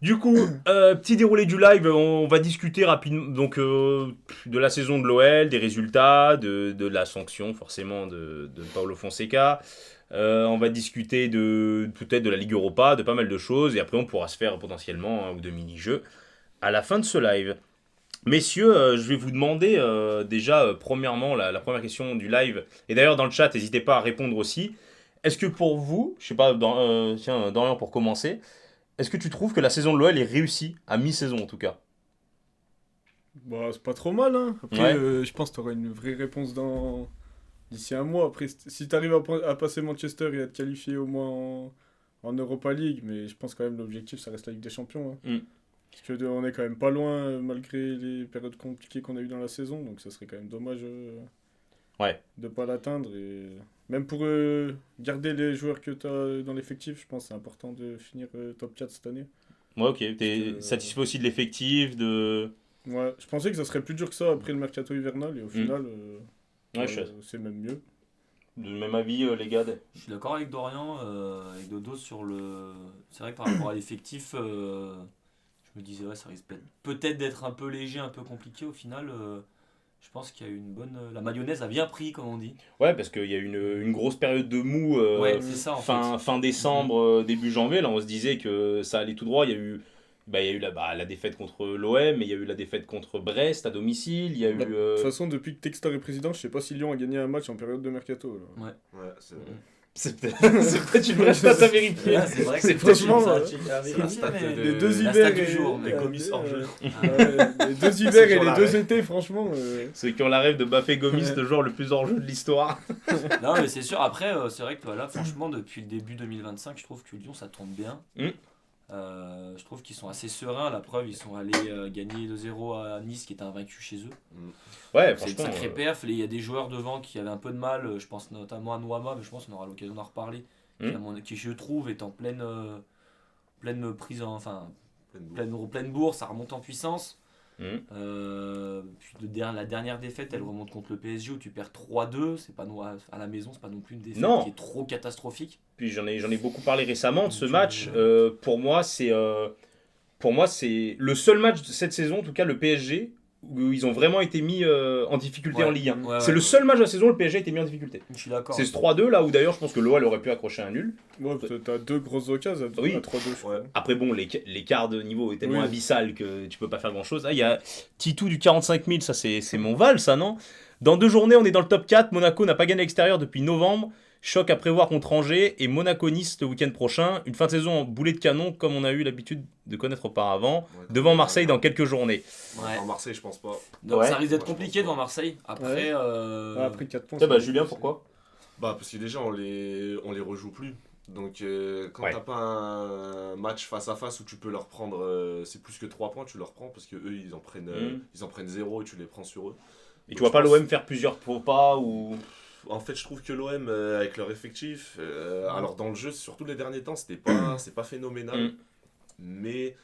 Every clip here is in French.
Du coup, petit déroulé du live, on va discuter rapidement donc, de la saison de l'OL, des résultats, de la sanction forcément de Paulo Fonseca. On va discuter peut-être de la Ligue Europa, de pas mal de choses, et après on pourra se faire potentiellement un ou deux mini-jeux à la fin de ce live. Messieurs, je vais vous demander déjà, premièrement, la première question du live, et d'ailleurs dans le chat, n'hésitez pas à répondre aussi. Est-ce que pour vous, je sais pas, tiens, Dorian pour commencer, est-ce que tu trouves que la saison de l'OL est réussie, à mi-saison en tout cas? Bah, c'est pas trop mal, hein. Après, Ouais. je pense que t'auras une vraie réponse d'ici un mois. Après, si t'arrives à passer Manchester et à te qualifier au moins en Europa League, mais je pense quand même l'objectif, ça reste la Ligue des Champions, hein. Mm. Parce que on est quand même pas loin, malgré les périodes compliquées qu'on a eues dans la saison. Donc ça serait quand même dommage Ouais. de pas l'atteindre. Et même pour garder les joueurs que t'as dans l'effectif, je pense que c'est important de finir top 4 cette année. Ouais, ok. Parce que, T'es satisfait aussi de l'effectif, de. ouais, je pensais que ça serait plus dur que ça après le mercato hivernal. Et au Mm. final, Ouais, je suis c'est même mieux. de même avis, les gars. Je suis d'accord avec Dorian, avec Dodo sur le. C'est vrai que par rapport à l'effectif, je me disais, ouais, ça risque peut-être d'être un peu léger, un peu compliqué. Au final, je pense qu'il y a eu une bonne. La mayonnaise a bien pris, comme on dit. Ouais, parce qu'il y a eu une grosse période de mou Ouais, c'est ça en fin, fait. fin Mhm. décembre, début janvier. Là, on se disait que ça allait tout droit. Il y a eu la défaite contre l'OM, mais il y a eu la défaite contre Brest à domicile. Il y a Bah, eu. de toute façon, depuis que Textor est président, je sais pas si Lyon a gagné un match en période de mercato, là. Ouais. Ouais, c'est vrai. Mhm. C'est peut-être c'est peut-être une vraie stat à vérifier. Ouais, c'est vrai que C'est c'est peut-être franchement, ça a euh, checké à C'est la vérifier, stat mais- de- Les deux La hivers stat du jour, mais Gomis hors jeu. les deux hivers C'est et sur les la deux règle. étés, franchement. Ceux qui ont la rêve de baffer Gomis, Ouais. le joueur le plus hors jeu de l'histoire. Non, mais c'est sûr. Après, c'est vrai que voilà, franchement, depuis le début 2025, je trouve que Lyon ça tourne bien. Mm. Je trouve qu'ils sont assez sereins. La preuve, ils sont allés gagner 2-0 à Nice, qui était invaincu chez eux. Ouais, C'est une franchement. sacrée perf. Il y a des joueurs devant qui avaient un peu de mal. Je pense notamment à Noama, mais je pense qu'on aura l'occasion d'en reparler. Mm. Qui, je trouve, est en pleine prise, enfin, Pleine bourre. pleine bourre. Ça remonte en puissance. Mm. Puis la dernière défaite, elle remonte contre le PSG où tu perds 3-2. C'est pas à la maison, c'est pas non plus une défaite Non. qui est trop catastrophique. Puis j'en ai beaucoup parlé récemment de ce Donc, match. Pour moi, c'est le seul match de cette saison, en tout cas le PSG, où ils ont vraiment été mis en difficulté Ouais. en Ligue 1. Ouais, C'est ouais. le seul match de la saison où le PSG a été mis en difficulté. Je suis d'accord. C'est ce 3-2 là où d'ailleurs je pense que l'OL aurait pu accrocher un nul. Ouais, parce que t'as deux grosses occasions Oui. à 3-2, je crois. Ouais. Après bon, l'écart de niveau est tellement Oui. abyssal que tu peux pas faire grand chose. Ah, il y a Titou du 45 000, ça c'est mon Val ça non? Dans 2 journées on est dans le top 4, Monaco n'a pas gagné à l'extérieur depuis novembre. Choc à prévoir contre Angers et Monaco-Nice le week-end prochain. Une fin de saison en boulet de canon comme on a eu l'habitude de connaître auparavant. Ouais, Devant Marseille dans quelques journées. Ouais. En Marseille, je pense pas. Donc Ouais. ça risque d'être Moi, je compliqué pense devant pas. Marseille. Après, Ouais. Ouais, après 4 points. Tiens, bah c'est- Julien, pourquoi? Bah, parce que déjà, on les rejoue plus. Donc, quand Ouais. t'as pas un match face à face où tu peux leur prendre, c'est plus que 3 points, tu leur prends parce que eux ils en prennent 0 et tu les prends sur eux. Et tu Donc, vois je pas pense- l'OM faire plusieurs faux pas ou... En fait, je trouve que l'OM, avec leur effectif, alors dans le jeu, surtout les derniers temps, c'est pas phénoménal. Mm. Mais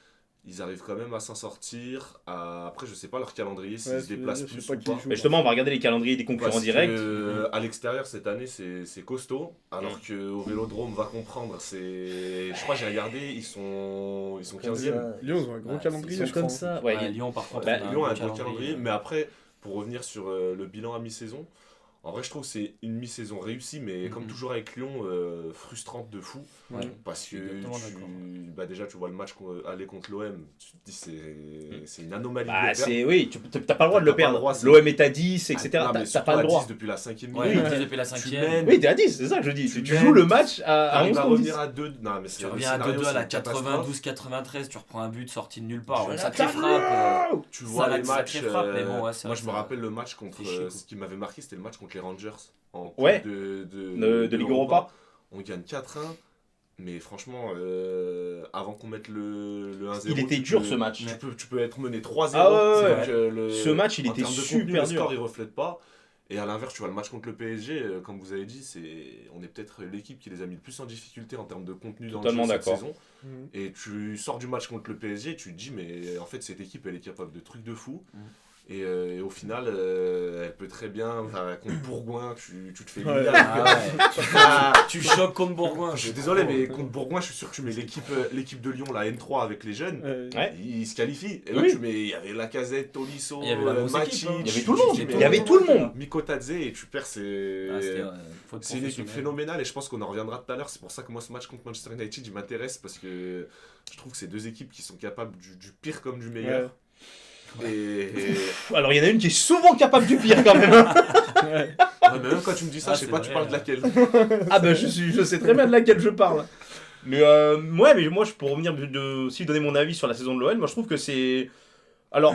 ils arrivent quand même à s'en sortir. Après, je sais pas leur calendrier, s'ils Ouais, se déplacent je sais plus pas ou qui pas. joue. Mais justement, on va regarder les calendriers des concurrents Parce directs. que, à l'extérieur cette année c'est costaud, alors qu'au Vélodrome va comprendre, je crois que j'ai regardé, ils sont 15e. Lyon, ils ont un gros Ouais, calendrier, Ils je sont comme crois. ça. ouais, Ouais, Lyon par contre. Bah, on a Lyon a un bon gros calendrier, mais après pour revenir sur le bilan à mi-saison, en vrai je trouve que c'est une mi-saison réussie, mais comme Mhm. toujours avec Lyon, frustrante de fou. Ouais. Parce que Je suis exactement d'accord. bah déjà tu vois le match aller contre l'OM, tu te dis c'est une anomalie de Bah, le perdre. c'est... Oui, t'as pas le droit de le T'as pas le perdre. droit, c'est- L'OM est à 10, etc. Ah, non, mais T'as surtout pas le à droit. 10 depuis la 5e Ouais, minute. ils disent depuis la Tu 5ème. mènes, Oui, t'es à 10, c'est ça que je dis. Tu Tu mènes, joues le match à T'arrives 11 à contre 10. revenir à 2. Non, mais Tu reviens à 2-2 à la 92-93, tu reprends un but sorti de nulle part. Une sacrée Jonathan frappe. Lowe Tu vois Ça, les la matchs. sacrée frappe, mais bon, ouais, c'est moi, vrai je que me ça- rappelle le match contre. fait chier, quoi. Ce qui m'avait marqué, c'était le match contre les Rangers en Coupe Ouais. de Ligue Europa. On gagne 4-1. Mais franchement, avant qu'on mette le 1-0. Il était dur ce match. Tu peux être mené 3-0. Ah ouais, C'est ouais, vrai que Ce match, il en était termes de super contenu, le dur. score, il reflète pas. Et à l'inverse, tu vois le match contre le PSG, comme vous avez dit, on est peut-être l'équipe qui les a mis le plus en difficulté en termes de contenu dans Totalement le jeu cette d'accord. saison. Et tu sors du match contre le PSG, tu te dis, mais en fait, cette équipe, elle est capable de trucs de fou. Mm. Et au final, elle peut très bien, contre Bourgoin, tu te fais Ouais. Tu choques contre Bourgoin. Je suis désolé, mais contre Bourgoin, je suis sûr que tu mets l'équipe de Lyon, la N3 avec les jeunes, Ouais. ils se qualifient. Et là, Oui. tu mets, il y avait Lacazette, Tolisso, Il y avait la grosse Matic, équipe, hein. Il y avait tout le monde. tu mets Il y avait tout le monde. Mikotadze, et tu perds, Ah, c'était, faute c'est une équipe professionnelle. phénoménale et je pense qu'on en reviendra tout à l'heure. C'est pour ça que moi, ce match contre Manchester United, il m'intéresse parce que je trouve que c'est deux équipes qui sont capables du pire comme du meilleur. Et Alors il y en a une qui est souvent capable du pire quand même. Hein. Ouais. ouais, mais même quand tu me dis ça, Ah, je sais c'est pas, vrai, tu parles hein. de laquelle. Ah bah je sais très bien de laquelle je parle. Mais ouais, mais moi pour revenir aussi donner mon avis sur la saison de l'OL, moi je trouve que c'est alors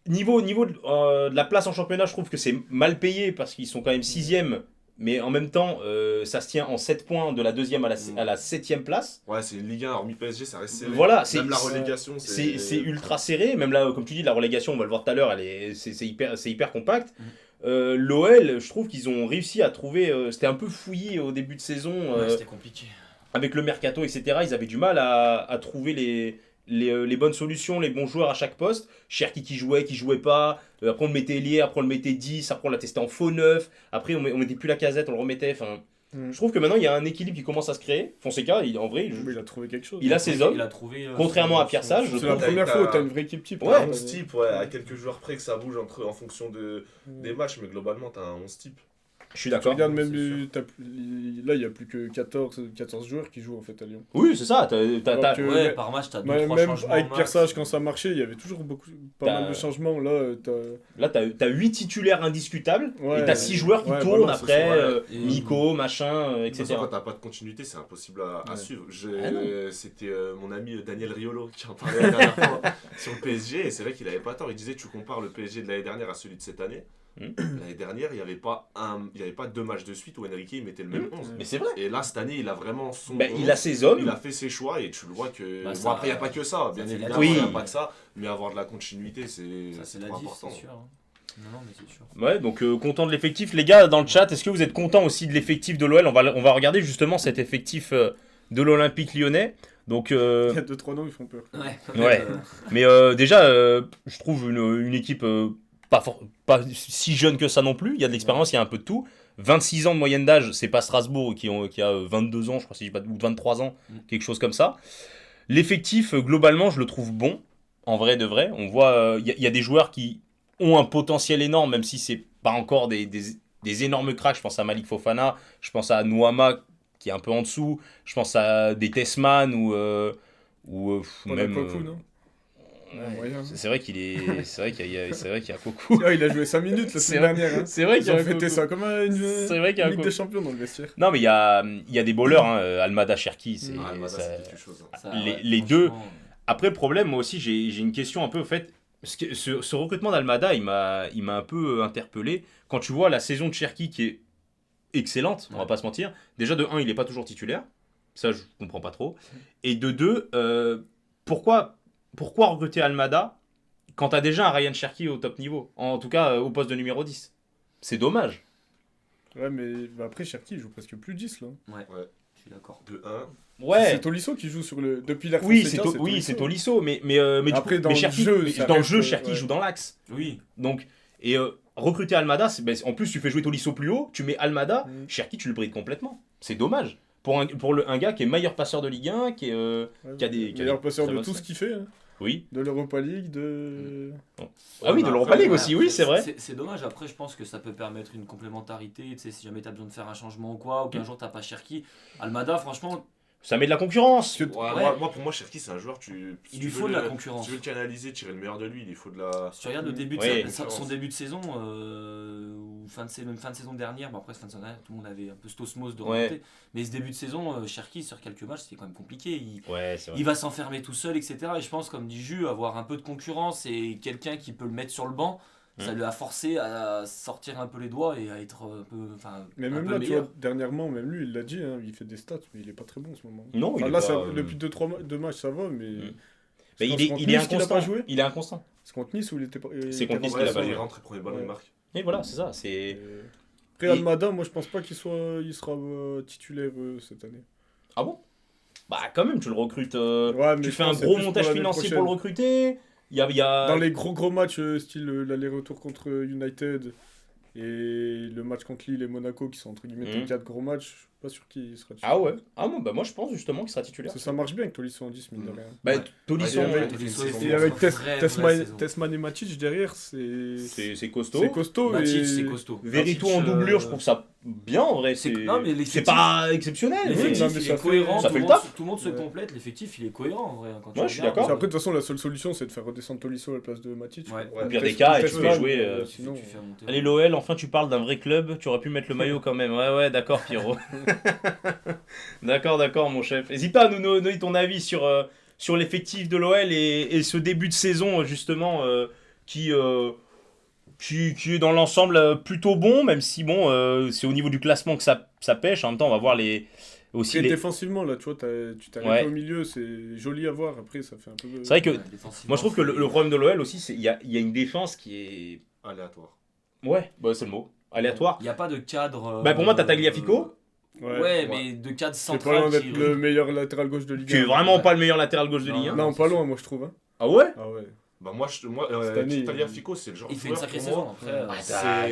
niveau de la place en championnat, je trouve que c'est mal payé parce qu'ils sont quand même 6e, mais en même temps ça se tient en 7 points de la 2e à la 7e place. Ouais, c'est une Ligue 1, hormis PSG, ça reste serré. Voilà, Même la relégation, c'est ultra serré, même là comme tu dis la relégation, on va le voir tout à l'heure, c'est hyper compact. L'OL, je trouve qu'ils ont réussi à trouver, c'était un peu fouillis au début de saison. Ouais, c'était compliqué. Avec le mercato, etc., ils avaient du mal à trouver les bonnes solutions, les bons joueurs à chaque poste. Cherki qui jouait pas. Après, on le mettait ailier, après, on le mettait 10. Après, on l'a testé en faux 9. Après, on mettait plus Lacazette, on le remettait. Enfin, je trouve que maintenant, il y a un équilibre qui commence à se créer. Fonseca, en vrai, Mais il a trouvé quelque chose. il a ses hommes. Il a trouvé, Contrairement à Pierre Sage, je C'est la trouve. première T'as- fois où t'as une vraie équipe type. Ouais. 11 types, ouais, à quelques joueurs près que ça bouge en fonction des matchs, mais globalement, t'as un 11 types. Je suis Tu d'accord. regardes même, c'est là, il n'y a plus que 14 joueurs qui jouent en fait à Lyon. Oui, c'est ça. Alors que- Ouais, mais- par match, t'as Même 2-3 changements. avec max. Pierre Sage, quand ça marchait, il y avait toujours pas T'as- mal de changements. Là, Là, t'as 8 titulaires indiscutables. Ouais, et t'as 6 joueurs qui ouais, tournent voilà, c'est après. ça, ouais. Nico, machin, De toute etc. façon, quand t'as pas de continuité, c'est impossible à Ouais. suivre. Ah non. C'était mon ami Daniel Riolo qui en parlait la dernière fois sur le PSG, et c'est vrai qu'il avait pas tort. Il disait, tu compares le PSG de l'année dernière à celui de cette année. L'année dernière, il n'y avait pas 2 matchs de suite où Enrique il mettait le même 11. Mais c'est vrai. Et là, cette année, il a vraiment son. Ben, 11. il a ses hommes. Il a fait ses choix et tu le vois que. Bah, bon, ça- après, il n'y a pas que ça, bien ça fait la évidemment, il n'y a Oui. pas que ça. Mais avoir de la continuité, Ça, c'est c'est la trop diff, important. c'est sûr. hein. Non, mais c'est sûr. Ouais, donc content de l'effectif. Les gars, dans le chat, est-ce que vous êtes contents aussi de l'effectif de l'OL ? On va regarder justement cet effectif de l'Olympique lyonnais. Donc, il y a 2-3 noms, ils font peur. Ouais. Ouais. mais déjà, je trouve une équipe pas si jeune que ça non plus. Il y a de l'expérience, il y a un peu de tout. 26 ans de moyenne d'âge, c'est pas Strasbourg qui a 22 ans, je crois, si je dis pas, ou 23 ans, quelque chose comme ça. L'effectif, globalement, je le trouve bon, en vrai de vrai. On voit, il y a des joueurs qui ont un potentiel énorme, même si c'est pas encore des énormes cracks. Je pense à Malik Fofana, je pense à Nouama, qui est un peu en dessous. Je pense à des Tessman ou Pas même. Cocu, non Ouais, moyen. c'est vrai qu'il est, c'est vrai qu'il y a Cocu. Ah, il a joué 5 minutes la C'est semaine vrai. dernière. Hein. C'est vrai qu'il y Ils a ont un fêté Cocu. ça comme C'est vrai qu'il y a un Ligue Cocu. des Champions dans le vestiaire. Non, mais il y a des bowlers, hein, Almada, Cherki. C'est, Ah, Almada, ça- c'est quelque chose. Hein. Ça, les deux- franchement, Après, le problème, moi aussi, j'ai une question un peu, en fait. Parce que ce recrutement d'Almada, il m'a un peu interpellé. Quand tu vois la saison de Cherki qui est excellente, on va Ouais. pas se mentir. Déjà, de 1, il n'est pas toujours titulaire. Ça, je comprends pas trop. Et de 2, pourquoi recruter Almada quand tu as déjà un Ryan Cherki au top niveau ? En tout cas, au poste de numéro 10. C'est dommage. Ouais, mais après, Cherki, il joue presque plus 10 là. je suis d'accord. De 1. Ouais. C'est Tolisso qui joue depuis l'air Oui, Fonseca, c'est Tolisso, mais du Après, coup, dans mais le Cherki, jeu, mais ça dans le reste, jeu, Cherki ouais. joue dans l'axe. Oui. Donc, et recruter Almada, en plus tu fais jouer Tolisso plus haut, tu mets Almada, Cherki tu le brides complètement. C'est dommage. Pour un gars qui est meilleur passeur de Ligue 1, qui a des meilleur passeur très de bonnes tout ce qu'il fait. Hein. Oui. De l'Europa League, de. Ah oui, de l'Europa League aussi, oui, c'est vrai. C'est dommage, après je pense que ça peut permettre une complémentarité, tu sais, si jamais tu as besoin de faire un changement ou quoi, ou qu'un jour t'as pas Cherki. Almada, franchement, Ça met de la concurrence. Parce que- Ouais, moi, pour moi, Cherki, c'est un joueur, si il tu lui veux faut de la le- concurrence. Si tu veux le canaliser, tirer le meilleur de lui, il faut de la. Si tu regardes le début de Oui. son début de saison, ou même fin de saison dernière, bon après fin de saison dernière, tout le monde avait un peu cette osmose de Ouais. remonter, mais ce début de saison, Cherki sur quelques matchs c'était quand même compliqué, Ouais, c'est vrai. il va s'enfermer tout seul, etc. Et je pense, comme dit Jus, avoir un peu de concurrence et quelqu'un qui peut le mettre sur le banc, ça lui a forcé à sortir un peu les doigts et à être un peu, Mais un même peu là, tu meilleur. vois, dernièrement, même lui, il l'a dit, hein, il fait des stats, mais il est pas très bon en ce moment. Non, il Enfin, est là, pas, ça, depuis 2 matchs, ça va, mais. Mais C'est il est contre il est Nice qu'il a pas inconstant. joué. Il est inconstant. C'est contre Nice où il était pas. C'est contre Nice qu'il a pas joué. Il rentre et premier ballon, Ouais. il marque. Et voilà, c'est ça. C'est Après, Et- Almada, moi, je pense pas il sera titulaire cette année. ah bon. Bah quand même, tu le recrutes. Ouais, mais Tu je fais un pense que gros c'est plus montage pour l'année financier prochaine. pour le recruter. il y a... Dans les gros matchs, style l'aller-retour contre United et le match contre Lille et Monaco, qui sont entre guillemets tes 4 gros matchs, je suis pas sûr qu'il sera titulaire. Ah ouais. Moi je pense justement qu'il sera titulaire. Ça marche bien avec Tolisso en 10, mine de rien. Bah, Ouais. Tolisso, Ouais, avec- Tolisso, ils font Et avec une vraie saison. Tessman et Matic derrière, c'est c'est costaud. c'est costaud. Matic, et... c'est costaud. Verito Matic, en doublure, je trouve ça bien en vrai. c'est- C'est non, mais l'effectif- c'est pas exceptionnel. L'effectif, non, mais il ça est fait- cohérent, ça tout fait le le monde- taf. tout le monde se Ouais. complète, l'effectif il est cohérent en vrai. Quand tu Ouais, je suis regardes. d'accord. Après, de toute façon, la seule solution, c'est de faire redescendre Tolisso à la place de Matic. Ouais. Ouais. Au pire des Tess- cas, et tu Tessman, fais jouer. sinon... Tu fais monter. Allez l'OL, enfin tu parles d'un vrai club, tu aurais pu mettre le maillot quand même. Ouais, d'accord Pierrot. D'accord mon chef. N'hésite pas à nous donner ton avis sur l'effectif de l'OL et ce début de saison justement qui est dans l'ensemble plutôt bon, même si bon, c'est au niveau du classement que ça pêche. En même temps, on va voir aussi Après, les... défensivement, là, tu vois, tu t'arrêtes Ouais. au milieu, c'est joli à voir. Après, ça fait un peu... C'est vrai que Ouais, défensivement, moi je trouve que le problème de l'OL aussi, c'est il y a une défense qui est... Aléatoire. Ouais, bah, c'est le mot. Aléatoire. Il n'y a pas de cadre. Bah, pour moi, t'as Tagliafico. Ouais, mais de cadre C'est pas central. loin qui- d'être le meilleur latéral gauche de Ligue 1. Qui est vraiment pas le meilleur latéral gauche de Non, Ligue 1. Non, c'est pas sûr. loin, moi, je trouve. Hein. Ah ouais. Ah ouais. Bah moi, Cette année, Tagliafico, c'est le genre Il de fait une joueur sacrée pour saison moi. après. Ouais.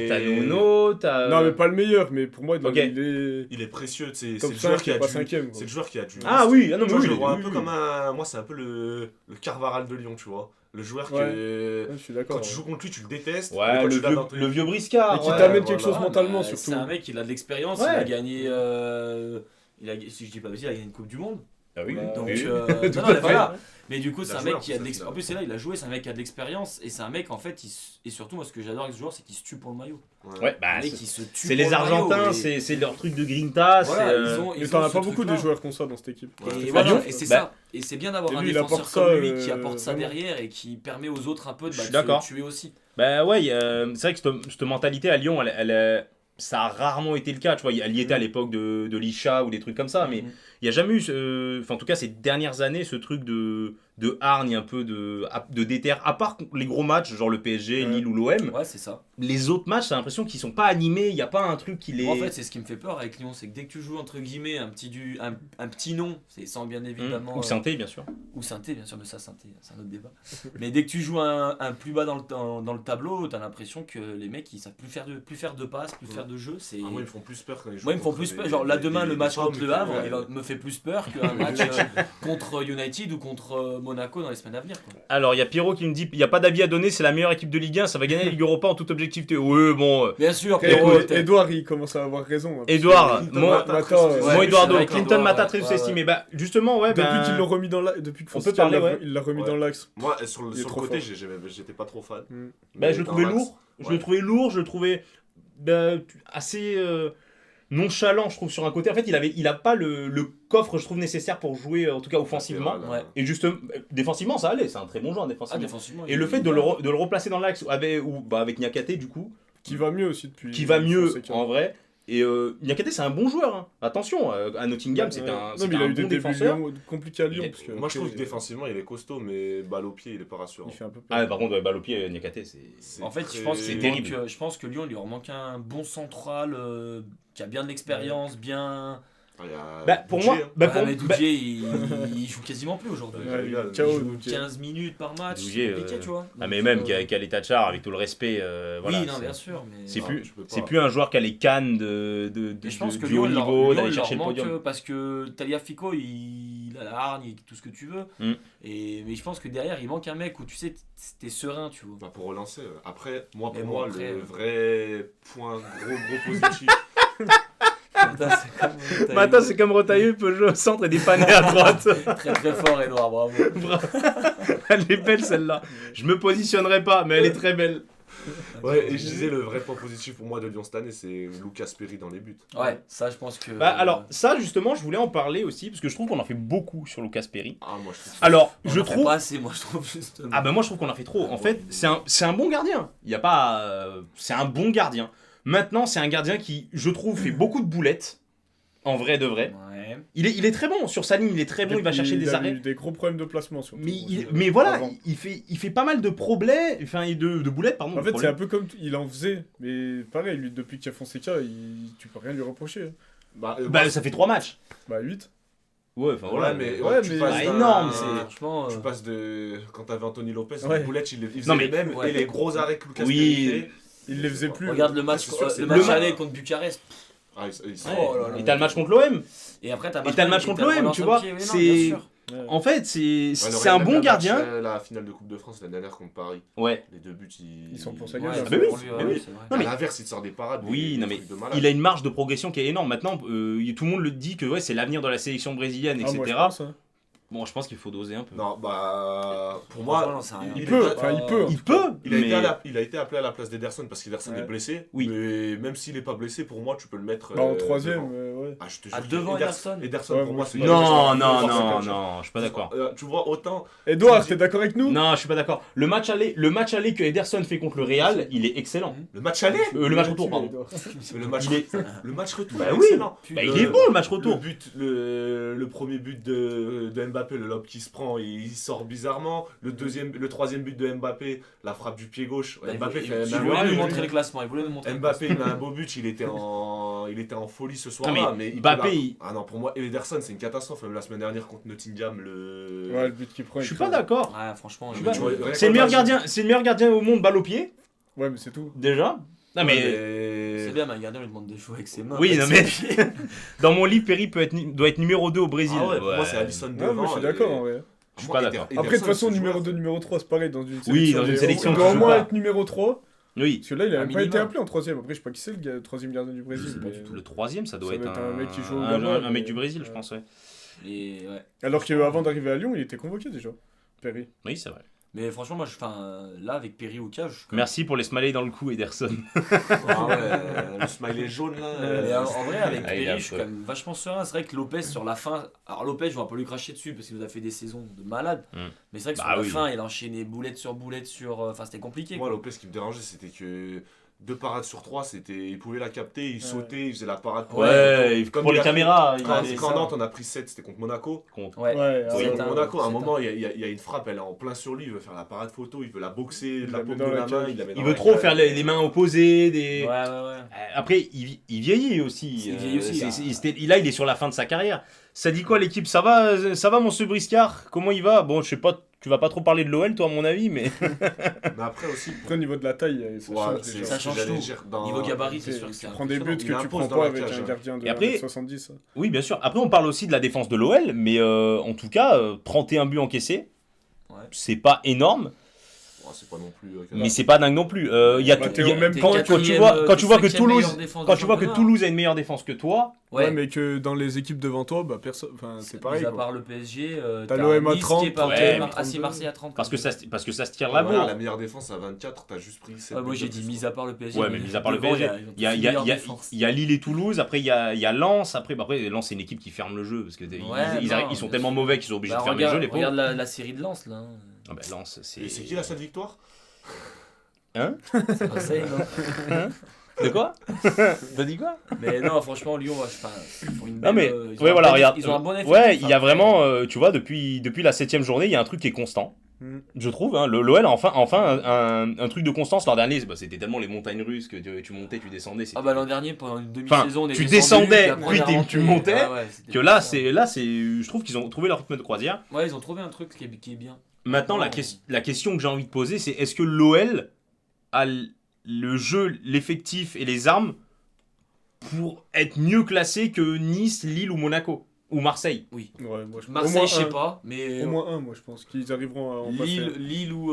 T'as C'est- Nuno, t'as... Non, mais pas le meilleur, mais pour moi, Ok. il est Il est précieux, c'est top le joueur 5, qui a pas du... 5ème. C'est le joueur qui a du... Ah oui, ah non, mais Tu vois, oui, je le vois un oui, peu oui. comme un... Moi, c'est un peu le Carvaral de Lyon, tu vois. Le joueur Ouais. que... Je suis d'accord. Quand tu joues contre lui, tu le détestes. mais Ouais, quand tu l'as dans le vieux briscard. Et qui ouais. t'amène quelque voilà. chose mentalement, C'est surtout. un mec, il a de l'expérience, Ouais. il a gagné. Si je dis pas bêtise, il a gagné une Coupe du Monde. Ah oui, Bah, Donc, oui. non, mais voilà. Mais du coup, Il c'est a un joué mec en qui a de plus, l'expérience. En plus, c'est là, il a joué, c'est un mec qui a de l'expérience. Et c'est un mec, en fait, et surtout, moi, ce que j'adore avec ce joueur, c'est qu'il se tue pour le maillot. Ouais, bah, Un mec c'est qui se tue c'est les pour le maillot, Argentins, et- c'est leur truc de grinta. Voilà, c'est, ils ont. Mais ils t'en ont as ce pas beaucoup de truc-là. joueurs comme ça dans cette équipe. Et fait voilà, Lyon. et c'est Bah, ça. Et c'est bien d'avoir et un lui, il défenseur apporte ça, comme lui qui apporte ça vraiment. derrière et qui permet aux autres un peu de, Je suis de d'accord. se tuer aussi. Bah ouais, c'est vrai que cette mentalité à Lyon, ça a rarement été le cas. Tu vois, elle y était à l'époque de Licha ou des trucs comme ça, mais Mhm. il n'y a jamais eu, enfin en tout cas ces dernières années, ce truc de hargne, un peu de déter, à part les gros matchs, genre le PSG, Ouais. Lille ou l'OM. Ouais, c'est ça. Les autres matchs, j'ai l'impression qu'ils sont pas animés, il n'y a pas un truc qui les... Moi, en fait, c'est ce qui me fait peur avec Lyon, c'est que dès que tu joues entre guillemets un petit nom, c'est sans bien évidemment. Ou Sainté, bien sûr. Ou Sainté, bien sûr, mais ça, Sainté, c'est un autre débat. Mais dès que tu joues un plus bas dans le tableau, t'as l'impression que les mecs ils savent plus faire de passes, plus faire de jeu. C'est... Ah, moi, ils me font plus peur quand ils jouent. Moi, ils me font contre plus des- peur. Genre là, des- demain, des- le des match pommes, contre le mais Havre, ouais. il me fait plus peur qu'un match contre United ou contre Monaco dans les semaines à venir. Quoi. Alors, il y a Pierrot qui me dit, il n'y a pas d'avis à donner, c'est la meilleure équipe de Ligue 1, ça va gagner la Ligue Europa en toute objectivité. Oui, bon... Bien sûr, Après, Pierrot, Edouard, il commence à avoir raison. hein, parce Edouard, que- moi, Mata, Mata, ouais. moi Ouais, Eduardo, c'est vrai Clinton qu'Edouard, Mata ouais, très ouais, sous-estimé. Bah, justement, ouais, Depuis ben, qu'ils l'ont remis dans l'axe, depuis que on peut Fonseca parler, ouais. il l'a remis Ouais. dans l'axe. Moi, sur Il est le trop côté, fort. j'étais pas trop fan. Mm. bah, je le Dans trouvais l'axe, lourd. Je ouais. le trouvais lourd, je le trouvais bah, assez nonchalant, je trouve, sur un côté. En fait, il a pas le coffre, je trouve, nécessaire pour jouer, en tout cas offensivement. Ouais. Et justement, défensivement, ça allait, c'est un très bon joueur Ah, défensivement. défensivement, Et le fait de le replacer dans l'axe avec Niakate, du coup, Qui va mieux aussi depuis. qui va mieux Fonseca. en vrai. Et Niakate, c'est un bon joueur. Hein. Attention, à Nottingham, c'était Ouais. un, Non, c'était mais il a un eu bon des débuts défenseur. compliqués à Lyon. Il est- Parce que, Moi, je trouve après, que défensivement, il est costaud, mais balle au pied, il est pas rassurant. il fait un peu peur. Ah, par contre, ouais, balle au pied, Niakate, c'est. C'est En fait, très- je pense, c'est qu'il terrible. manque- je pense que Lyon, il lui en manque un bon central qui a bien de l'expérience, bien. Ah, il y a Bah, pour Budget, moi, hein. bah, Ouais, pour- mais bah, Doudier, il joue quasiment plus aujourd'hui. Ouais, Ouais, regarde, ciao, Il joue Doudier. 15 minutes par match, Doudier, c'est compliqué, tu vois. Ah, mais Donc, même Kaleta Tchar, avec tout le respect, voilà. oui, non, c'est- bien sûr. Mais... C'est Non, plus, je peux pas. c'est plus un joueur qui a les cannes Et je pense que du haut Lyon, niveau, d'aller il chercher le leur manque podium. parce que Tagliafico, il a la hargne et tout ce que tu veux. Mm. Mais je pense que derrière, il manque un mec où tu sais, t'es serein, tu vois. Bah, pour relancer. Après, moi, Mais pour bon, moi, après, le vrai point gros positif. Mata, c'est comme Rotailleux, il peut jouer au centre et dépanner à droite. Très très fort, Edouard, bravo. Elle est belle celle-là. Je me positionnerai pas, mais elle est très belle. Ouais, et je disais, le vrai point positif pour moi de Lyon cette année, c'est Lucas Perry dans les buts. Ouais, ça, je pense que. Bah, alors, ça justement, je voulais en parler aussi, parce que je trouve qu'on en fait beaucoup sur Lucas Perry. Ah, moi, je trouve Alors, on je en fait trouve. pas assez, moi, je trouve justement. Ah, bah, moi, je trouve qu'on en fait trop. En fait, c'est un bon gardien. Il y a pas. C'est un bon gardien. Maintenant, c'est un gardien qui, je trouve, fait beaucoup de boulettes. En vrai de vrai. Ouais. Il est très bon. Sur sa ligne, il est très bon. Il va chercher des Il a arrêts. eu des gros problèmes de placement surtout. Mais voilà, Avant. il fait pas mal de problèmes, enfin de boulettes, pardon. En de fait, c'est problèmes. un peu comme il en faisait, mais pareil, lui, depuis qu'il y a Fonseca, tu peux rien lui reprocher. Bah, Bah, ça fait 3 matchs. Bah, 8. Ouais, enfin voilà. mais, ouais, tu mais- passes Pas d'un- énorme, Franchement, Tu passes de. Quand t'avais Anthony Lopez, Ouais. les boulettes, il faisait Non, mais- les mêmes. Ouais. Et les gros arrêts que Lucas Oui. Perry fait, Il les faisait plus. regarde le match, c'est sûr, c'est le le match ma- aller contre Bucarest. Ah, ils sont- Oh là là. Et t'as le match contre l'OM. Et après, t'as Et t'as le match contre l'OM, tu vois. C'est- Ouais. En fait, c'est Ouais, le c'est un Real, bon même gardien. La finale de Coupe de France l'année dernière contre Paris. Ouais. Les 2 buts, Ils sont pour sa Ouais, gueule. c'est là. mais oui, pour lui, mais ouais, oui. c'est vrai. Non, mais- À l'inverse, il te sort des parades. Oui, des non, mais trucs de malade. il a une marge de progression qui est énorme. Maintenant, tout le monde le dit que ouais, c'est l'avenir de la sélection brésilienne, Ah, etc. moi, je pense, hein. Bon, je pense qu'il faut doser un peu. Non, bah. Pour Franchement, moi, j'en sais rien. Il est peut, pas- enfin, il peut. Il peut, Il a, mais il a été appelé à la place d'Ederson parce qu'Ederson Ouais. est blessé. Oui. Mais même s'il n'est pas blessé, pour moi, tu peux le mettre. Bah, en devant. troisième, ouais. Ah, je te Ah, jure. devant Ederson, Ederson. Ederson, Ouais, pour moi, moi, je c'est. suis non, pas non, d'accord. non, non, je suis pas d'accord. Tu vois, autant. Edouard, t'es d'accord avec nous? Non, je suis pas d'accord. Le match aller que Ederson fait contre le Real, il est excellent. Le match aller Le match retour, pardon. Le match, Il est- le match retour, Bah est oui. excellent. Bah, il est bon le match retour. Le premier but de Mbappé, le lob qui se prend, il sort bizarrement. Le troisième but de Mbappé, la frappe du pied gauche. Bah, Mbappé il fait voulait un nous beau but. montrer le classement. Il voulait nous montrer. Mbappé, il a un beau but, il était en folie ce soir-là. Non, mais mais il Mbappé, peut la- il- Ah non, pour moi, Ederson, c'est une catastrophe. Même la semaine dernière contre Nottingham, le. Ouais, le but qu'il prend. Je il suis pas crève. d'accord. Ouais, franchement, Je il- sais pas. Tu vois, rien C'est le que meilleur match- gardien, c'est le meilleur gardien au monde balle au pied, Ouais, mais c'est tout. déjà. Non mais c'est bien, mais un gardien lui demande des choses avec ses mains. Oui, avec non, ses mais- pieds. dans mon livre, Perry doit être numéro 2 au Brésil. Ah ouais, pour Ouais. moi, c'est Alisson Ouais, devant. moi, je suis et- d'accord, en vrai. Je suis pas d'accord. Après, de toute façon, numéro 2, numéro 3, c'est pareil dans une sélection. Oui, dans une il- sélection, Il tu doit au joues moins pas. être numéro 3. Oui. Parce que là, il a Un même pas été minimum. appelé en troisième. Après, je sais pas qui c'est le troisième gardien du Je Brésil. sais pas mais- du tout. Le troisième, ça doit Ça être doit être un mec qui joue au un Gabon, mec mais- du Brésil, je ouais. pense. Ouais. Et ouais. Alors qu'avant d'arriver à Lyon, il était convoqué déjà. Perry. Oui, c'est vrai. Mais franchement, moi, là, avec Perry ou Cage, Merci pour les smileys dans le cou, Ederson. Ah ouais, le smiley jaune là. Mais en vrai, avec Ah, il est Perry, je suis affreux. quand même vachement serein. C'est vrai que Lopez, sur la fin. Alors, Lopez, je vais un peu lui cracher dessus parce qu'il nous a fait des saisons de malade. Mais c'est vrai que Bah sur la oui. fin, il a enchaîné boulette sur boulette sur. Enfin, c'était compliqué. Moi, quoi. Lopez, ce qui me dérangeait, c'était que 2 parades sur 3, il pouvait la capter, il sautait, il faisait la parade. Ouais, Comme pour il les a fait- caméras. Quand, il est- quand Nantes, on a pris 7, c'était contre Monaco. Ouais. Ouais, C'est c'est contre un- Monaco, à un c'est moment, il y a une frappe, elle est en plein sur lui, il veut faire la parade photo, il veut la boxer, de la la met paume dans de la la cage. main, il la met dans Il la veut trop cage. faire les mains opposées. Des... Ouais, ouais. Après, il vieillit aussi. Il vieillit aussi, Là, il est sur la fin de sa carrière. Ça dit quoi l'équipe? Ça va mon Briscard? Comment il va? Bon, je sais pas, tu vas pas trop parler de l'OL toi à mon avis, mais... Mais après aussi, Après, au niveau de la taille, ça Ouais, change c'est déjà. Ça ce que change j'allais tout. dire dans- Niveau gabarit, c'est Tu sûr que c'est prends des buts Il que tu impose prends dans pas la avec cage, un hein. gardien de Et après- 1m70. Oui, bien sûr. Après, on parle aussi de la défense de l'OL, mais en tout cas, 31 buts encaissés, Ouais. c'est pas énorme, Ouais, c'est pas non plus. mais c'est pas dingue non plus. Il y a Bah, tout- t'es il y a- au même quand, point quand tu quatrième, vois, quand tu vois que cinquième meilleure Toulouse, défense quand du tu vois que championnat. Toulouse a une meilleure défense que toi, Ouais, mais que dans les équipes devant toi, bah, personne. Enfin, c'est pareil. Mis à quoi. part le PSG, T'as l'OM à Nice 30, qui est pas ouais, Ah si, Marseille à 30. parce que ça se tire Ouais, la voilà, bourre. la meilleure défense à 24, t'as juste pris 7 Moi j'ai dit mis à part le PSG. Ouais, mais mis à part le devant, PSG, ils ont tous une meilleure défense. il y a Lille et Toulouse, après il y a Lens, après Lens c'est une équipe qui ferme le jeu, parce que ils sont bien tellement sûr. mauvais qu'ils sont obligés Bah, de fermer le jeu, les regarde pauvres. la série de Lens là. hein. Ah bah, Lens, c'est... Et c'est qui la seule victoire? C'est Marseille, non De quoi? T'as dit quoi? Mais non, franchement, Lyon, ils font une Non mais, belle, ils ont ouais un voilà, bon- regarde. Ils ont un bon effectif. Ouais, il y a après. vraiment, tu vois, depuis la 7ème journée, il y a un truc qui est constant. Je trouve, hein, l'OL a enfin un truc de constance. L'an dernier, c'était tellement les montagnes russes que tu montais, tu descendais. Ah bah l'an dernier, pendant une Enfin, demi-saison, on est tu descendu, descendais, puis après, puis on est tu remonté. montais, Ah ouais, c'était que là, puissant. je trouve qu'ils ont trouvé leur rythme de croisière. Ouais, ils ont trouvé un truc qui est bien. Maintenant, Oh. la question que j'ai envie de poser, c'est est-ce que l'OL a le jeu, l'effectif et les armes pour être mieux classé que Nice, Lille ou Monaco ou Marseille? Oui. Ouais, moi, au Marseille, moins je sais un. pas, mais Au moins un, moi, je pense qu'ils arriveront à en passer. Lille ou.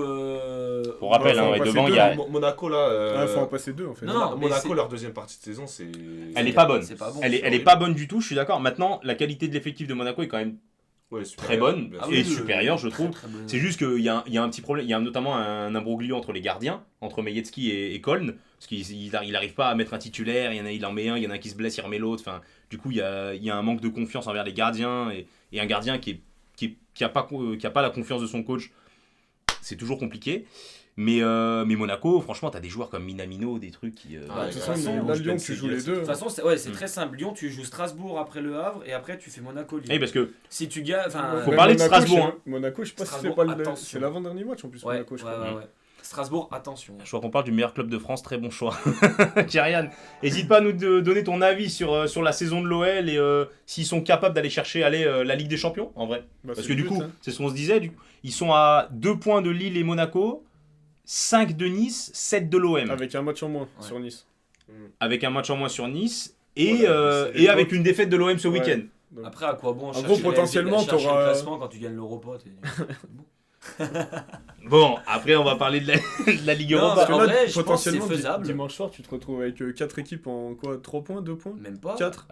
Pour rappel, faut hein, en et passer devant, deux, il y a... Monaco là. Il faut en passer deux, en fait. Non, mais Monaco, c'est- leur deuxième partie de saison, c'est. Elle est pas bonne. C'est pas bon. Elle c'est est horrible. pas bonne du tout, je suis d'accord. Maintenant, la qualité de l'effectif de Monaco est quand même Ouais, très bonne bien Ah sûr. et oui, supérieure, je très, trouve. très bonne. C'est juste qu'il y a un petit problème. Il y a notamment un imbroglio entre les gardiens, entre Mejetski et Koln, parce qu'il n'arrive pas à mettre un titulaire. Il en met un, il y en a un qui se blesse, il remet l'autre. Enfin, du coup, il y a un manque de confiance envers les gardiens et un gardien qui a pas la confiance de son coach. C'est toujours compliqué. Mais Monaco, franchement, t'as des joueurs comme Minamino, des trucs qui. Ah, De toute ouais, façon, ouais, là, ouais, Lyon, Ben tu joues Seguir, les deux. De toute façon, c'est très simple. Lyon, tu joues Strasbourg après le Havre et après tu fais Monaco-Lyon. Oui, parce que Si tu gagnes. Enfin, Faut Mais parler de Monaco, Strasbourg, Monaco, je sais pas si c'est Strasbourg, pas attention. c'est l'avant-dernier match en plus, Ouais, Monaco, je crois. ouais. Strasbourg, attention. Je crois qu'on parle du meilleur club de France, très bon choix. Kyrian, n'hésite pas à nous donner ton avis sur la saison de l'OL et s'ils sont capables d'aller chercher la Ligue des Champions, en vrai. Bah, Parce c'est que le du but, coup, hein. c'est ce qu'on se disait, ils sont à 2 points de Lille et Monaco, 5 de Nice, 7 de l'OM. Avec un match en moins Ouais. sur Nice. Avec un match en moins sur Nice et, Voilà, c'est et les avec potes. une défaite de l'OM ce Ouais. week-end. Donc, Après, à quoi bon En chercher gros, potentiellement, chercher t'auras- le classement quand tu gagnes l'Europa c'est bon. Bon, après on va parler de la Ligue Non, Europa. parce parce en que là, vrai, je pense que potentiellement, c'est faisable. dimanche soir, tu te retrouves avec 4 équipes en quoi 3 points, 2 points Même pas. 4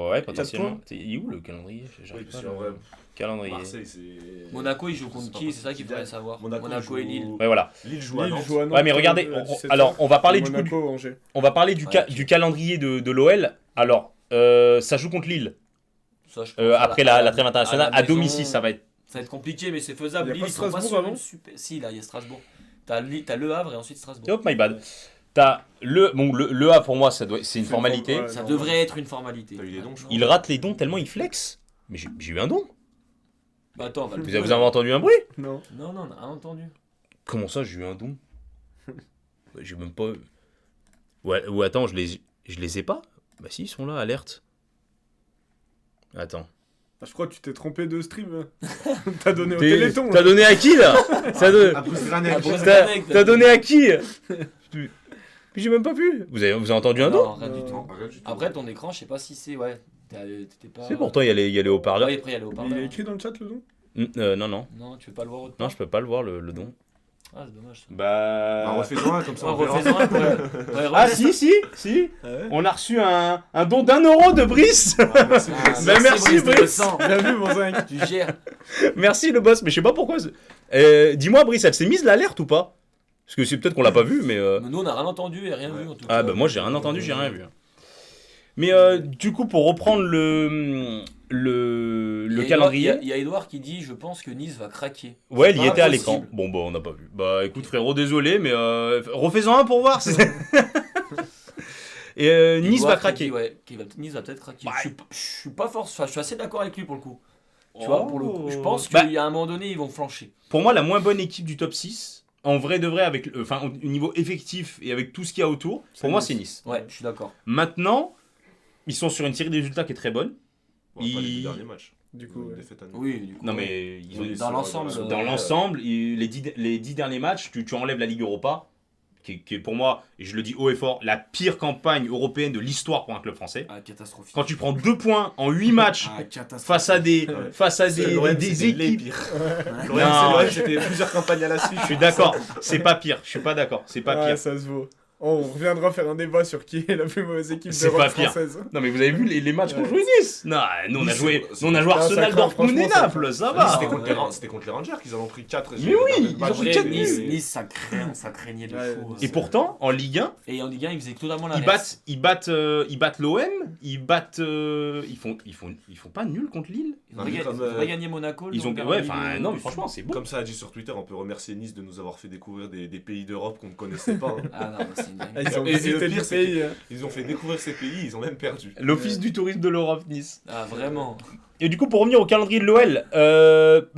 Ouais, potentiellement. points. Il est où le calendrier? Oui, J'arrive parce pas à qu'en le- vrai, Calendrier. Marseille, c'est. Monaco, ils jouent C'est contre pas qui? C'est ça possible qu'il faudrait savoir. Monaco Monaco et Lille. Ouais, voilà. Lille joue à Lille Nantes. joue à Nantes. Ouais, mais regardez, à 17h. alors on va parler du coup Monaco, Angers. on va parler Ouais, ok. du calendrier de l'OL. Alors, ça joue contre Lille. Ça, je pense, Après la trêve internationale, à maison, domicile, ça va être. Ça va être compliqué, mais c'est faisable. Il y a Lille, pas ils sont pas Strasbourg sur avant une super. Si, là, il y a Strasbourg. T'as Le Havre et ensuite Strasbourg. Hop, my bad. T'as le A pour moi, c'est une C'est formalité. ouais. Ça non, devrait être une formalité. T'as eu des dons, je crois. Il rate les dons tellement il flex. Mais j'ai eu un don. Bah attends, on va le Vous avez entendu un bruit? Non. Non, on n'a rien entendu. Comment ça, j'ai eu un don? J'ai même pas. Ouais, ou attends, je les ai pas? Bah si, ils sont là, alerte. Attends. Ah, je crois que tu t'es trompé de stream. Hein. T'as donné au Téléthon. T'as donné à qui là? Ah, Bruce Granet. T'as donné à qui? Puis j'ai même pas vu. Vous avez entendu un don? Non, rien du Non. tout. Rien du tout. Après, ton écran, je sais pas si c'est. Ouais. T'étais pas. C'est pourtant, il y a les haut-parleurs. Ouais, après, il y a le Il haut-parleur. est écrit dans le chat le don Non, non. Non, tu veux pas le voir autre Non, part je peux pas le voir le don. Ah, c'est dommage. Ça. Bah. Bah, refais-en un comme ça. Ouais, on verra. refais-en un, ouais. Ah si. Ouais. On a reçu un don d'1 € de Brice. Ah, merci, Ah, Brice. Bah, merci, de le Brice. sang. Bien vu, mon zinc. Tu gères. Merci le boss, mais je sais pas pourquoi. Dis-moi Brice, elle s'est mise l'alerte ou pas? Parce que c'est peut-être qu'on l'a pas vu, mais. Mais nous, on n'a rien entendu et rien vu en tout Ah cas. bah moi j'ai rien entendu, j'ai rien vu. Mais du coup pour reprendre le calendrier, Il y a Edouard qui dit je pense que Nice va craquer. ouais, il y pas était à possible. l'écran. Bon bah on n'a pas vu. Bah écoute frérot, désolé, mais refais-en un pour voir. Et Nice Edouard va qui craquer. dit, ouais, Nice va peut-être craquer. Ouais. Je suis pas force, enfin, je suis assez d'accord avec lui pour le coup. Tu Oh. vois, pour le coup, je pense Bah, qu'il y a un moment donné, ils vont flancher. pour moi la moins bonne équipe du top 6, en vrai de vrai, avec, enfin au niveau effectif et avec tout ce qu'il y a autour, pour moi Nice. c'est Nice. Ouais, je suis d'accord. Maintenant, ils sont sur une série de résultats qui est très bonne. Bon, pas les Il- 2 derniers matchs. Du coup, Une ouais. défaite à nous. Oui, du coup. Non ouais. mais ils ont Oui, dans sur- l'ensemble, dans l'ensemble, les 10 derniers matchs, tu enlèves la Ligue Europa, qui est pour moi, et je le dis haut et fort, la pire campagne européenne de l'histoire pour un club français. Ah, catastrophique. Quand tu prends 2 points en 8 matchs Ah, catastrophique. face à des, Ouais. face à C'est des, l'OM, des c'était les équipes. pires. Ouais. L'OM, Non. c'est l'OM, c'était plusieurs campagnes à la suite. Je suis d'accord, c'est pas pire, je suis pas d'accord, c'est pas Ah, pire. ça se vaut. On reviendra faire un débat sur qui est la plus mauvaise équipe C'est d'Europe pas pire. française. Non mais vous avez vu les matchs qu'on Ouais. jouait Nice? Non, nous on a Oui, joué, c'est- nous on a joué c'est un Arsenal, sacré, Dortmund et franchement, Naples, ça Oui, va. C'était Ah, contre, ouais. c'était contre les Rangers qu'ils en ont pris 4. Mais oui, ils ont pris quatre buts. Nice, ça craignait de Ouais, fou. Et pourtant, en Ligue 1, Et en Ligue 1, ils faisaient totalement ils l'inverse. battent l'OM, ils font pas nul contre Lille. Ils ont pas gagné Monaco. Ils ont, ouais, enfin, non, mais franchement, c'est beau. Comme ça a dit sur Twitter, on peut remercier Nice de nous avoir fait découvrir des pays d'Europe qu'on ne connaissait pas. hein. Ah non, c'est une Ah, dingue. ils ont Et le visité pire, le c'est pays. hein. Ils ont fait découvrir ces pays, ils ont même perdu. L'office du tourisme de l'Europe, Nice. Ah, vraiment. Et du coup, pour revenir au calendrier de l'OL,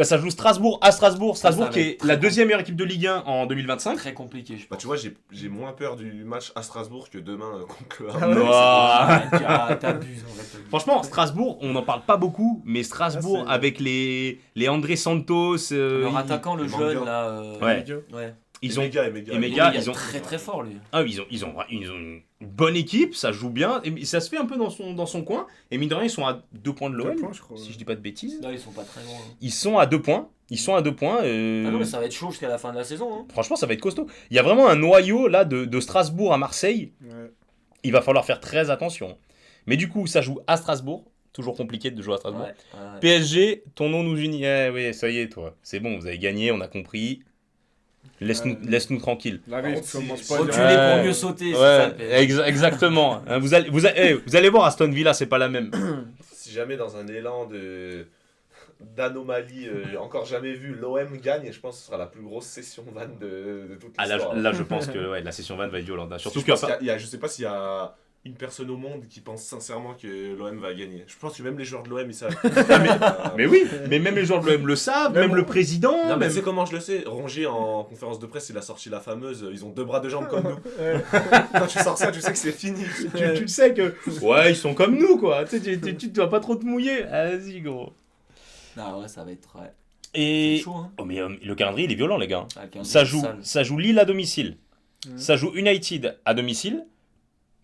ça joue Strasbourg à Strasbourg. Strasbourg Ça va qui être est très la bon. deuxième meilleure équipe de Ligue 1 en 2025. Très compliqué, je Bah pense. tu vois, j'ai moins peur du match à Strasbourg que demain contre le Ah ouais. Ouah. Ah, t'abuses, en fait. t'abuses. Franchement, Strasbourg, on n'en parle pas beaucoup, mais Strasbourg Ah, c'est- avec les André Santos, Leur attaquant, le il manque jeune, bien. là. Ouais. Ouais. ils ont méga. et méga, Il est ils ont très très fort, lui. ils ont une bonne équipe, ça joue bien, et ça se fait un peu dans son coin. Et mine de rien, ils sont à 2 points de 2 l'OL, points, je crois. si je dis pas de bêtises. Là, ils sont pas très loin. hein. Ils sont à 2 points. Ah non, mais ça va être chaud jusqu'à la fin de la saison. Hein. Franchement, ça va être costaud. Il y a vraiment un noyau là de Strasbourg à Marseille. Ouais. Il va falloir faire très attention. Mais du coup, ça joue à Strasbourg. Toujours compliqué de jouer à Strasbourg. Ouais. PSG, ton nom nous unit. Eh oui, ça y est, toi. C'est bon, vous avez gagné, on a compris. Laisse-nous tranquilles. La rive, tu commences pas à Reculer dire- Ouais. pour mieux sauter, c'est ça Ouais, le PSG. exactement. Hein, vous allez voir, Aston Villa, c'est pas la même. Si jamais dans un élan d'anomalie encore jamais vu, l'OM gagne, je pense que ce sera la plus grosse session vanne de toute Ah, l'histoire. là, je pense que ouais, la session van va être violente. Hein. Surtout Je que. pense qu'il y a- je sais pas s'il y a une personne au monde qui pense sincèrement que l'OM va gagner. Je pense que même les joueurs de l'OM, ils savent. Mais oui, mais même les joueurs de l'OM le savent, même le président. Non, mais même... tu sais comment je le sais? Rongier, en conférence de presse, il a sorti la fameuse ils ont 2 bras, 2 jambes comme nous. Quand tu sors ça, tu sais que c'est fini. tu le sais que. Ouais, ils sont comme nous, quoi. Tu sais, tu dois pas trop te mouiller. Vas-y, gros. Ah ouais, ça va être. Ouais. Et. C'est chaud, hein. Oh, mais le calendrier, il est violent, les gars. Ah, le calendrier, Ça c'est sale. joue Lille à domicile. Ça joue United à domicile.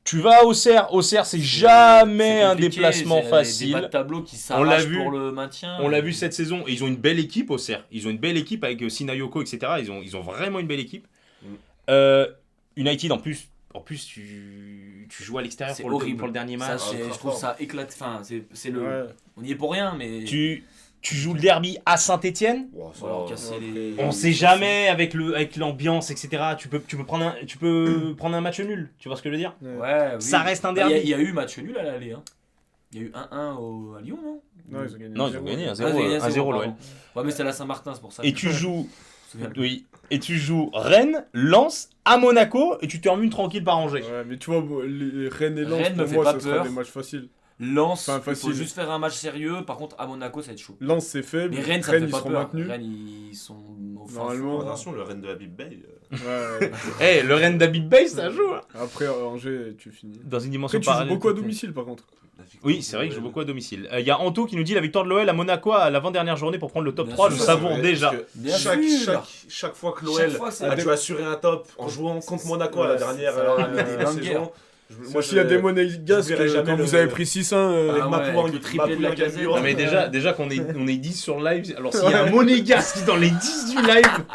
Tu vas à Auxerre. Auxerre, c'est jamais C'est un compliqué, déplacement c'est facile. Des bas de tableau qui On l'a s'arrachent vu. pour le maintien. On l'a vu cette saison. Et ils ont une belle équipe, Auxerre. Ils ont une belle équipe avec Sinayoko, etc. Ils ont vraiment une belle équipe. United, en plus tu joues à l'extérieur C'est pour le horrible. dernier Ça, match. je trouve ça éclate. Enfin, c'est le. Ouais. On y est pour rien, mais. Tu joues le derby à Saint-Etienne. Wow, Faut leur casser les. On sait jamais avec l'ambiance, etc. Tu peux prendre un match nul. Tu vois ce que je veux dire? Ouais, oui. Ça reste un Bah, derby. Il y a eu match nul à l'aller. Hein. Il y a eu 1-1 à Lyon, non? Non, ils ont gagné. Non, ils ont gagné 1-0. Ah, ils ont gagné 1-0 pardon. l'OM. Ouais, mais c'est à la Saint-Martin, c'est pour ça. Et tu joues. Je me souviens. Oui. Et tu joues Rennes, Lens, à Monaco et tu termines tranquille par Angers. Ouais, mais tu vois, les Rennes et Lens, Rennes me pour fait moi, pas ça sera peur. des matchs faciles. Lens, Enfin, il faut facile. juste faire un match sérieux. Par contre, à Monaco, ça va être chaud. Lens, c'est faible. Mais Rennes, ça me fait ils pas seront peur. maintenus. Rennes, ils sont au fin Normalement. fond. Attention, le Rennes de Habib Bey. Ouais. Eh, le Rennes d'Habib Bey, ça joue. Hein. Après, Angers, tu finis. Dans une dimension Après, tu joues parallèle. beaucoup à domicile, par contre. Oui, c'est vrai que je joue beaucoup à domicile. Il y a Anto qui nous dit la victoire de l'OL à Monaco à l'avant-dernière journée pour prendre le top Bien 3. sûr, Je c'est savoure vrai, déjà. parce que Bien chaque, sûr. chaque fois que Chaque l'OL fois, c'est a des- dû assurer un top en jouant contre Monaco à la Ouais, dernière ça leur a mis des saison, bangers. Moi, s'il y a des monégasques, je verrai jamais quand le- vous avez pris 6-1, Ah avec ouais, Mapouang, avec le triplé de la Mapouang, Gazette. Non mais déjà qu'on est 10 sur le live, alors s'il y a un monégasque dans les 10 du live,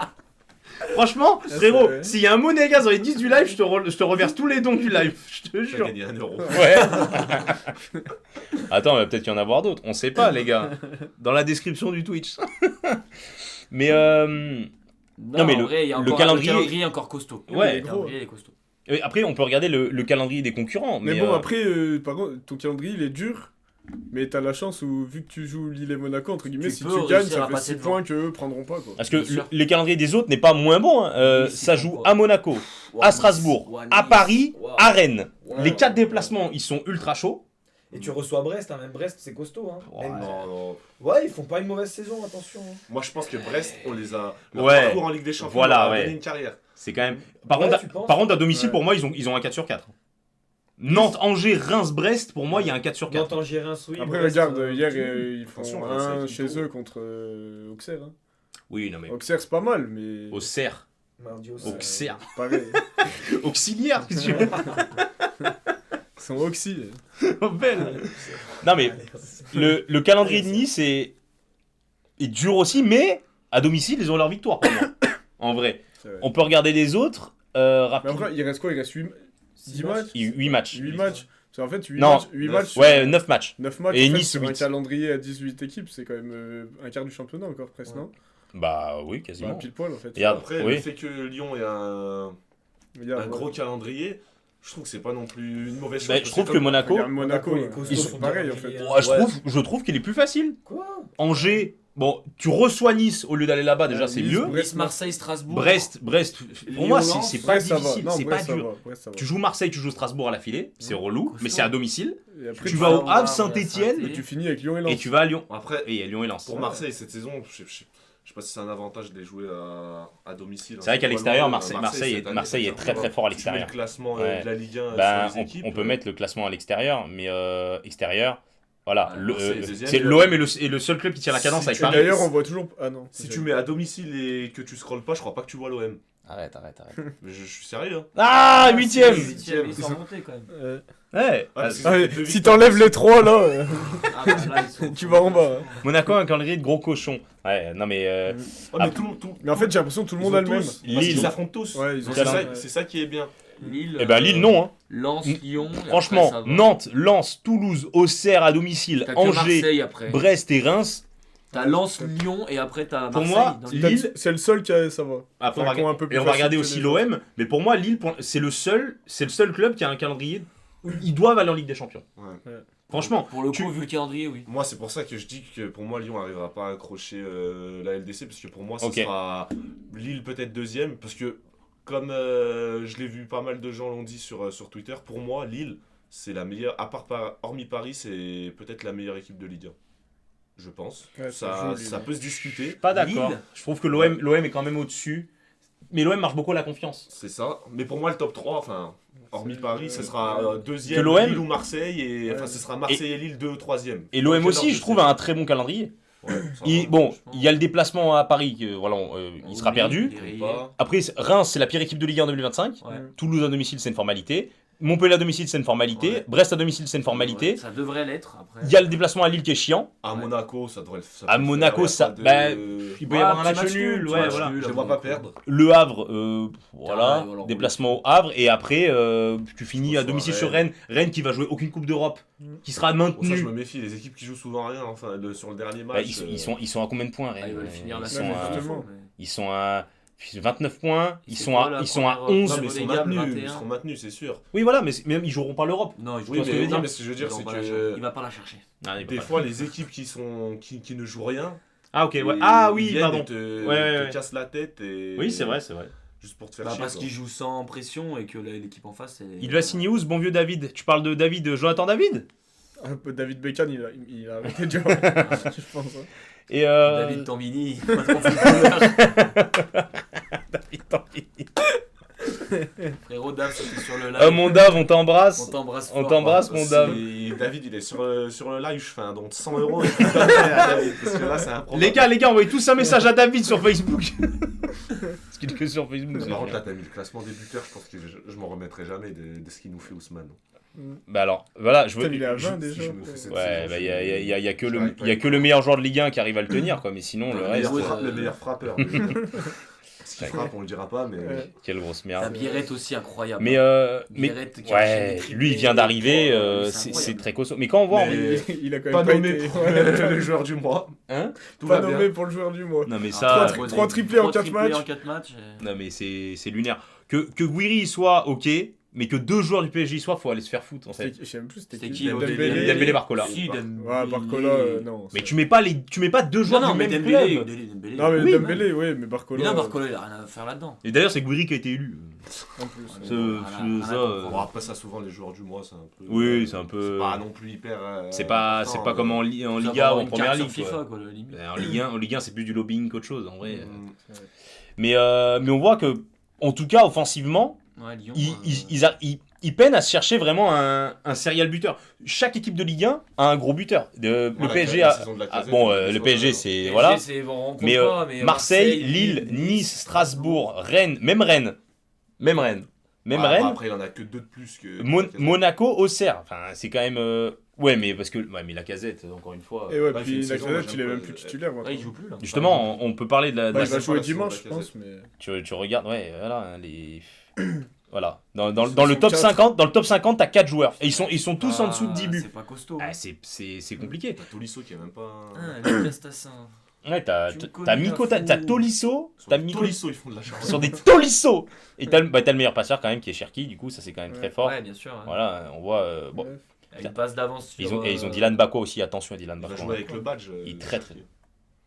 franchement, frérot, vrai. s'il y a un monégasque dans les 10 du live, je te reverse tous les dons du live, je te J'ai jure. gagné 1 euro. Ouais. Attends, peut-être qu'il y en a avoir d'autres, on sait pas les gars. Dans la description du Twitch. Mais Non, mais en le- vrai, il y a le encore- calendrier- est encore costaud. Ouais. Le calendrier est costaud. après on peut regarder le calendrier des concurrents. Mais bon, après, par contre, ton calendrier, il est dur. Mais t'as la chance où, vu que tu joues Lille et Monaco, entre guillemets, Tu si peux tu gagnes, réussir à ça fait passer 6 devant. points qu'eux prendront pas, quoi. Parce que Bien sûr. le calendrier des autres n'est pas moins bon. Hein. Oui, c'est Ça bon, joue quoi. à Monaco, à Strasbourg, Nice, à Paris, wow. à Rennes. Ouais. Les 4 déplacements, ils sont ultra chauds. Et tu reçois Brest, hein, même Brest, c'est costaud. Hein. Ouais. Même- Non, non. Ouais, ils font pas une mauvaise saison, attention. hein. Moi, je pense que Brest, on les a. Leur Ouais. parcours en Ligue des Champions, Voilà, leur a ouais. donné une carrière. C'est quand même. Par, Ouais, contre, tu penses par contre, à domicile, Ouais. pour moi, ils ont un 4 sur 4. Nantes, Angers, Reims, Brest, pour moi, il y a un 4 sur 4. Nantes, Angers, Reims, oui. Après, Brest, regarde, hier, tu- ils font Attention, un c'est un chez équipe eux contre Auxerre. Hein. Oui, non, mais. Auxerre, c'est pas mal, mais. Auxerre. Mardi au Auxerre. Pareil. Auxiliaire, qu'est-ce que tu veux Ils sont Oxy. Oh, belle. Non, mais le calendrier de Nice est dur aussi, mais à domicile, ils ont leur victoire pour moi. En vrai. C'est vrai. On peut regarder les autres. Mais Rapidement. après, il reste quoi? Il reste 10 matchs 8 matchs. 8 matchs. Parce qu'en fait, 8 Non. matchs, 8 matchs Ouais, 9 matchs. 9 matchs Et en fait, Nice, sur un 8. calendrier à 18 équipes, c'est quand même un quart du championnat encore presque, Ouais. non? Bah oui, Bah, quasiment. pile poil en fait. Regarde, Après, oui. le fait que Lyon ait un Regarde, gros ouais. calendrier, je trouve que c'est pas non plus une mauvaise chose. Bah, parce je trouve que comme- Monaco, Regarde Monaco, Monaco, il est ouais. costaud, Ils son sont pareils en calendrier, fait. hein. Ouais, Ouais. je trouve qu'il est plus facile. Quoi Angers, bon, tu reçois Nice au lieu d'aller là-bas, déjà c'est Nice, mieux. Brest, Nice, Marseille, Strasbourg. Brest, pour Lyon, moi, Lens, c'est pas Brest, ça va. difficile, Non, c'est pas Brest, ça dur. va. Brest, ça va. Tu joues Marseille, tu joues Strasbourg à la filée, c'est relou, Costaud. mais c'est à domicile. Et après, Tu tu vas au vas Havre, au Saint-Etienne, et tu finis avec Lyon et Lens. et tu vas à Lyon. Après, Et Lyon et Lens. pour Marseille, cette saison, je sais pas si c'est un avantage de les jouer à domicile. C'est vrai qu'à l'extérieur, Marseille cette année, est très très fort à Si tu mets l'extérieur. le classement Ouais. de la Ligue 1 Bah, sur les équipes. on peut mettre le classement à l'extérieur, mais extérieur, voilà. Ah, Marseille est deuxième, C'est il y a- l'OM est le seul club qui tire la cadence Si avec tu- Et Paris. d'ailleurs, on voit toujours. Ah non. Si tu mets à domicile et que tu scrolles pas, je crois pas que tu vois l'OM. Arrête. Mais je suis sérieux. Hein. Ah, 8ème. 8ème, ils sont remontés quand même. Ouais. parce que Ah, c'est mais deux si victoires t'enlèves les 3 là, Ah, bah, là, ils sont- tu vas en bas. hein. Monaco a un calendrier de gros cochons. Ouais, non mais Ouais, mais Ah, tout Mais en fait, j'ai l'impression que tout le ils monde ont a le même. tous- parce Lille. qu'ils s'affrontent tous. Ouais, ils ont C'est tous- c'est ça qui est bien. Lille. eh ben Lille non hein. Lens, Lyon. et Franchement, après, ça va. Nantes, Lens, Toulouse, Auxerre à domicile, T'as que Angers, Marseille après. Brest et Reims. T'as Lens, Lyon et après t'as Pour Marseille. moi, dans Lille- Lille. C'est le seul qui a. Ça va. Après, Enfin, qui ont un peu plus et on va facile regarder que aussi les l'OM, mais pour moi Lille c'est le seul club qui a un calendrier. Ils doivent aller en Ligue des Champions. Ouais. Franchement, Pour le coup, tu- vu le calendrier, oui. Moi, c'est pour ça que je dis que pour moi, Lyon n'arrivera pas à accrocher la LDC, parce que pour moi, ce Ok. sera Lille peut-être deuxième, parce que comme je l'ai vu, pas mal de gens l'ont dit sur Twitter, pour moi, Lille, c'est la meilleure, hormis Paris, c'est peut-être la meilleure équipe de Ligue 1. Je pense. Ouais, ça joue, peut se discuter. Pas d'accord. Lille. Je trouve que l'OM est quand même au-dessus. Mais l'OM marche beaucoup à la confiance. C'est ça. Mais pour moi, le top 3, enfin, hormis C'est- Paris, ce sera Que deuxième l'OM Lille ou Marseille. Et, Ouais. enfin, ce sera Marseille et Lille 2 troisième. Et l'OM Dans quel aussi, ordre, je trouve, sais a pas. un très bon calendrier. Ouais, ça va. Bon, franchement. il y a le déplacement à Paris, voilà, il sera Oui, perdu. il est rayé. Pas. Après, Reims, c'est la pire équipe de Ligue 1 en 2025. Ouais. Toulouse à domicile, c'est une formalité. Montpellier à domicile, c'est une formalité. Ouais. Brest à domicile, c'est une formalité. Ouais, ça devrait l'être après. Il y a le déplacement à Lille qui est chiant. À Ouais. Monaco, ça devrait ça À peut le Monaco, faire, y a ça- pas de- bah, Il peut y Ouais, avoir un petit match nul. petit Ouais, match voilà. nul, Je à les vois pas Monaco. perdre. Le Havre, voilà, Ouais, alors, déplacement au Havre. Et après, tu finis à Soit domicile sur Rennes. Rennes. Rennes qui va jouer aucune Coupe d'Europe. Qui sera Bon, ça, maintenue. je me méfie. Les équipes qui jouent souvent rien, enfin, sur le dernier Bah, match. ils sont à combien de points, Rennes Ah, ils veulent finir la ils, saison. sont à, justement. ils sont à 29 points. Ils C'est sont quoi, à, la ils sont à première- 11. Non, mais ils sont relégable, maintenus, 21. ils seront maintenus, c'est sûr. Oui, voilà, mais ils joueront pas l'Europe. Non, il joue Oui, pas ce que ce je veux que dire. mais ce que je veux dire, c'est Il va pas la chercher. Ah, des fois, les équipes qui ne jouent rien. Ah, ok, ouais. ils Ah, oui, viennent pardon. et te Ouais. cassent la tête. Et... Oui, c'est vrai, c'est vrai. Juste pour te faire Bah, chier. parce quoi. qu'il joue sans pression et que l'équipe en face. Il va signer où ce bon vieux David? Tu parles de David, Jonathan David? Un peu David Beckham, il a arrêté de jouer. Je pense. Hein. Et David Tambini. patron footballeur. David Tambini. Frérot Dave, c'était sur le live. Mon Dave, on t'embrasse. On t'embrasse On fort. t'embrasse, mon Dave. David, il est sur le live, je fais un don de 100 euros. Et tout à fait à David, parce que là, c'est un problème. Les gars, envoyez tous un message à David sur Facebook. Parce qu'il est que sur Facebook. c'est Par contre, bien. là, t'as mis le classement des buteurs, je pense que je m'en remettrai jamais de ce qu'il nous fait Ousmane. Bah alors, voilà, Putain, il est à 20 déjà. je me fais cette Ouais, saison, bah, je- il y a que j'arrive pas il y a à que le meilleur joueur de Ligue 1 qui arrive à le tenir, quoi. Mais sinon, le Le reste, meilleur frappeur. Ce qu'il frappe, on le dira pas, mais. Ouais. quelle grosse T'as merde. Biarrête aussi incroyable. Mais, Biarrête qui ouais, enchaîne les triplés, lui, il vient d'arriver, trois, c'est incroyable. très costaud. Mais quand on voit, en Mais- vrai- Il a quand Pas même pas nommé été. pour Ouais. le joueur du mois. hein Tout Pas va nommé bien. pour le joueur du mois. Non mais Ah, ça, trois triplés en 4 matchs. en 4 matchs. non mais c'est lunaire. Que Guiri y soit ok, mais que deux joueurs du PSG y soient, faut aller se faire foutre en fait. Je sais même plus c'était C'était qui. qui Dembélé. Dembélé, Barcola. Si, Ouais, Dembélé. Barcola, non. Mais tu mets pas deux joueurs Non, du mais même Dembélé. club. Dembélé. Non, mais Oui, Dembélé, oui, mais Barcola. Mais là, Barcola, il a rien à faire là-dedans. Et d'ailleurs c'est Guiri qui a été élu. En plus. Ce- Bon, après, ça, souvent, les joueurs du mois, c'est un peu. Oui, c'est un peu- C'est pas non plus hyper. C'est pas important, comme en Ça Liga va ou avoir en une Première carte sur Ligue. FIFA, quoi. quoi, la limite. En Ligue 1 c'est plus du lobbying qu'autre chose en vrai. Mm. Mais on voit que en tout cas offensivement, Ouais, Lyon. ils peinent à se chercher vraiment un serial buteur. Chaque équipe de Ligue 1 a un gros buteur. Le Voilà, PSG la a. saison de la Ah, Casette, bon, c'est le chose, PSG, hein. c'est. Voilà. Mais, Mais Marseille, Lille, Nice, Strasbourg, Rennes, même Rennes. Même Rennes. Après, il en a que 2 de plus que. Monaco, Auxerre. Enfin, c'est quand même. Ouais, mais parce que. Ouais, mais la casette, encore une fois. Et ouais, Bah, il fait puis une la saison, moi, Casette, il est j'aime même pas, plus titulaire. Ouais, maintenant. il joue plus là. Justement, on peut parler de la. Bah, il c'est va pas jouer la saison dimanche, de je la pense. Mais... Tu regardes, ouais, voilà, hein, les. Voilà. Dans Ils le sont top quatre. 50, dans le top 50, t'as 4 joueurs. Et ils sont tous en dessous de 10 buts. C'est pas costaud. Ah, c'est compliqué. T'as Tolisso qui est même pas. Ah, Lucas Tassin. Ouais, t'as Tu me connais, t'as Miko, la t'as fou. Tolisso, Sur t'as les Miko. Tolisso, ils font de la charge. Ce sont des Tolisso. Et t'as le meilleur passeur quand même qui est Cherki, du coup, ça c'est quand même très fort. Ouais, bien sûr. hein. Voilà, on voit. Bon, Bref. Avec une passe d'avance. ils sur, ont, et ils ont Dylan Bako aussi, attention à Dylan Il va Bako. jouer avec le badge. Il est très, très-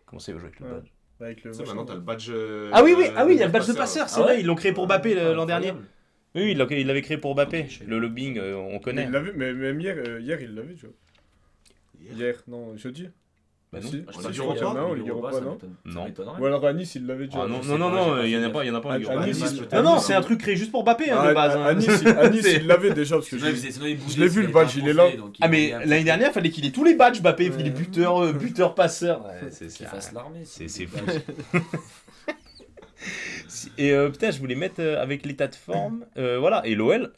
Comment ça il va jouer avec le Ouais. badge Avec le Tu sais, maintenant, t'as le badge. Ah oui, il y a le badge de passeur, c'est Ah ouais vrai, ils l'ont créé pour Mbappé l'an dernier. Incroyable. Oui, il l'avait créé pour Mbappé. Ok, je sais. Le lobbying, on Mais connaît. il l'a vu, mais même hier, il l'avait, tu vois. Hier. Hier, non, jeudi. Bah non. Si, Moi, je si, sais je pas, crois qu'il y en a un, en Ligue Europa, ça non m'étonne- Non. Ça m'étonnerait. Ou alors à Nice, il l'avait déjà. Ah non, je non, sais non, pas, non, j'ai il y en a pas pas, il y en a pas en À- Ligue à Europa. Nice, match, il- peut-être. Non, non, c'est un truc créé juste pour Mbappé hein, de base. hein. À Nice, C'est- il l'avait déjà, parce que Sinon, il je l'ai vu, le badge, il est là. Ah mais l'année dernière, il fallait qu'il ait tous les badges Mbappé, il est buteur, passeur. Ouais, Qu'il fasse l'armée. c'est fou. Et putain, je voulais mettre avec l'état de forme, voilà, et l'OL.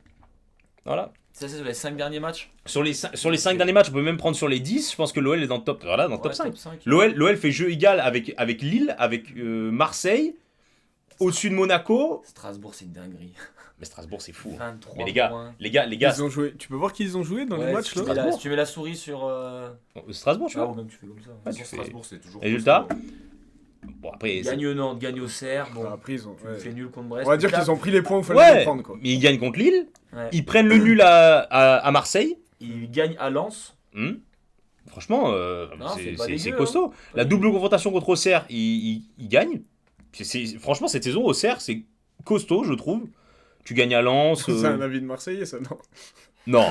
Voilà. Ça, c'est sur les 5 derniers matchs. Sur les 5 derniers matchs, on peut même prendre sur les 10, je pense que l'OL est dans le top, voilà, dans le top Ouais, 5. top 5. L'OL fait jeu égal avec Lille, avec Marseille, au-dessus de Monaco. Strasbourg, c'est une dinguerie. Mais Strasbourg, c'est fou. 23 Mais les gars, points. les gars, Ils ont joué. Tu peux voir qui ils ont joué dans Ouais, les matchs si tu là mets la- si tu mets la souris sur. Strasbourg, tu Ah, vois. ou même tu fais comme ça. Ouais, Sur tu fais- Strasbourg, c'est toujours. Résultat costaud. Bon, après, c'est- Gagne Nantes, gagne Auxerre. Bon, Après, ils ont. tu ouais. fais nul contre Brest. On va dire tu qu'ils ont pris les points où il fallait ouais, les prendre, quoi. mais ils gagnent contre Lille, Ouais. ils prennent le nul à Marseille. Il gagne à Lens. Franchement, Non, c'est c'est pas c'est dégueu, costaud. La double confrontation contre Auxerre, ils gagnent. Franchement, cette saison, Auxerre, c'est costaud, je trouve. Tu gagnes à Lens. C'est un avis de Marseillais, ça, non Non,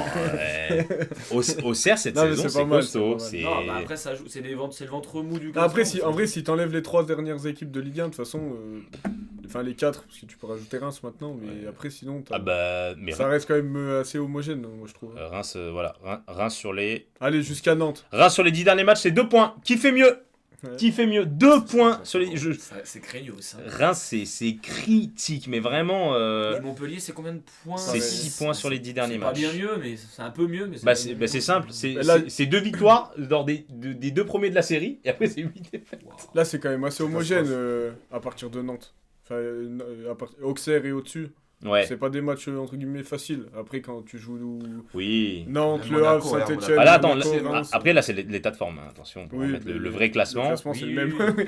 Auxerre cette Non, mais saison c'est c'est pas mal, costaud. c'est Non, bah après, ça joue, c'est le ventre mou du Après, classement, en vrai, si t'enlèves les 3 dernières équipes de Ligue 1, de toute façon, enfin les 4, parce que tu peux rajouter Reims maintenant, mais après, sinon, Ah bah, mais ça reste quand même assez homogène, moi je trouve. Reims, voilà, Reims sur les 10 derniers matchs, c'est 2 points. Qui fait mieux? Ouais. Qui fait mieux? 2 points sur les. C'est craignos, ça. Reims, c'est critique, mais vraiment. Et Montpellier, c'est combien de points? C'est 6 points sur les 10 derniers matchs. C'est pas bien mieux, mais c'est un peu mieux. Mais Bah, pas c'est bien c'est mieux. simple, Mais là- c'est 2 victoires lors des 2 premiers de la série, et après c'est 8 défaites. Wow. Là, c'est quand même assez C'est homogène catastrophe. à partir de Nantes. Enfin, Auxerre et au-dessus, Ouais, c'est pas des matchs entre guillemets faciles. Après, quand tu joues oui. Nantes, Ouais, Le Monaco, Havre, ouais, Saint-Etienne, Monaco. Ah là, attends, Reims, après là c'est l'état de forme, hein, attention, pour Oui, remettre mais le vrai classement. Le classement, c'est Oui, le même. oui.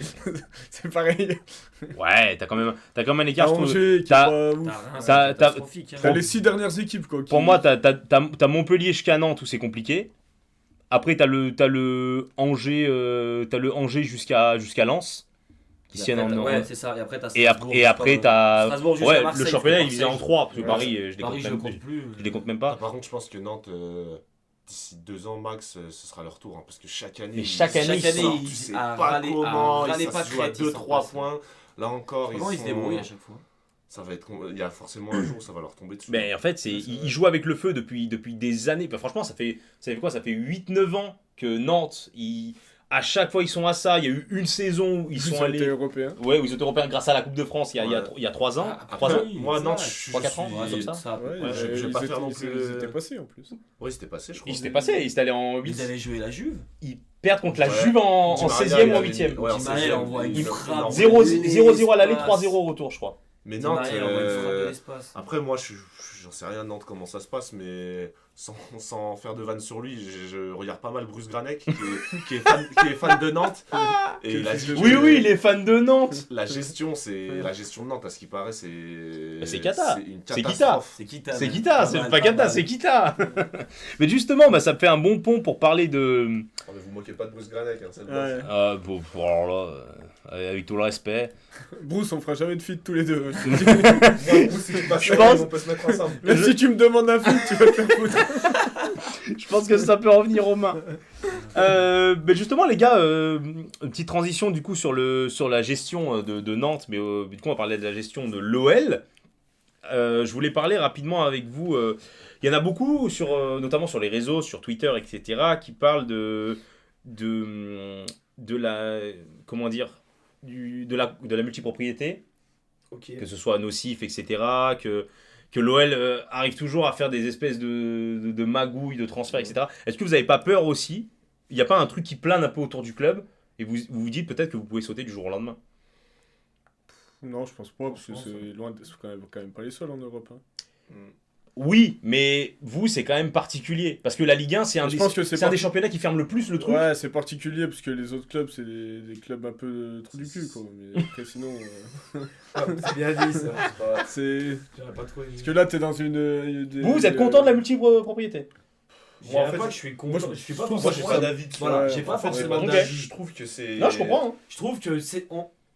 C'est pareil. Ouais, t'as quand même un T'as écart, je trouve. Angers qui est t'as- pas ouf. T'as rien, c'est T'as- catastrophique. hein. T'as les 6 dernières équipes, quoi. Pour moi, t'as Montpellier jusqu'à Nantes où c'est compliqué. Après, t'as le Angers jusqu'à Lens, qui Et tiennent après, en. Ouais, c'est ça. Et après, t'as Et Strasbourg après jusqu'à- t'as. Strasbourg jusqu'à Ouais, Marseille, le championnat je il visait en Marseille. 3, parce que Ouais. Paris, je Paris, je les le compte même, compte plus. je les compte même Ah, pas. par contre, je pense que Nantes, d'ici 2 ans max, ce sera leur tour. Hein, parce que chaque année, Mais chaque année, Chaque année, tu ils- sais à pas râler- comment, à râler ça pas se joue à crête, ils 2-3 sont points. Là encore, Comment ils se débrouillent à chaque fois? Ça va être... Il y a forcément un jour où ça va leur tomber dessus. Mais en fait, ils jouent avec le feu depuis des années. Bah, franchement, ça fait quoi? Ça fait 8-9 ans que Nantes, à chaque fois ils sont à ça. Il y a eu une saison où ils sont allés. européens. Ouais, où ils étaient européens grâce à la Coupe de France il y a 3 ans. Ah, 3 ans. oui, Moi, c'est Nantes, vrai. je suis... 3-4 ans, Ouais, comme ça. Ouais, Ouais, je vais pas faire non plus Ils étaient passés en plus. Oui, c'était passé, je crois. Ils s'étaient passés, ils étaient allés en 8. Ils allaient jouer la Juve. Ils perdent contre la Ouais. Juve en Di Maria, 16e ou en il avait 8e. Ouais, en Di Maria, 16e, envoie une il- frappe. il- 0-0 à l'aller, l'espace. 3-0 au retour, je crois. Mais Di Nantes, Maria, il envoie une frappe de l'espace. après moi j'en sais rien de Nantes comment ça se passe, mais sans faire de vanne sur lui, je regarde pas mal Bruce Granek qui est fan de Nantes. Et il a dit Oui, que oui, il est fan de Nantes. la gestion de Nantes, à ce qui paraît, c'est C'est cata. une C'est catastrophe. C'est Kita. C'est même. Kita, c'est mal, pas Kata, mal. c'est Kita. Mais justement, bah, ça me fait un bon pont pour parler de. Oh, mais vous moquez pas de Bruce Granek, hein, c'est le boss. Ouais. Bon, alors là, avec tout le respect. Bruce, on fera jamais de feat tous les deux. Moi, Bruce, si tu passes Je là, pense- on peut se mettre ensemble. Même si tu me demandes un feat, tu vas te faire foutre. Je pense que ça peut revenir aux mains. Mais justement, les gars, une petite transition du coup sur la gestion de Nantes, mais du coup, on va parler de la gestion de l'OL. Je voulais parler rapidement avec vous. Il y en a beaucoup, notamment sur les réseaux, sur Twitter, etc., qui parlent de la. Comment dire de la multipropriété, Ok. que ce soit nocif, etc., que l'OL arrive toujours à faire des espèces de magouilles, de transferts, etc. Est-ce que vous n'avez pas peur aussi? Il n'y a pas un truc qui plane un peu autour du club et vous dites peut-être que vous pouvez sauter du jour au lendemain? Non, je pense pas, parce que Je pense, c'est loin, c'est quand même pas les seuls en Europe. Hein. Oui, mais vous, c'est quand même particulier. Parce que la Ligue 1, c'est un Je pense que c'est des championnats qui ferme le plus le truc. Ouais, c'est particulier, parce que les autres clubs, c'est des clubs un peu trou du cul, quoi. Mais après, sinon, Ah, c'est bien dit ça. c'est... J'aurais pas trop. Parce que là, t'es dans Vous êtes content de la multipropriété? Moi, en fait, pas que je suis content. moi, je suis pas Moi, j'ai forcément- pas d'avis dessus. Voilà, Ouais, j'ai pas en fait, forcément Ok. d'avis. Je trouve que c'est... Non, je comprends. Hein. Je trouve que c'est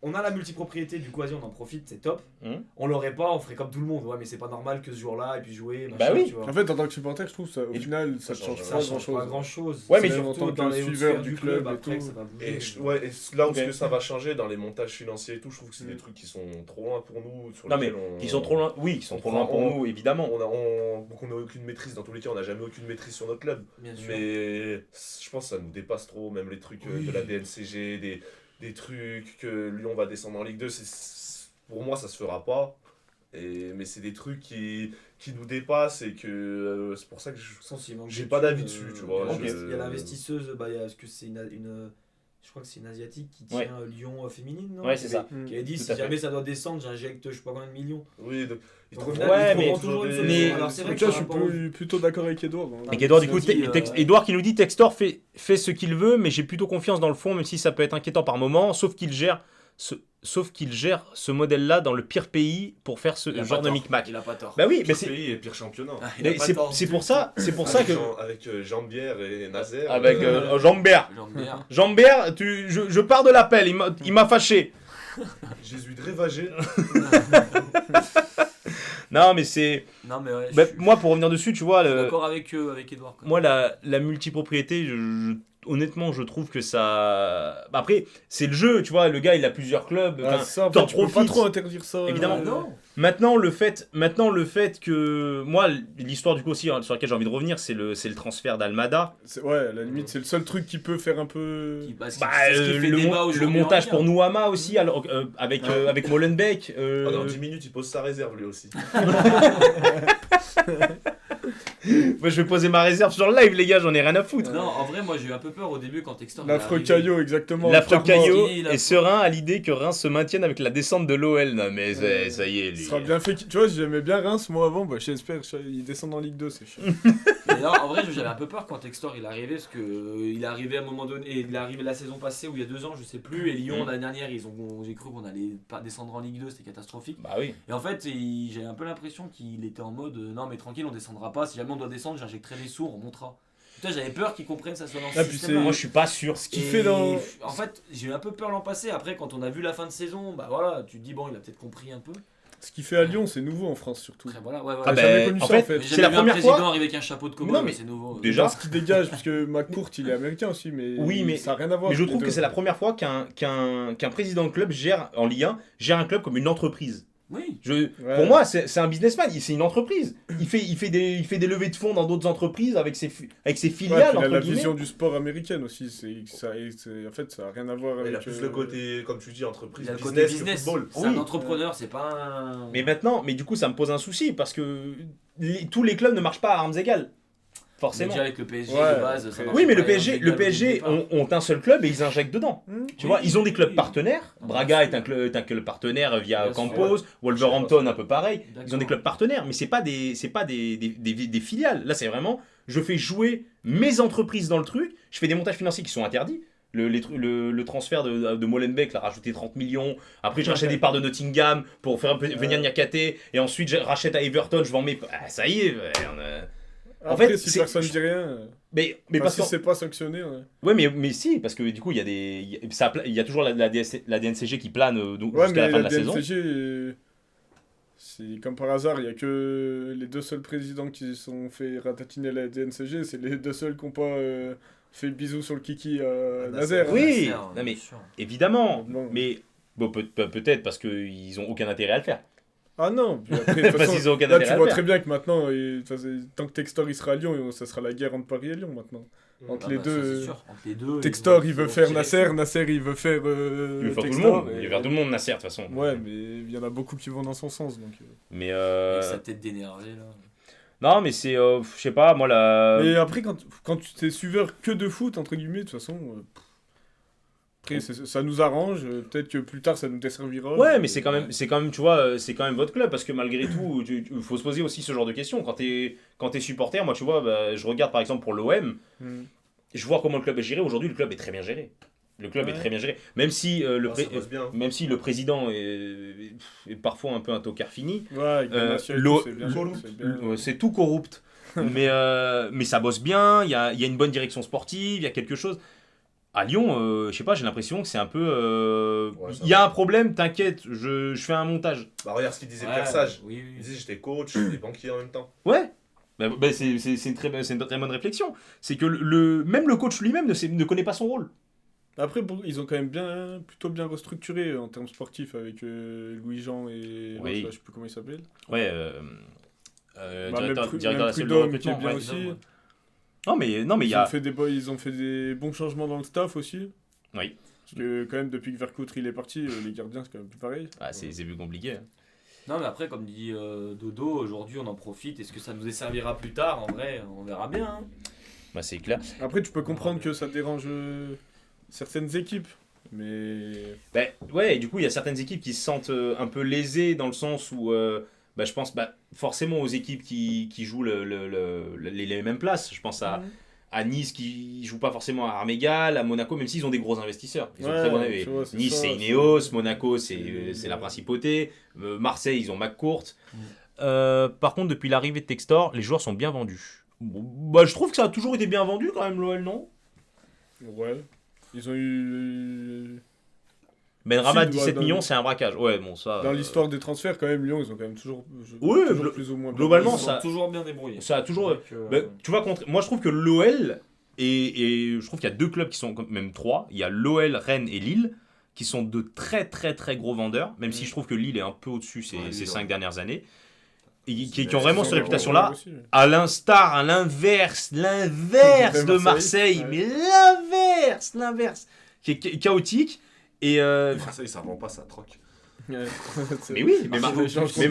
on a la multipropriété, du coup, vas-y, on en profite, c'est top. Mhm. On l'aurait pas, on ferait comme tout le monde. Ouais, mais c'est pas normal que ce jour-là et puis jouer. Bah oui. Tu vois. En fait, en tant que supporter, je trouve ça, au Et final, ça ça change change Ça pas change grand-chose. pas grand-chose. Ouais, mais C'est surtout surtout en tant dans que les suiveur hautes sphères du du club club, et après, tout. ça va bouger. Et là où Ok. ce que ça va changer dans les montages financiers et tout, je trouve que c'est des trucs qui sont trop loin pour nous. Sur Non, mais lesquels on... qui sont trop loin. Oui, qui sont trop loin pour nous, évidemment. Donc on n'a aucune maîtrise, dans tous les cas on n'a jamais aucune maîtrise sur notre club. Bien sûr. Mais je pense que ça nous dépasse trop, même les trucs Oui. de la DNCG, des trucs que Lyon va descendre en Ligue 2, pour moi ça se fera pas. Mais c'est des trucs qui nous dépassent et que c'est pour ça que Sensiblement. j'ai pas d'avis dessus, tu vois. Il y a l'investisseuse, bah, est-ce que c'est je crois que c'est une asiatique qui tient Ouais. Lyon féminine, non? Ouais, c'est ça. Mm. Qui avait dit Tout si à fait. jamais ça doit descendre, j'injecte je sais pas combien de millions. Oui, donc, ils Donc, trouvent- au final, Ouais, ils mais- trouveront toujours une solution. mais- Alors c'est En vrai tout que cas, par je suis rapport au- plutôt d'accord avec Edouard. hein. Et Edouard, du Je coup, me dis, Edouard qui nous dit Textor fait ce qu'il veut, mais j'ai plutôt confiance dans le fond, même si ça peut être inquiétant par moment, sauf qu'il gère ce modèle-là dans le pire pays pour faire ce il a genre pas de tort. micmac. Il a pas tort. Bah oui, mais pire c'est pays et pire championnat. Ah, il a mais pas c'est tort c'est du pour tout. ça, que Avec Jean-Pierre et Nazer. avec Jambert. Jean-Pierre. Jambert, je pars de l'appel, il m'a fâché. Jésus de Révagé. Non, mais c'est. Non, mais ouais, Bah, je suis moi, pour revenir dessus, tu vois, d'accord avec Edouard. Quoi. moi, la multipropriété, honnêtement, je trouve que ça. Bah, après, c'est le jeu, tu vois, le gars, il a plusieurs clubs. Ah, enfin, ça, en t'en fait, tu peux pas profites. trop interdire ça. Évidemment. Non. Maintenant, le fait que. Moi, l'histoire, du coup, aussi, sur laquelle j'ai envie de revenir, c'est le transfert d'Almada. Ouais, à la limite, c'est le seul truc qui peut faire un peu. Bah, c'est Bah, ce qui fait le, débat le aujourd'hui montage en pour Ligue un. Nouama aussi, alors, avec Molenbeek. Dans 10 minutes, il pose sa réserve lui aussi. Moi, je vais poser ma réserve sur le live, les gars, j'en ai rien à foutre. Non, en vrai, moi j'ai eu un peu peur au début quand Textor. il est L'affreux arrivé. Caillot, exactement. L'affreux clairement. Caillot Il a- est serein à l'idée que Reims se maintienne avec la descente de l'OL. Non, mais ça y est, Ce lui. sera bien fait. Tu vois, j'aimais bien Reims, moi avant. Bah, j'espère qu'ils descendent en Ligue 2, c'est chiant. Mais non, en vrai, j'avais un peu peur quand Textor il est arrivé parce que il est arrivé à un moment donné, et il est arrivé la saison passée ou il y a 2 ans, je sais plus. Et Lyon l'année dernière, j'ai cru qu'on allait pas descendre en Ligue 2, c'était catastrophique. Bah oui. Et en fait, j'avais un peu l'impression qu'il était en mode non mais tranquille, on descendra pas. Si jamais on doit descendre, j'injecterai des sous, on montera. Putain, j'avais peur qu'ils comprennent ça soit dans ce Ah, puis système-là. Moi, je suis pas sûr. Ce qu'il fait dans. En fait, j'ai eu un peu peur l'an passé. Après, quand on a vu la fin de saison, bah voilà, tu te dis bon, il a peut-être compris un peu. Ce qu'il fait à Lyon, c'est nouveau en France surtout. Après, voilà, ouais, Ah voilà. J'ai jamais bah, connu en ça, fait, en fait. Mais c'est j'ai la jamais vu un première président fois. arriver avec un chapeau de Non, cowboy, mais c'est nouveau. déjà- Dans ce qui dégage, parce que McCourt, il est américain aussi, mais. Oui, mais- ça n'a rien à voir. Mais je les trouve deux. que c'est la première fois qu'un président de club gère, en Ligue 1, gère un club comme une entreprise. Oui. Ouais. Pour moi, c'est un businessman, c'est une entreprise. Il fait des levées de fonds dans d'autres entreprises avec ses Ouais, filiales, puis il a entre la guillemets. vision du sport américaine aussi. En fait, ça n'a rien à voir avec. Il a plus le côté, comme tu dis, entreprise, Il a le côté business, business. que football. C'est Oui. un entrepreneur, c'est pas un. Mais du coup, ça me pose un souci parce que tous les clubs ne marchent pas à armes égales. Mais Forcément. déjà avec le PSG Ouais, de base, ça après- marche Oui, mais pas, le PSG, il y a le un départ. PSG ont un seul club et ils injectent dedans. Tu Oui, vois, ils ont des clubs oui. partenaires. Ah, Braga bien est un club partenaire via Bien sûr. Campos. Wolverhampton, un peu pareil. Ils ont D'accord. des clubs partenaires, mais c'est pas des filiales. Là, c'est vraiment, je fais jouer mes entreprises dans le truc. Je fais des montages financiers qui sont interdits. Le transfert de Molenbeek, là, rajouter 30 millions. Après, je rachète des parts de Nottingham pour faire un peu venir Niakate. Et ensuite, je rachète à Everton, je vends mes. Ah, ça y est. On a... En Après, fait, si c'est- personne ne dit rien. Mais Enfin, parce si que. c'est pas sanctionné. Ouais, Ouais, mais si, parce que du coup, il y a il y a toujours la DNCG qui plane ouais jusqu'à mais la fin de la saison. DNCG, c'est comme par hasard, il y a que les 2 seuls présidents qui se sont fait ratatiner la DNCG, c'est les 2 seuls qui n'ont pas fait bisous sur le kiki à Nazer. Oui, Nasser, non, bien mais- sûr. Évidemment, Bon. mais bon, peut-être parce qu'ils ont aucun intérêt à le faire. Ah non, puis après, de toute Parce façon, qu'ils ont aucun là intérêt tu à vois le très faire. bien que maintenant, tant que Textor il sera à Lyon, ça sera la guerre entre Paris et Lyon maintenant. Entre Ah les bah, ça, deux. c'est sûr. Entre les deux. Textor il vont veut faire tirer Nasser, dessus. Nasser il veut faire. Il veut faire tout le Textor, monde. et- Il veut faire tout le monde, Nasser, de toute façon. Ouais, mais il y en a beaucoup qui vont dans son sens. Donc, Mais Avec sa tête d'énervé là. non, mais c'est, je sais pas, moi la. Mais après, quand tu t'es suiveur que de foot, entre guillemets, de toute façon. Après, ça nous arrange. Peut-être que plus tard, ça nous desservira. Ouais, mais c'est quand même, tu vois, c'est quand même votre club parce que malgré tout, il faut se poser aussi ce genre de questions. Quand t'es supporter, moi, tu vois, bah, je regarde par exemple pour l'OM, Hmm. je vois comment le club est géré. Aujourd'hui, le club est très bien géré. Le club est Ouais. très bien géré, même si Ça bosse bien. même si le président est parfois un peu un tocard fini. Ouais, avec Benassia et l'eau- tout, c'est bien. c'est bien. C'est tout corrupt. mais ça bosse bien, il y a une bonne direction sportive, il y a quelque chose. À Lyon, je sais pas, j'ai l'impression que c'est un peu. Ouais, ça Il y a un problème, t'inquiète, je fais un montage. Bah, regarde ce qu'il disait Ouais, Pierre Sage. Oui, Il oui. disait j'étais coach et banquier en même temps. Ouais. Bah, c'est une très bonne réflexion. C'est que même le coach lui-même ne connaît pas son rôle. Après, ils ont quand même plutôt bien restructuré en termes sportifs avec Louis-Jean et. Oui. l'autre, là, je sais plus comment il s'appelle. Ouais. Bah, Directeur même de la cellule de Prud'homme qui est recrutement. bien Ouais. aussi. Non, mais il y a. Ils ont fait des bons changements dans le staff aussi. Oui. Parce que quand même, depuis que Vercoutry il est parti, les gardiens, c'est quand même plus pareil. Ah, c'est plus compliqué. Hein. Non, mais après, comme dit Dodo, aujourd'hui on en profite. Est-ce que ça nous servira plus tard? En vrai, on verra bien. Hein. Bah, c'est clair. Après, tu peux comprendre que ça dérange certaines équipes. Mais. Ben, ouais, et du coup, il y a certaines équipes qui se sentent un peu lésées dans le sens où bah, je pense forcément aux équipes qui jouent les mêmes places. Je pense à Nice qui joue pas forcément à armes égales, à Monaco, même s'ils ont des gros investisseurs. Ils ont Ouais, très bon tu vois, c'est Nice, ça, c'est c'est- Ineos, Monaco, c'est c'est- la principauté. Marseille, ils ont McCourt. Par contre, depuis l'arrivée de Textor, les joueurs sont bien vendus. Bon, bah, je trouve que ça a toujours été bien vendu quand même, l'OL, non? Ouais. Ils ont eu. Benrahma, Si, 17 dans- millions, c'est un braquage. Ouais, bon, ça. Dans l'histoire des transferts, quand même, Lyon, ils ont quand même toujours, Oui, toujours plus ou moins. globalement, Ils sont ça- toujours bien débrouillés. Ça a toujours. Donc, Tu vois, moi je trouve que l'OL, et je trouve qu'il y a 2 clubs qui sont, même 3, il y a l'OL, Rennes et Lille, qui sont de très très très gros vendeurs, même si je trouve que Lille est un peu au-dessus ces Lille, 5 ouais. dernières années, et qui C'est- ont vraiment Ils cette ont- réputation-là, aussi, ouais. à l'inverse de Marseille, Ouais. mais l'inverse, qui est chaotique, et... Marseille, ça vend pas, ça troque. Ouais. mais oui, mais, mais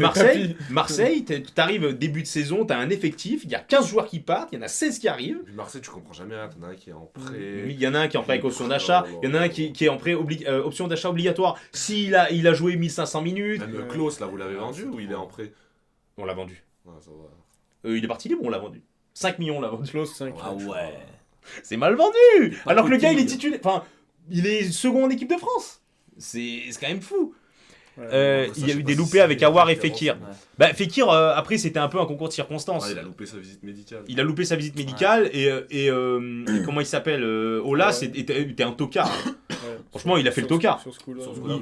Marseille, t'arrives début de saison, t'as un effectif, il y a 15 joueurs qui partent, il y en a 16 qui arrivent. Puis Marseille, tu comprends jamais rien. T'en as un qui est en prêt. Il y en a un qui est en prêt avec option d'achat, il y en a un qui est en prêt option d'achat obligatoire. S'il il a joué 1500 minutes, Même Klaus, là, vous l'avez vendu ou il est en prêt? on l'a vendu. Ouais, ça va. Il est parti libre, on l'a vendu. 5 millions, on l'a vendu. Close 5. Ah ouais. C'est mal vendu. Pas Alors que le gars, il est Coutinho. titulaire. Enfin, il est second en équipe de France. C'est quand même fou. Après, ça, Il y je a sais eu pas des si loupés c'est avec une Aouar et référence. Fekir. Ouais. Bah, Fekir, après, c'était un peu un concours de circonstances. Ah, il a loupé sa visite médicale. Il a loupé sa visite médicale et comment il s'appelle Ola Ouais. était un tocard. Franchement, il a fait le tocard. Sur ce coup-là. Sur ce coup-là.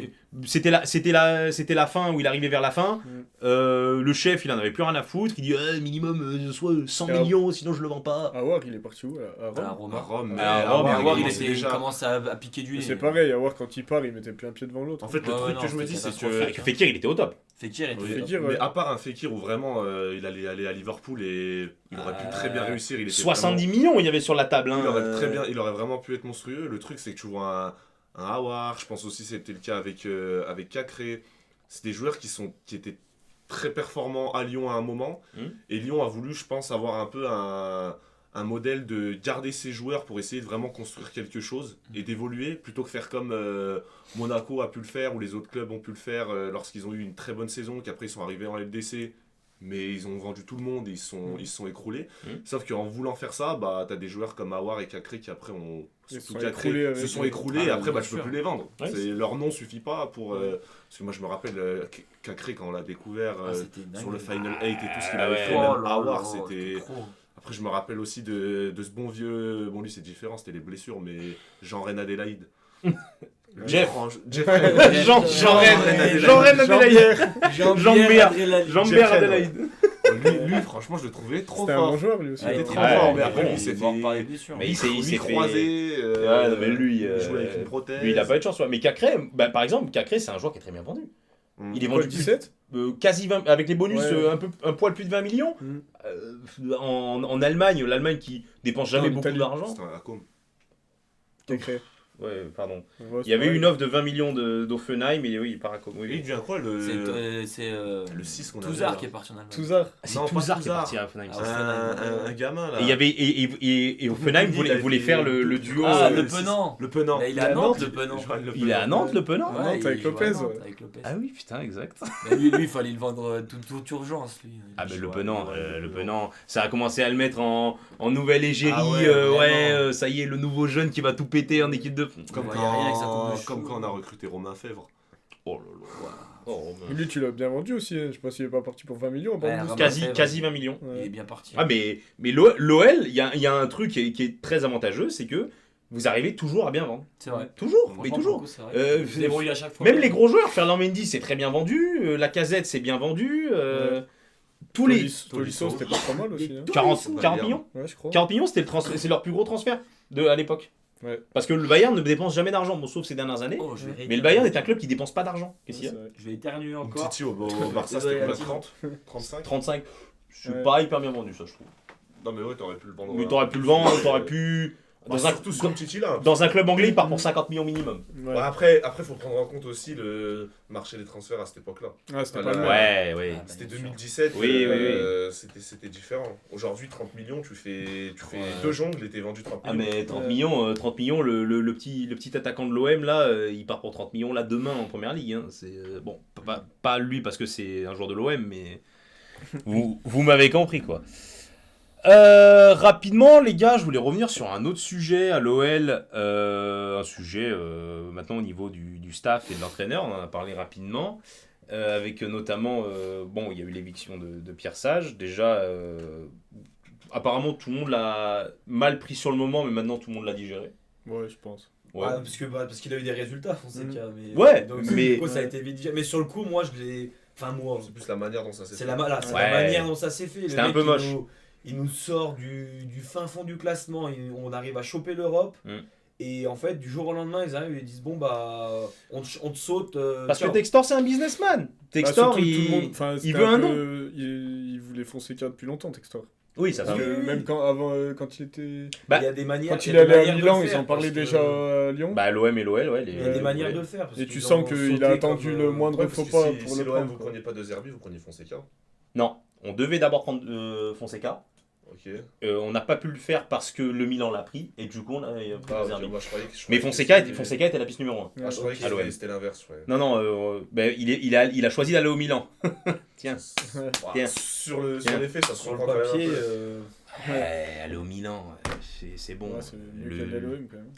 C'était la fin où il arrivait vers la fin. Le chef, il en avait plus rien à foutre. Il dit minimum soit 100 Alors- millions, sinon je le vends pas. Awar, il est parti où là À Rome. À À Rome. Rome, mais À Aouar, Rome, À voir, il commençait déjà. commence à piquer du nez. C'est pareil, Awar, quand il part, il mettait plus un pied devant l'autre. En fait, le Ouais, truc non, que je me c'est dis, c'est catastrophique. que. Fekir, il était au top. Fekir est Oui, Fekir, mais ouais. à part un Fekir où vraiment il allait aller à Liverpool et il aurait pu très bien réussir. Il était 70 millions il y avait sur la table. vraiment- Hein, il aurait très bien, il aurait vraiment pu être monstrueux. Le truc, c'est que tu vois un Aouar, je pense aussi que c'était le cas avec Cacré. C'est des joueurs qui étaient très performants à Lyon à un moment. Et Lyon a voulu, je pense, avoir un peu un modèle de garder ses joueurs pour essayer de vraiment construire quelque chose et d'évoluer plutôt que faire comme Monaco a pu le faire ou les autres clubs ont pu le faire lorsqu'ils ont eu une très bonne saison, qu'après ils sont arrivés en LDC mais ils ont vendu tout le monde et ils se sont écroulés. Sauf qu'en voulant faire ça, bah, tu as des joueurs comme Aouar et Cacré qui après Ils surtout sont Cacré, écroulés avec- se sont écroulés Ah, et après bien je peux sûr. plus les vendre. Ouais, Leur nom suffit pas pour... parce que moi je me rappelle Cacré quand on l'a découvert Ah, c'était dingue. sur le Final 8 et tout ce qu'il Ah avait ouais. fait, Oh même là Aouar là, c'était... trop. Après, je me rappelle aussi de ce bon vieux. Bon, lui, c'est différent, c'était les blessures, mais Jean-Ren Adélaïde. Jeff. Jeff. Jean-Ren Adélaïde. Jean-Pierre Jean-Pierre Adélaïde. Lui, franchement, je le trouvais trop C'était un fort. bon joueur lui aussi. Ah, il était était trop Ouais, fort, mais mais après, bon, il s'est Il va en fait. parler des sûr. Mais il s'est fait- croisé. Ouais, non, mais lui, il jouait avec une prothèse. Lui, il a pas eu de chance. Ouais. Mais Cacré, bah, par exemple, Cacré, c'est un joueur qui est très bien vendu. Il est Quoi, vendu 17 quasi 20, avec les bonus, Ouais. un poil plus de 20 millions. En Allemagne, l'Allemagne qui dépense jamais Non, beaucoup l'Italie. d'argent. C'était un Racom. Cacré. Ouais, pardon. Ouais, Il y avait c'est une offre de 20 millions d'Offenheim, mais oui, il part à com. Et il Oui. devient quoi C'est le 6 qu'on a Touzard qui est parti en Allemagne. Touzard. C'est Non, pas Touzard qui est Touzard. parti à Offenheim. Ah, c'est ça. Un gamin là. Et il y avait et Offenheim Il voulait avait faire le fait- duo. Ah, le le Penant. Le Penant. Là, il est à Nantes, le Penant. Il est à Nantes, le Penant. Ouais. Nantes avec il joue à Lopez, Nantes ouais. avec Lopez. Ah oui, putain, exact. Mais lui, il fallait le vendre toute urgence, lui. Ah ben Il le joue à- Penant, ouais, le Penant, ça a commencé à le mettre en nouvelle égérie, Ah ouais, vraiment. ça y est, le nouveau jeune qui va tout péter en équipe de France. Comme Ouais, y a rien avec sa coupe de comme cheveux. quand on a recruté Romain Fèvre. Oh là là. Oh, Mais lui, tu l'as bien vendu aussi. Hein. Je sais pas s'il est pas parti pour 20 millions. Ouais, apparemment. Romain- quasi 20 millions. Il Ouais. est bien parti. Ah mais l'OL, il y a un truc qui est très avantageux, c'est que vous arrivez toujours à bien vendre. C'est vrai. Toujours, mais Franchement, toujours. pour le coup, c'est vrai. Euh, Il se débrouille à chaque fois. Même les gros joueurs, Ferland Mendy c'est très bien vendu, Lacazette c'est bien vendu, tous les Tolisso, c'était pas trop mal aussi. Hein. 40 millions. Ouais, je crois. 40 millions, c'est leur plus gros transfert à l'époque. Ouais. Parce que le Bayern ne dépense jamais d'argent, bon, sauf ces dernières années. Oh, je vais Mais le Bayern est un club qui dépense pas d'argent. Qu'est-ce qu'il y a C'est vrai. Je vais éternuer encore. Titi au Barça, Désolé, c'était quoi, Titi. 30 35 35. C'est Ouais. pas hyper bien vendu, ça, je trouve. Non, mais ouais, t'aurais pu le vendre. Mais t'aurais pu le vendre, t'aurais pu. Surtout sur le Titi là. Dans un club anglais, il part pour 50 millions minimum. Ouais. Ouais, après, faut prendre en compte aussi le marché des transferts à cette époque-là. Ah, c'était Voilà. pas mal. Ouais, ouais. Ah, bah, C'était bien sûr. 2017, Oui, oui, c'était différent. Aujourd'hui, 30 millions, tu fais Ouais. deux jongles, il était vendu 30 Ah, millions. mais 30 millions, le petit attaquant de l'OM, là, il part pour 30 millions là demain en première ligue. Hein. C'est, bon, pas lui parce que c'est un joueur de l'OM, mais vous m'avez compris, quoi. Rapidement, les gars, je voulais revenir sur un autre sujet à l'OL, un sujet maintenant au niveau du staff et de l'entraîneur, on en a parlé rapidement, avec notamment, bon, il y a eu l'éviction de Pierre Sage, déjà, apparemment tout le monde l'a mal pris sur le moment, mais maintenant tout le monde l'a digéré. Ouais, je pense. Ouais. Parce qu'il a eu des résultats, Fonseca. Mais, Ouais, donc, mais- du coup, ça a été vite. Mais sur le coup, moi, je l'ai. Enfin, moi. C'est plus la manière dont ça s'est C'est fait. la Ouais. manière dont ça s'est fait. Le C'était un mec, peu moche. Il nous sort du fin fond du classement. On arrive à choper l'Europe. Mm. Et en fait, du jour au lendemain, ils arrivent et ils disent bon, bah, on te saute. Parce que ciao. Textor, c'est un businessman. Textor, Surtout que tout le monde- il... enfin, il c'était veut un peu- il voulait Fonseca depuis longtemps, Textor. Oui, ça Parce va. que oui. même quand il était. Bah, Il y a des manières. Quand il il y a est des allé à manières de Milan, le ils faire, en parlaient parce que déjà à Lyon. Bah, l'OM et l'OL, ouais. Il y a des manières de le faire. parce Et qu'ils tu ont sens qu'il sauté a attendu comme, le moindre Ouais, parce faux que pas si, pour si le l'OM prendre. vous quoi. preniez pas De Zerbi, vous preniez Fonseca. Non, on devait d'abord prendre Fonseca. Ok. On n'a pas pu le faire parce que le Milan l'a pris. Et du coup, on a pris Ah, De Zerbi. ok, moi, je croyais Mais que Fonseca c'était- était la piste numéro 1. Ah, je croyais à l'OM. que c'était l'inverse, je croyais. Non, non, il a choisi d'aller au Milan. Tiens. Bah, Tiens. sur Tiens. les faits, ça se Sur le comprend quand même un papier. peu. Aller au Milan, c'est bon. Ouais, c'est mieux Le- qu'à l'OM quand même.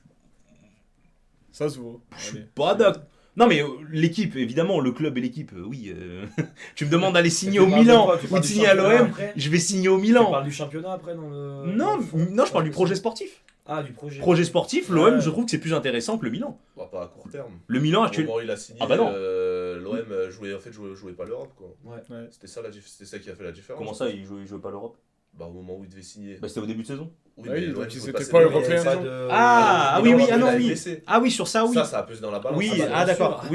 Ça se vaut. Je suis Allez. pas d'accord. Non mais l'équipe, évidemment, le club et l'équipe, oui. Tu me demandes d'aller signer au Tu parles de Milan quoi Tu ou parles de du signer à championnat l'OM, après je vais signer au Tu Milan. parles du championnat après dans le. Non, dans le fond non, je parle du projet sportif. Ah, du projet. Projet sportif, Ouais. l'OM, je trouve que c'est plus intéressant que le Milan. Bah, pas à court terme. Le Milan Au actuellement. moment où il a signé, Ah bah non. l'OM jouait pas l'Europe, quoi. Ouais. C'était ça qui a fait la différence. Comment ça, il joue pas l'Europe? Bah, au moment où il devait signer. Bah, c'était au début de saison. Oui, Ah oui, mais donc l'OM ils pouvait étaient passer pas de européens. l'Europe. Ah, oui, Non, oui, il ah non, a oui. blessé. Ah oui, sur ça, oui. Ça a pesé dans la balance. Oui, bah, ah bien d'accord. sûr.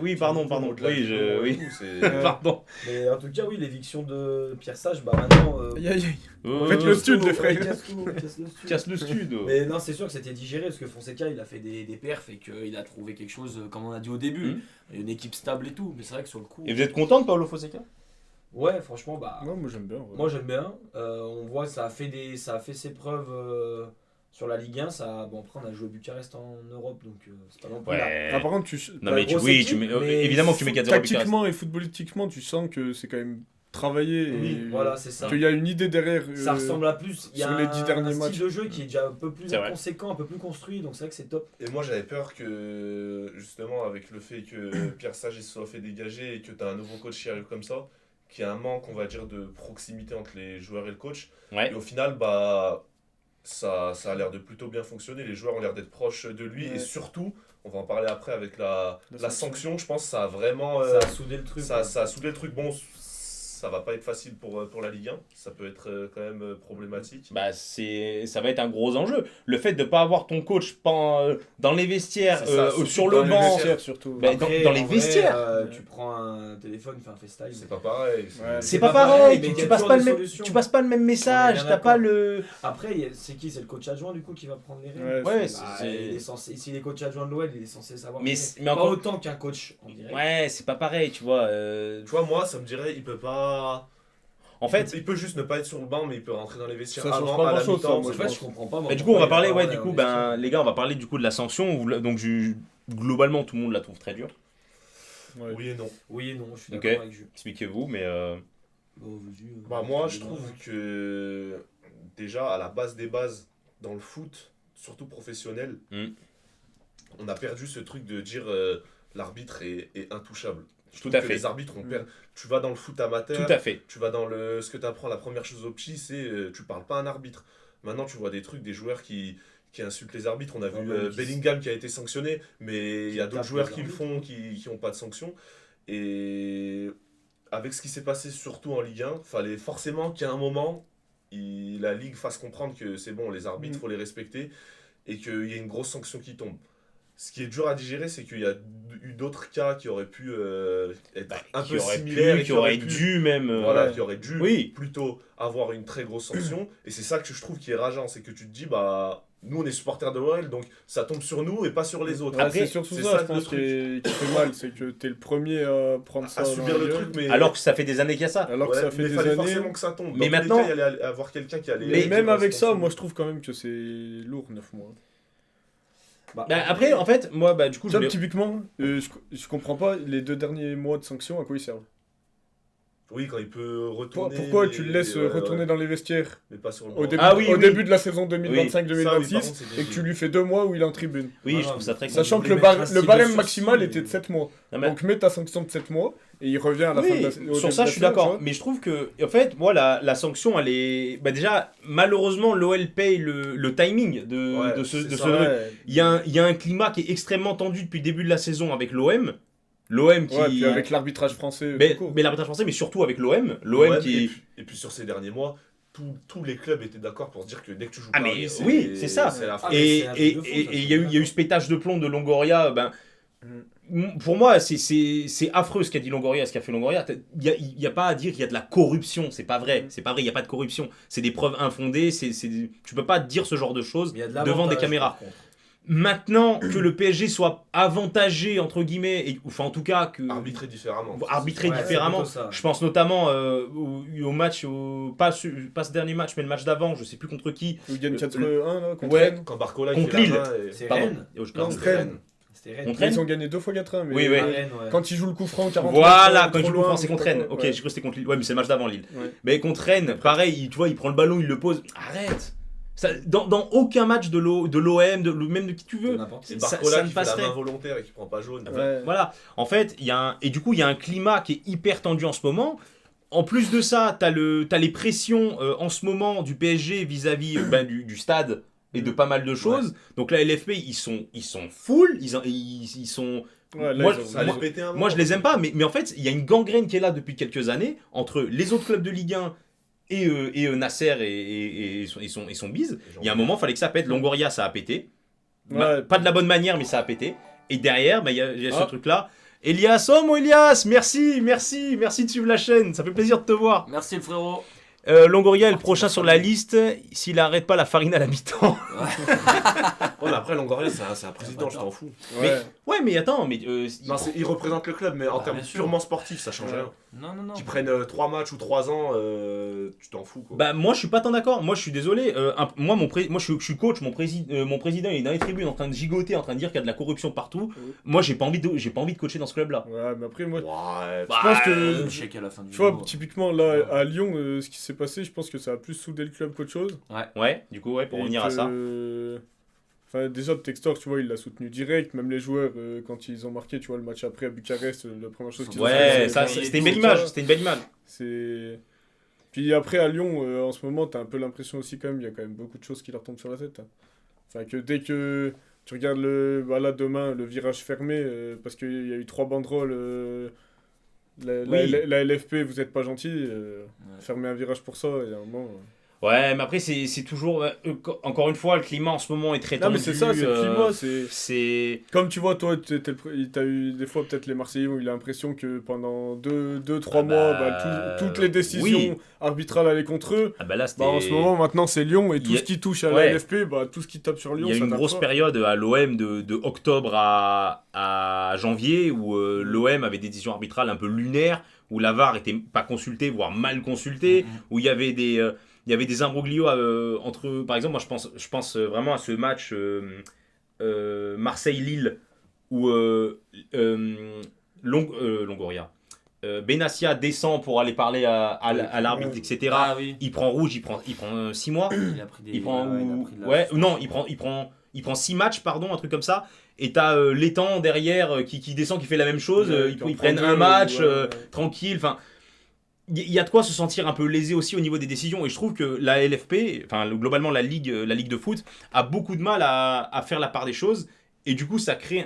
Oui, pardon. Au-delà Oui, du moment et oui. tout, c'est- Pardon. Mais en tout cas, oui, l'éviction de Pierre Sage, bah maintenant. Aïe, aïe, aïe. Euh, Faites le stud, les Ouais, frères. casse tout, casse le stud. Casse le stud. Mais non, c'est sûr que c'était digéré parce que Fonseca il a fait des perfs et qu'il a trouvé quelque chose, comme on a dit au début, Mhm. une équipe stable et tout. Mais c'est vrai que sur le coup. Et vous êtes content de Paolo Fonseca? Ouais, franchement, bah. Ouais, moi j'aime bien. ouais. Moi j'aime bien. On voit que ça a fait ses preuves sur la Ligue 1. Bon, après, on a joué Bucarest en Europe donc c'est pas non plus. Ouais. Ah, par contre, Non mais grosse oui, équipe, mais évidemment que tu mets 4-0 Bucarest. tactiquement et footballistiquement, tu sens que c'est quand même travaillé. Oui, et voilà, c'est ça. qu'il y a une idée derrière. Ça ressemble à plus. Il y a sur les 10 derniers un matchs. style de jeu qui est déjà un peu plus C'est vrai. conséquent, un peu plus construit. Donc c'est vrai que c'est top. Et moi j'avais peur que, justement, avec le fait que Pierre Sage il se soit fait dégager et que tu as un nouveau coach qui arrive comme ça, qu'il y a un manque, on va dire, de proximité entre les joueurs et le coach. Ouais. Et au final, bah, ça a l'air de plutôt bien fonctionner. Les joueurs ont l'air d'être proches de lui. Ouais. Et surtout, on va en parler après avec la La sanction, je pense que ça a vraiment. Ça a soudé le truc. ça a soudé le truc. Bon, ça va pas être facile pour la Ligue 1. Ça peut être quand même problématique. Bah ça va être un gros enjeu. Le fait de ne pas avoir ton coach dans les vestiaires, C'est ça, surtout sur dans le les banc. vestiaires. surtout. Bah, Après, dans les en vrai, vestiaires. tu prends un téléphone, fais un FaceTime. C'est pas pareil. Ouais. C'est pas pareil, pareil, mais il y tu a passes toujours pas des le même, solutions. tu passes pas le même message, On est bien t'as pas d'accord. le. Après, c'est qui? C'est le coach adjoint du coup qui va prendre les règles. Ouais, Ouais, Bah, c'est- il est censé, s'il est coach adjoint de l'OL, il est censé savoir. Mais gérer. c'est- mais pas encore- autant qu'un coach en direct. Ouais, c'est pas pareil, tu vois. Tu vois, moi, ça me dirait, il peut pas. En fait, il peut juste ne pas être sur le banc, mais il peut rentrer dans les vestiaires Ça change avant, pas à la grand-chose, mi-temps. ça, En moi, fait, je comprends pas. moi, bah, du coup, on va pourquoi il parler, va ouais, pas du coup, investir. ben, les gars, on va parler du coup de la sanction. Donc, globalement, tout le monde la trouve très dure. Ouais. Oui et non. Oui et non, je suis Ok. d'accord avec Jules. Expliquez-vous, mais. Bon, vas-y, Bah, moi, je je trouve que déjà, à la base des bases, dans le foot, surtout professionnel, on a perdu ce truc de dire l'arbitre est intouchable. Je Tout trouve à que fait. les arbitres ont perdu. Tu vas dans le foot amateur, Tout à fait. tu vas dans ce que tu apprends, la première chose au petit, c'est tu parles pas à un arbitre. Maintenant, tu vois des trucs, des joueurs qui insultent les arbitres. On a vu ouais, qui- Bellingham qui a été sanctionné, mais il y a d'autres tapent joueurs les qui le arbitres. font, qui n'ont pas de sanction. Et avec ce qui s'est passé surtout en Ligue 1, fallait forcément qu'à un moment, la Ligue fasse comprendre que c'est bon, les arbitres, faut les respecter, et qu'il y ait une grosse sanction qui tombe. Ce qui est dur à digérer, c'est qu'il y a eu d'autres cas qui auraient pu être un Qui peu aurait similaires, pu, et qui aurait dû même. voilà, qui aurait dû Oui. plutôt avoir une très grosse sanction. Et c'est ça que je trouve qui est rageant, c'est que tu te dis, bah, nous on est supporters de l'OL, donc ça tombe sur nous et pas sur les autres. Ouais, Après, c'est surtout c'est ça, ça, je le pense, truc. qui fait mal. C'est que t'es le premier à prendre ça À dans subir la le gueule, truc, mais Alors que ça fait des années qu'il y a ça. alors que ouais, ça fait mais des fallait années. forcément que ça tombe. Mais Dans tous les maintenant- cas, il y allait avoir quelqu'un qui allait. Mais Mais- même avec ça, suspension. moi je trouve quand même que c'est lourd, 9 mois. Bah, Bah, après, en fait, moi, bah, du coup, Tu je vois, vais- typiquement, je comprends pas les 2 derniers mois de sanctions, à quoi ils servent. Oui, quand il peut retourner. Pourquoi mais- tu le laisses ouais, retourner ouais, dans les vestiaires mais pas sur le au banc. début, Ah oui, au oui. début de la saison Ça, oui, par 2025-2026 contre, c'est et que débile. tu lui fais 2 mois où il est en tribune? Oui, Voilà, je trouve ça très mais- con. Sachant que voulais le mettre un le style de barème sursis, maximal mais- était de 7 mois. Non, mais- Donc mets ta sanction de 7 mois et il revient à la fin de la saison. sur ça, je suis d'accord. Mais je trouve que, en fait, moi, la sanction, elle est. Bah, déjà, malheureusement, l'OL paye le timing de ce truc. Il y a un climat qui est extrêmement tendu depuis le début de la saison avec l'OM. L'OM qui. Ouais, puis avec l'arbitrage français. Mais l'arbitrage français, mais surtout avec l'OM. L'OM qui. Et puis sur ces derniers mois, tous les clubs étaient d'accord pour se dire que dès que tu joues Ah, Paris, mais c'est ça. c'est la fin. Et c'est un truc de fou, ça, il y a eu ce pétage de plomb de Longoria. Pour moi, c'est affreux ce qu'a dit Longoria, ce qu'a fait Longoria. Il n'y a pas à dire qu'il y a de la corruption. C'est pas vrai. C'est pas vrai. Il n'y a pas de corruption. C'est des preuves infondées. Tu peux pas dire ce genre de choses Mais il y a de devant l'avantage, des caméras. par contre. Maintenant que le PSG soit avantagé entre guillemets, enfin en tout cas que Arbitrer différemment. arbitrer Ouais, différemment. c'est plutôt ça. Je pense notamment au match, pas ce dernier match, mais le match d'avant. Je sais plus contre qui. Où il gagne 4-1 là, contre Ouais. Rennes. Quand Barcola Contre fait la Lille. main C'est Pardon. Rennes. Oh, je Non, pense. Rennes. C'était Rennes. Contre Ils Rennes. ont gagné 2 fois 4-1. Mais Oui, ouais. Rennes, ouais. quand il joue le coup franc, 40 Voilà, quand trop il joue le loin, France, c'est contre Rennes. Ok, ouais. je crois que c'était contre Lille. Ouais, mais c'est le match d'avant Lille. Ouais. Mais contre Rennes, pareil, tu vois, il prend le ballon, il le pose. Arrête. Ça, dans aucun match de l'OM, même de qui tu veux, N'importe qui. Et ça Barcola ne qui fait la passerait. main volontaire et qui prend pas jaune. Ouais. Voilà. En fait, et du coup, il y a un climat qui est hyper tendu en ce moment. En plus de ça, t'as les pressions en ce moment du PSG vis-à-vis du stade et de pas mal de choses. Donc la LFP, ils sont full, ils sont. Ouais, là, Moi, ils ont- Ça allait péter un Moi, je les aime pas, mais en fait, il y a une gangrène qui est là depuis quelques années entre les autres clubs de Ligue 1 et Nasser et son bise. Il y a un moment, il fallait que ça pète. Longoria, ça a pété. Ouais. Pas de la bonne manière, mais ça a pété. Et derrière, il y a ce Ah. truc-là. Elias, oh mon Elias, merci de suivre la chaîne. Ça fait plaisir de te voir. Merci le frérot. Longoria est le prochain sur la liste s'il arrête pas la farine à la mi-temps. Ouais, mais après, Longoria, c'est un président, je t'en fous. Ouais. Ouais, mais attends, mais Non, il représente le club, mais en Bah, termes bien sûr. purement sportifs, ça change Ouais. rien. Non. Qu'ils prennent 3 matchs ou 3 ans, tu t'en fous. Quoi. bah moi je suis pas tant d'accord. Moi je suis désolé. Moi je suis coach. Mon président il est dans les tribunes en train de gigoter, en train de dire qu'il y a de la corruption partout. Oui. Moi j'ai pas envie de coacher dans ce club-là. Ouais, mais après, moi, Ouais, Bah, je pense que. Le chèque à la fin du Tu vois, mois. typiquement là à Lyon, ce qui s'est passé, je pense que ça a plus soudé le club qu'autre chose. Ouais, du coup ouais pour Et revenir à ça. Enfin, déjà, Textor, tu vois, il l'a soutenu direct. Même les joueurs, quand ils ont marqué, tu vois, le match après à Bucarest, la première chose qu'ils ont Ouais, fait, ça c'est- c'était une belle image. C'était une belle image. C'est. Puis après, à Lyon, en ce moment, t'as un peu l'impression aussi, quand même, il y a quand même beaucoup de choses qui leur tombent sur la tête. Hein. Enfin, que dès que tu regardes là, demain, le virage fermé, parce qu'il y a eu 3 banderoles. Oui. La LFP, vous êtes pas gentil, Ouais. fermez un virage pour ça, et à un moment. Ouais, mais après c'est toujours encore une fois le climat en ce moment est très Non, tendu. mais c'est ça, c'est le climat, c'est. C'est Comme tu vois, toi, t'as eu des fois peut-être les Marseillais où il a l'impression que pendant 2-3 mois, toutes les décisions oui. arbitrales allaient contre eux. ah bah là c'était. Bah, en ce moment, maintenant, c'est Lyon et tout Il y a- ce qui touche à Ouais. la LFP, bah, tout ce qui tape sur Lyon, Il y a eu ça une tape grosse fort. période à l'OM de octobre à janvier où l'OM avait des décisions arbitrales un peu lunaires, où la VAR était pas consultée, voire mal consultée, où il y avait des imbroglios entre. Par exemple, moi je pense vraiment à ce match Marseille-Lille où Longoria. Benassia descend pour aller parler à l'arbitre, Ouais. etc. Ah oui. Il prend rouge, il prend 6 mois. Il a pris des. Il prend ouais, il a pris de la- ouais non il prend 6 matchs pardon un truc comme ça et t'as l'étang derrière qui descend qui fait la même chose Ouais, ils qui en prennent prend un deux, match ouais. tranquille enfin il y a de quoi se sentir un peu lésé aussi au niveau des décisions et je trouve que la LFP enfin globalement la ligue de foot a beaucoup de mal à faire la part des choses et du coup ça crée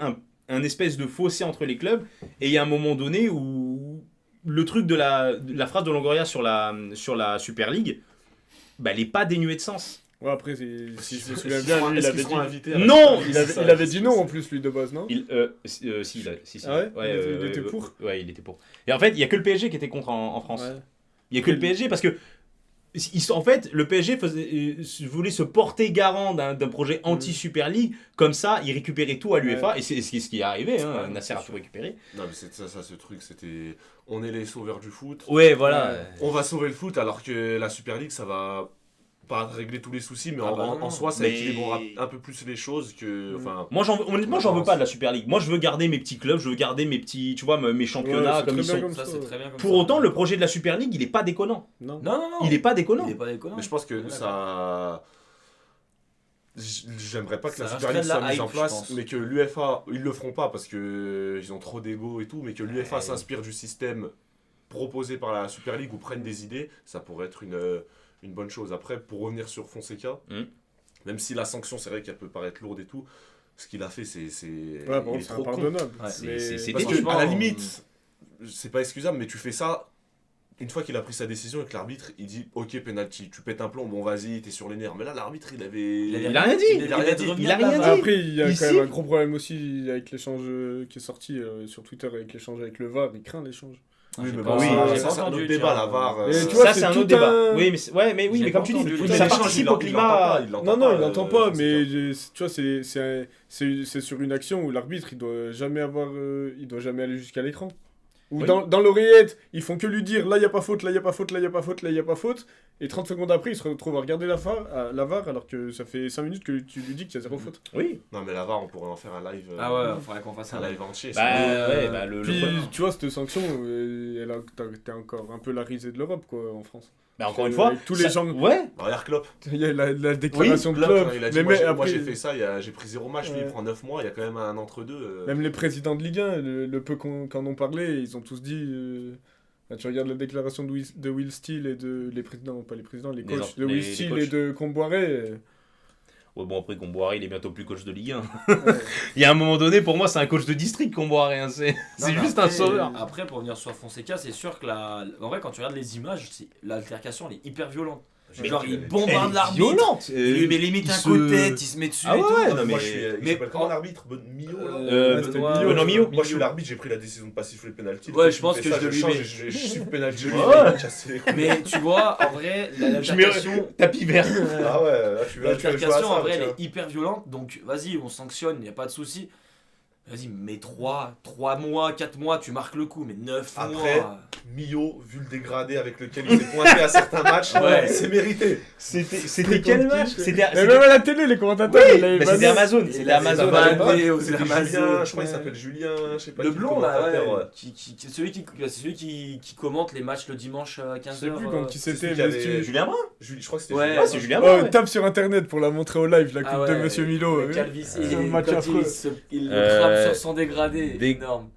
un espèce de fossé entre les clubs et il y a un moment donné où le truc de la phrase de Longoria sur la Super League bah, elle est pas dénuée de sens. Ouais, après, si je me souviens bien, lui, il Est-ce avait qu'ils dit. seront invités à Non Il avait dit non en plus, lui, de base, non? Si. Ah ouais Il était pour Ouais, il était pour. Et en fait, il n'y a que le PSG qui était contre en France. Ouais. Il n'y a que le PSG parce que. En fait, le PSG voulait se porter garant d'un projet anti-Super League. Comme ça, il récupérait tout à l'UEFA. Et c'est ce qui est arrivé. Hein. Ouais, Nasser a c'est tout sûr. récupéré. Non, mais c'est ça, ce truc, c'était. On est les sauveurs du foot. Ouais, voilà. On va sauver le foot alors que la Super League, ça va pas régler tous les soucis, mais Ah bah non, en soi, ça mais- équilibrera un peu plus les choses que. Enfin, Moi, honnêtement, j'en veux pas de la Super League. Moi, je veux garder mes petits clubs. Je veux garder mes petits, tu vois, mes championnats c'est comme très ils bien sont. comme Ça, c'est très bien comme Pour ça. autant, le projet de la Super League, il est pas déconnant. Non. Non. Il est pas déconnant. Il est pas déconnant. mais je pense que Ouais, ça. j'aimerais pas que Ça la Super resterait League de la soit mise en hype, je place, pense. mais que l'UEFA, ils le feront pas parce que ils ont trop d'ego et tout, mais que l'UEFA Ouais. s'inspire du système proposé par la Super League ou prenne des idées, ça pourrait être une bonne chose. Après, pour revenir sur Fonseca, même si la sanction, c'est vrai qu'elle peut paraître lourde et tout, ce qu'il a fait, c'est Ouais, par il est contre, c'est trop con. impardonnable. Ouais. C'est Parce débile. que, à la limite, c'est pas excusable, mais tu fais ça une fois qu'il a pris sa décision et que l'arbitre il dit ok penalty, tu pètes un plomb, bon vas-y, t'es sur les nerfs. Mais là l'arbitre il avait. Il a rien dit. Il a rien dit. Il a rien dit. Après, il y a Ici- quand même un gros problème aussi avec l'échange qui est sorti sur Twitter avec l'échange avec le VAR. Il craint l'échange. Ah, Oui, j'ai mais pas- bon, oui, j'ai ça, pas c'est un entendu, autre débat, tiens. la VAR. Et tu vois, Ça, c'est c'est un tout autre débat. un- Oui, mais J'ai mais pas comme tu dis, entendu. Oui, Mais ça l'échange, participe au climat. Non, non, il l'entend pas, mais tu vois, c'est sur une action où l'arbitre, il doit jamais aller jusqu'à l'écran. Ou Oui. dans l'oreillette, ils font que lui dire là, il n'y a pas faute, là, il n'y a pas faute, là, il n'y a pas faute, là, il n'y a pas faute. Et 30 secondes après, il se retrouve à regarder la VAR alors que ça fait 5 minutes que tu lui dis qu'il y a zéro faute. Oui. Non, mais la VAR, on pourrait en faire un live. Ah ouais, il faudrait qu'on fasse Un un live entier. Bah, Mais, ouais, bah, le Puis, problème- tu vois, cette sanction, t'es encore un peu la risée de l'Europe, quoi, en France. Bah, encore une fois, Avec tous les ça- gens- Ouais. Regarde Klopp. Il y a la déclaration de Klopp, club. il a dit Mais moi, mais moi, après, j'ai fait ça, j'ai pris 0 match, lui Ouais. il prend 9 mois, il y a quand même un entre-deux. même les présidents de Ligue 1, le peu qu'en ont parlé, ils ont tous dit. Là, tu regardes la déclaration de Will Steele et de. Les présidents, pas les présidents, les Les coachs. De les Will Steele coachs. et de Comboiré. Ouais, bon, après, Comboiré, il est bientôt plus coach de Ligue 1. Ouais. Il y a un moment donné, pour moi, c'est un coach de district, Comboiré. Hein. C'est Non, mais juste après, un sauveur. Après, pour venir sur Fonseca, c'est sûr que en vrai, quand tu regardes les images, l'altercation elle est hyper violente. Genre, il bombarde l'arbitre. violente. Il lui met limite il un se- coup de tête, il se met dessus Ah et ouais, tout. ouais, Non, mais moi mais- je suis. Il mais- s'appelle comment l'arbitre Mio là c'était Benoît Mio. Moi je suis l'arbitre, j'ai pris la décision de pas siffler le penalty. Ouais, Le je pense fait que ça, je dois lui change mettre. et je siffle le penalty. Je lui Ouais. mets casser les couilles. Mais tu vois, en vrai, Je mets l'altercation. tapis vert. Ah ouais, là je suis là. L'altercation, en vrai, elle est hyper violente. Donc, vas-y, on sanctionne, il n'y a pas de souci. Vas-y, mets 3 mois, 4 mois, tu marques le coup, mais 9 Après, mois. Mio, vu le dégradé avec lequel il s'est pointé à certains matchs, Ouais. c'est mérité. C'était quel match? C'était Mais même à la télé, les commentateurs, Oui, ils l'avaient mais banni. c'était Amazon. Et C'était là, Amazon. c'est à pas l'époque. banni. C'était Amazon, Julien, je crois qu'il ouais. s'appelle Julien, je sais pas Le qui, blond, là, commentateur, ouais. C'est celui qui commente les matchs le dimanche à Je 15h. sais plus quand qui c'est c'était, celui qui mais avait- tu- Julien Brun. Je crois que c'était Ouais. Julien. Ah, c'est Julien Oh, Brun. Ouais. tape sur internet pour la montrer au live, la coupe de Monsieur Milo. oui. Calvici, C'est un match quand affreux. il le crape sur son dégradé. Dé- Énorme.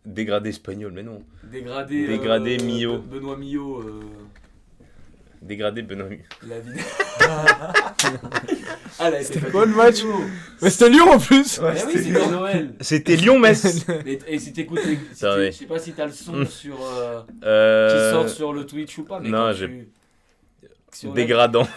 Dégradé espagnol, mais non. Dégradé Mio. Benoît Millot. Dégradé Benoît. La vidéo. Ah là, C'était quoi le match? Mais c'était Lyon en plus. Mais oui, c'était Noël. C'était Lyon-Metz. Et si t'écoutes, Attendez. je sais pas si t'as le son sur qui Euh, sort sur le Twitch ou pas, mais non, quand j'ai- sur la- Dégradant.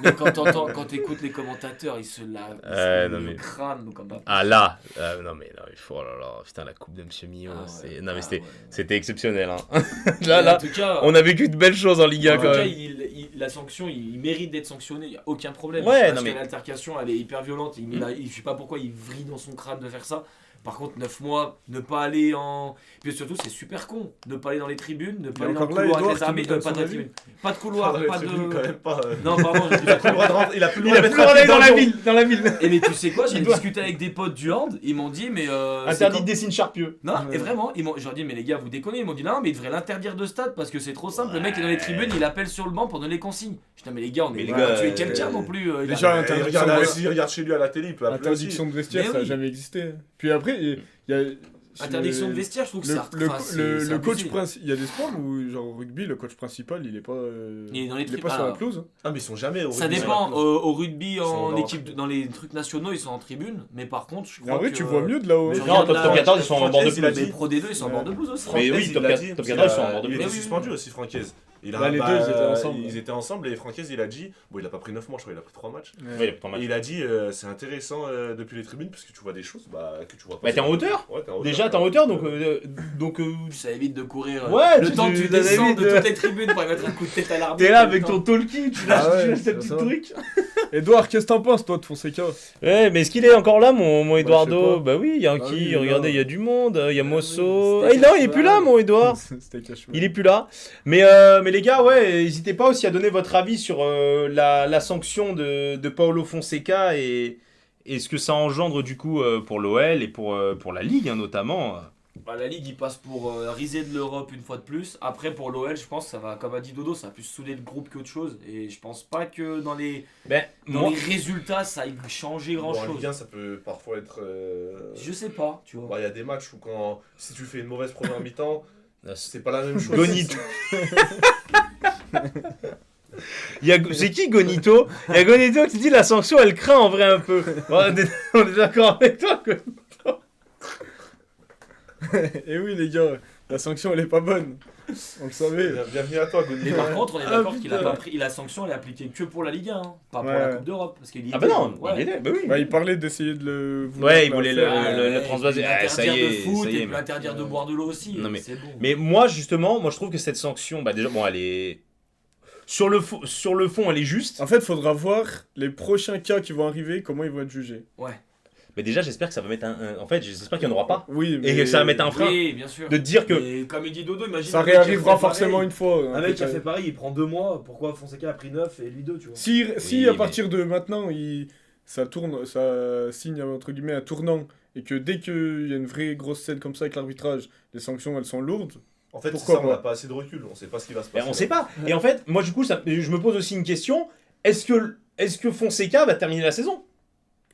Mais quand t'écoutes les commentateurs, ils se lavent non, le mais- crâne comme pas. Ah là, non mais là, il faut, oh là là, putain la coupe de Monsieur Mio, Ah ouais. c'est, non mais Ah c'était, ouais. c'était exceptionnel. Hein. Mais là, en tout cas, on a vécu de belles choses en Ligue 1 en tout quand cas, même. la sanction, il mérite d'être sanctionné, il n'y a aucun problème. Ouais, parce non, que mais- l'altercation, elle est hyper violente. Je sais pas pourquoi il vrille dans son crâne de faire ça. Par contre, 9 mois, ne pas aller en. Puis surtout, c'est super con. Ne pas aller dans les tribunes, ne pas Il y a aller dans le encore là, couloir Edouard, avec les qui arbitres, nous donne pas de son la avis. tribune. Pas de couloir, Dans les pas tribunes, de. quand même pas. Non, pardon, j'ai dit Il a plus le droit de rentrer, il a plus le Il droit a de plus mettre le droit un pied d'aller dans la l'avion. ville, dans la ville. Et mais tu sais quoi, j'ai Il doit- discuté avec des potes du hand, ils m'ont dit, mais. c'est Interdit quand- de dessiner Charpieux. Non, Ouais. et vraiment, je leur dis, mais les gars, vous déconnez. Ils m'ont dit, non, mais ils devraient l'interdire de stade parce que c'est trop simple. Le mec est dans les tribunes, il appelle sur le banc pour donner les consignes. Je dis, mais les gars, on Mais est les pas gars, tuer quelqu'un euh, non plus. déjà, il a- interdiction Il regarde, de- s'il regarde chez lui à la télé, il peut appeler aussi. Interdiction de vestiaire, Mais ça n'a oui. jamais existé. Puis après, il y a. Interdiction de vestiaire, je trouve que ça. enfin, c'est Le coach abusé. principal, il y a des sports où, genre au rugby, le coach principal, il est pas, Il est dans les il est tri- pas sur la ah. pelouse. Ah, mais ils sont jamais au Ça rugby, dépend. sur la pelouse. Au rugby, sont en dans- équipe, dans les trucs nationaux, ils sont en tribune. Mais par contre, je En crois vrai, que. tu vois mieux de là-haut. Mais hein. non, Non, top 14, ils sont en bord de Francaise, il a pelouse. Mais dit. Pro D2, ils sont en Ouais. bord de pelouse aussi. Mais oui, Francaise, top il a 4, dit, top parce 14, ils sont en qu'il a- bord de Il pelouse. était Oui, oui. suspendu aussi, Francaise. Bah, les deux, ils étaient ensemble. Ils étaient ensemble et Francaise, il a dit. Bon, il a pas pris 9 mois, je crois, il a pris 3 matchs. Oui, pas mal. Et il a dit c'est intéressant depuis les tribunes parce que tu vois des choses que tu vois pas. Bah t'es en hauteur. Ouais, t'es en hauteur. Déjà t'es en hauteur, donc Ça évite de courir. Ouais, le tu- temps que tu tu- descends évite de de- toutes les tribunes pour aller mettre un coup de tête à l'arbitre. t'es là en même avec temps. ton talkie, tu lâches, Ah ouais, tu lâches tes c'est petits ça. trucs. Edouard, qu'est-ce que t'en penses, toi, de Fonseca? Ouais, mais est-ce qu'il est encore là, mon je sais Eduardo? pas. Bah oui, il y a un Bah qui, oui, il est regardez, là. il y a du monde, il y a Mosso. c'était Ah non, il est plus là, mon Edouard. C'était cache-eux. Il est plus là. Mais les gars, ouais, n'hésitez pas aussi à donner votre avis sur la sanction de Paulo Fonseca et ce que ça engendre du coup pour l'OL et pour la Ligue hein, notamment. Bah, la Ligue, il passe pour riser de l'Europe une fois de plus. Après, pour l'OL, je pense que ça va, comme a dit Dodo, ça va plus souder le groupe qu'autre chose. Et je pense pas que dans les moi, les résultats, ça aille changer Bon, en grand-chose. Ligue 1, ça peut parfois être. Je sais pas, tu vois. Il y a des matchs où si tu fais une mauvaise première mi-temps, c'est c'est pas la même chose. Gonito. C'est qui Gonito? Il y a Gonito qui dit la sanction elle craint en vrai un peu. Bon, on est d'accord avec toi que... Et oui, les gars, la sanction, elle est pas bonne. On le savait. Bienvenue à toi, Mais Gonito. par contre, on est d'accord qu'il a putain. pas pris. La sanction, elle est appliquée que pour la Ligue 1, hein, pas pour Ouais. la Coupe d'Europe. Parce qu'il y Ah bah non, ouais. il était, bah oui. Bah, il parlait d'essayer de le. Ouais, il la voulait faire. le transvaser. Ah, ça y L'interdire est, de foot ça y est, et puis mais- l'interdire de boire de l'eau aussi. Non, mais- c'est bon. Mais moi justement, je trouve que cette sanction, bah déjà, bon elle est... Sur le fond elle est juste. En fait, faudra voir les prochains cas qui vont arriver, comment ils vont être jugés. Ouais. Mais déjà j'espère que ça va mettre en fait j'espère qu'il n'y en aura pas. Oui, Et que ça va mettre un frein. Oui, bien sûr. De te dire que... Mais comme il dit Dodo, imagine. ça un mec qui a réarrivera fait forcément pareil. une fois. Un mec qui a peu fait près. pareil, il prend 2 mois. Pourquoi Fonseca a pris 9 et lui 2, tu vois? Si Oui, à mais- partir de maintenant, ça tourne, ça signe entre guillemets un tournant, et que dès qu'il y a une vraie grosse scène comme ça avec l'arbitrage, les sanctions elles sont lourdes. En fait, c'est Pourquoi ça, on pas n'a pas assez de recul. On sait pas ce qui va se Ben, passer. on sait pas. Et en fait, moi du coup, je me pose aussi une question. Est-ce que Fonseca va terminer la saison?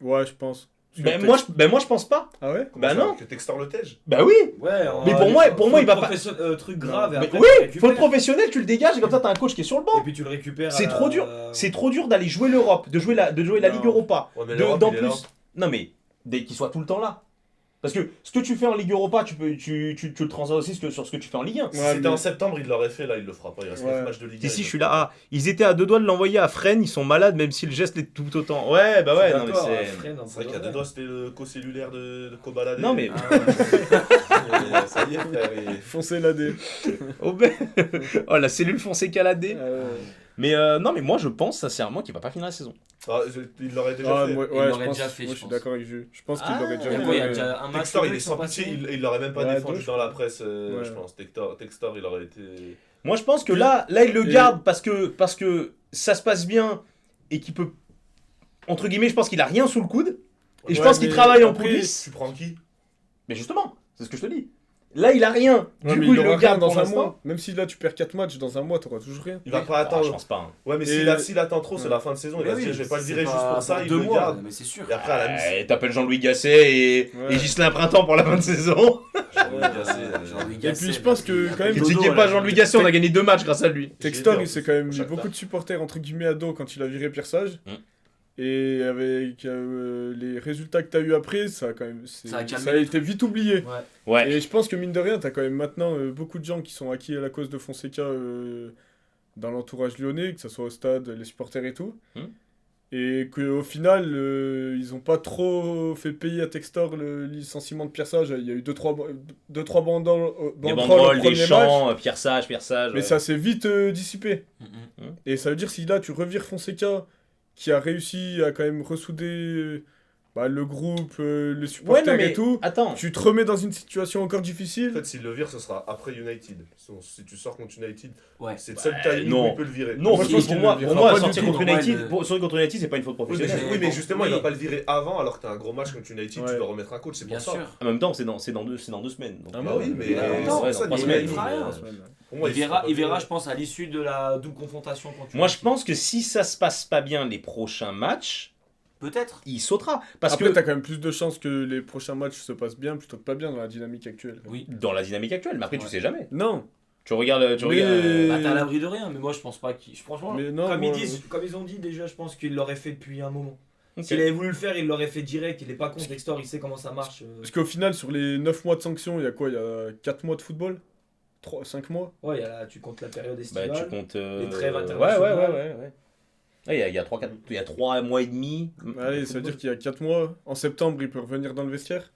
Ouais, je pense. Ben moi je pense pas. Ah ouais? Comment Bah ça, non. Que Textor le tège. Bah oui. Ouais, Mais pour moi, il va pas- Truc grave, et Mais après, oui, tu le faut le récupères. professionnel, tu le dégages et comme ça t'as un coach qui est sur le Et banc. puis tu le récupères. C'est à trop dur. la- C'est trop dur d'aller jouer l'Europe, de jouer la Non. Ligue Europa. Ouais, mais De- l'Europe, d'en il est là. plus, non mais dès qu'il soit tout le temps là. Parce que ce que tu fais en Ligue Europa, tu le transfères aussi sur ce que tu fais en Ligue 1. Si Ouais, c'était mais- en septembre, il l'aurait fait. Là, il le fera pas. Il reste Ouais. 9 matchs de Ligue 1. Ici, je suis là. Ah, ils étaient à 2 doigts de l'envoyer à Fresnes, ils sont malades, même si le geste est tout autant. Ouais, bah ouais, non mais D'accord, c'est. Fred, C'est vrai qu'il y a 2 doigts, c'était le co-cellulaire de Kobalade. Non mais. Ah ouais. Ça y est, frère. Foncez la D. Oh, ben- oh, la cellule foncée caladée. Ah ouais. Mais non, mais moi je pense sincèrement qu'il va pas finir la saison. Il l'aurait déjà Ah, fait. moi, Il ouais, l'aurait je pense, déjà fait, moi, je je suis pense. d'accord avec Jules. Je pense qu'il Ah, l'aurait déjà Il y a fait. quoi, il y a mais- déjà un match Textor, ou il deux est qui sont sans passés. pitié. Il l'aurait même pas Ouais, défendu deux, dans la presse, Ouais. je pense. Textor, il aurait été. Moi je pense que là il le Et- garde parce que ça se passe bien et qu'il peut. Entre guillemets, je pense qu'il a rien sous le coude. Et je Ouais, pense qu'il mais travaille en après, coulisses. Tu prends qui? Mais justement, c'est ce que je te dis. Là il a rien. Du Ouais, mais coup il aura le rien garde dans pour un l'instant. mois. Même si là tu perds 4 matchs, dans un mois t'auras toujours rien. Il va pas Ah, attendre. je pense pas. Hein. Ouais, mais Et- s'il attend trop, c'est la fin de saison. Il Mais va se oui, dire, je vais pas le c'est virer juste pour ça. Il 2 le mois, garde. mais c'est sûr. Et après, à la mise. Ouais, t'appelles Jean-Louis Gasset et Ouais. Ghislain Printemps pour la fin de saison. Et puis je pense que quand même, Critiquez pas Jean-Louis Gasset, on a gagné 2 matchs grâce à lui. Textor J'ai il été s'est quand même mis Shakhtar. beaucoup de supporters entre guillemets à dos quand il a viré Pierre Sage. Et avec les résultats que t'as eu après, ça a quand même Ça a calmé ça a les été vite oublié. Ouais. Ouais. Et je pense que mine de rien, t'as quand même maintenant beaucoup de gens qui sont acquis à la cause de Fonseca dans l'entourage lyonnais, que ce soit au stade, les supporters et tout. Et qu'au final, ils ont pas trop fait payer à Textor le licenciement de Pierre Sage. Il y a eu 2-3 banderoles Des au banderoles, des premier match, chants, Pierre Sage. mais ouais. ça s'est vite dissipé. Mhm. Et ça veut dire si là tu revires Fonseca, qui a réussi à quand même ressouder le groupe, les Ouais, supporters non, mais et tout, attends. tu te remets dans une situation encore En difficile. fait, s'il le vire, ce sera après United. Si tu sors contre United, Ouais. c'est le seul Bah, timing non. où il peut le virer. Non, Moi, je pense pour qu'il moi, le pour virera moi pas du sortir tout. contre Pour moi, United, il- sortir contre United, c'est pas une faute Oui, professionnelle. mais justement, oui. il va pas le virer avant, alors que t'as un gros match contre United, Ouais. tu dois remettre un coach, c'est Bien pour ça. sûr. En même temps, c'est dans 2 semaines. donc, Ah, Bah oui, mais non, ouais, ça, dans 3 il- semaines. il fera rien. Pour moi, Il sera verra, pas il verra, viré. je pense, à l'issue de la double confrontation contre Moi, je United. pense que si ça se passe pas bien les prochains matchs, Peut-être. il sautera. Parce Après, que t'as quand même plus de chances que les prochains matchs se passent bien plutôt que pas bien dans la dynamique actuelle. Oui. dans la dynamique actuelle, mais après, tu Ouais. sais jamais. Non, Tu regardes. Mais- Bah, t'es à l'abri de rien, mais moi je pense pas qu'il. Franchement, mais non. Comme, moi- comme ils ont dit déjà, je pense qu'il l'aurait fait depuis un moment. Ok. S'il avait voulu le faire, il l'aurait fait direct. Il est pas con, Textor, il sait comment ça marche. Parce qu'au final, sur les 9 mois de sanctions, il y a quoi? Il y a 4 mois de football 5 mois? Ouais, tu comptes la période Bah, estivale. tu comptes. les trêves Ouais, internationales. ouais. Ouais, il y a 3 mois et demi. Allez, ça veut dire qu'il y a 4 mois. En septembre, il peut revenir dans le vestiaire.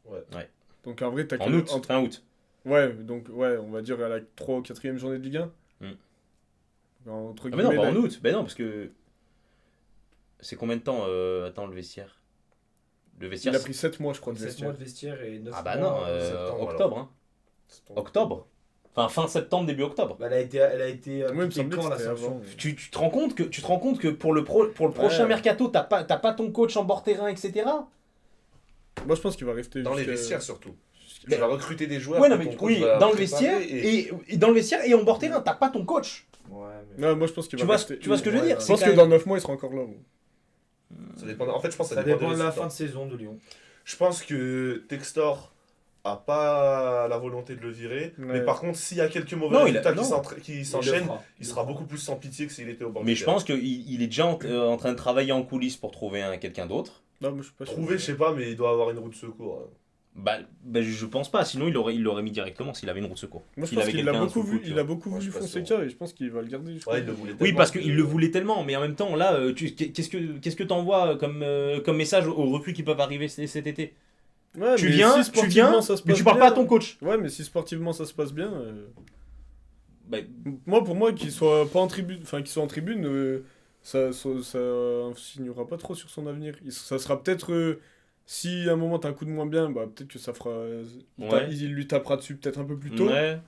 Ouais. Ouais. Donc en vrai, t'as En que- août, entre- fin août. Ouais, donc ouais, on va dire à la 3 ou 4e journée de Ligue 1. Entre Ah, mais non, guillemets, pas en là- août. Ben non, parce que. C'est combien de temps attends le vestiaire? Le vestiaire. Il a pris 7 mois, je crois, de 7 vestiaire. mois de vestiaire et 9 Ah bah mois. non, septembre, octobre. Hein. Octobre. Enfin, fin septembre, début octobre. Bah, elle a été Moi, il me appliquée semblait quand que la c'était sanction avant. Tu te rends compte que pour le prochain Ouais. mercato, t'as pas ton coach en bord terrain, etc. Moi, je pense qu'il va rester Dans les jusqu'à- vestiaires surtout. Tu vas recruter des joueurs. Ouais, non, que mais ton coach oui, va dans le préparer vestiaire et dans le vestiaire et en bord terrain, t'as pas ton coach. Ouais, mais... Non, moi je pense qu'il Tu va vois, rester. tu vois ce que je veux dire? Je C'est pense quand que même- dans 9 mois, il sera encore là. Bon. Ça dépend. En fait, je pense que Ça des dépend de la résultats. fin de saison de Lyon. Je pense que Textor a pas la volonté de le virer. Ouais. Mais par contre, s'il y a quelques mauvais Non, résultats non. qui Il s'enchaînent, le fera. il sera beaucoup plus sans pitié que s'il était au banc. Mais du je terrain. pense qu'il est déjà en train de travailler en coulisses pour trouver quelqu'un d'autre. Non, moi je suis pas sûr. Trouver, je sais pas, mais il doit avoir une roue de secours. Bah, je pense pas, sinon il l'aurait mis directement s'il avait une roue de secours. Moi je S'il pense avait qu'il a quelqu'un beaucoup sous le vu, coude, tu il vois. a beaucoup Moi, vu je suis pas Fonseca et je pense qu'il va le garder. jusqu'au Ouais, il bout. le voulait Oui, tellement parce que- qu'il le voulait tellement, mais en même temps, là, qu'est-ce que t'envoies comme message aux recrues qui peuvent arriver cet été? Ouais, Tu mais viens, si tu viens, sportivement, ça se mais passe tu parles bien- pas à ton coach. Ouais, mais si sportivement ça se passe bien. Bah, Moi, pour moi, qu'il soit pas en tribune, enfin qu'il soit en tribune, ça signera pas trop sur son avenir. Ça sera peut-être si à un moment t'as un coup de moins bien, bah peut-être que ça fera. Ouais. Il lui tapera dessus peut-être un peu plus tôt. ouais.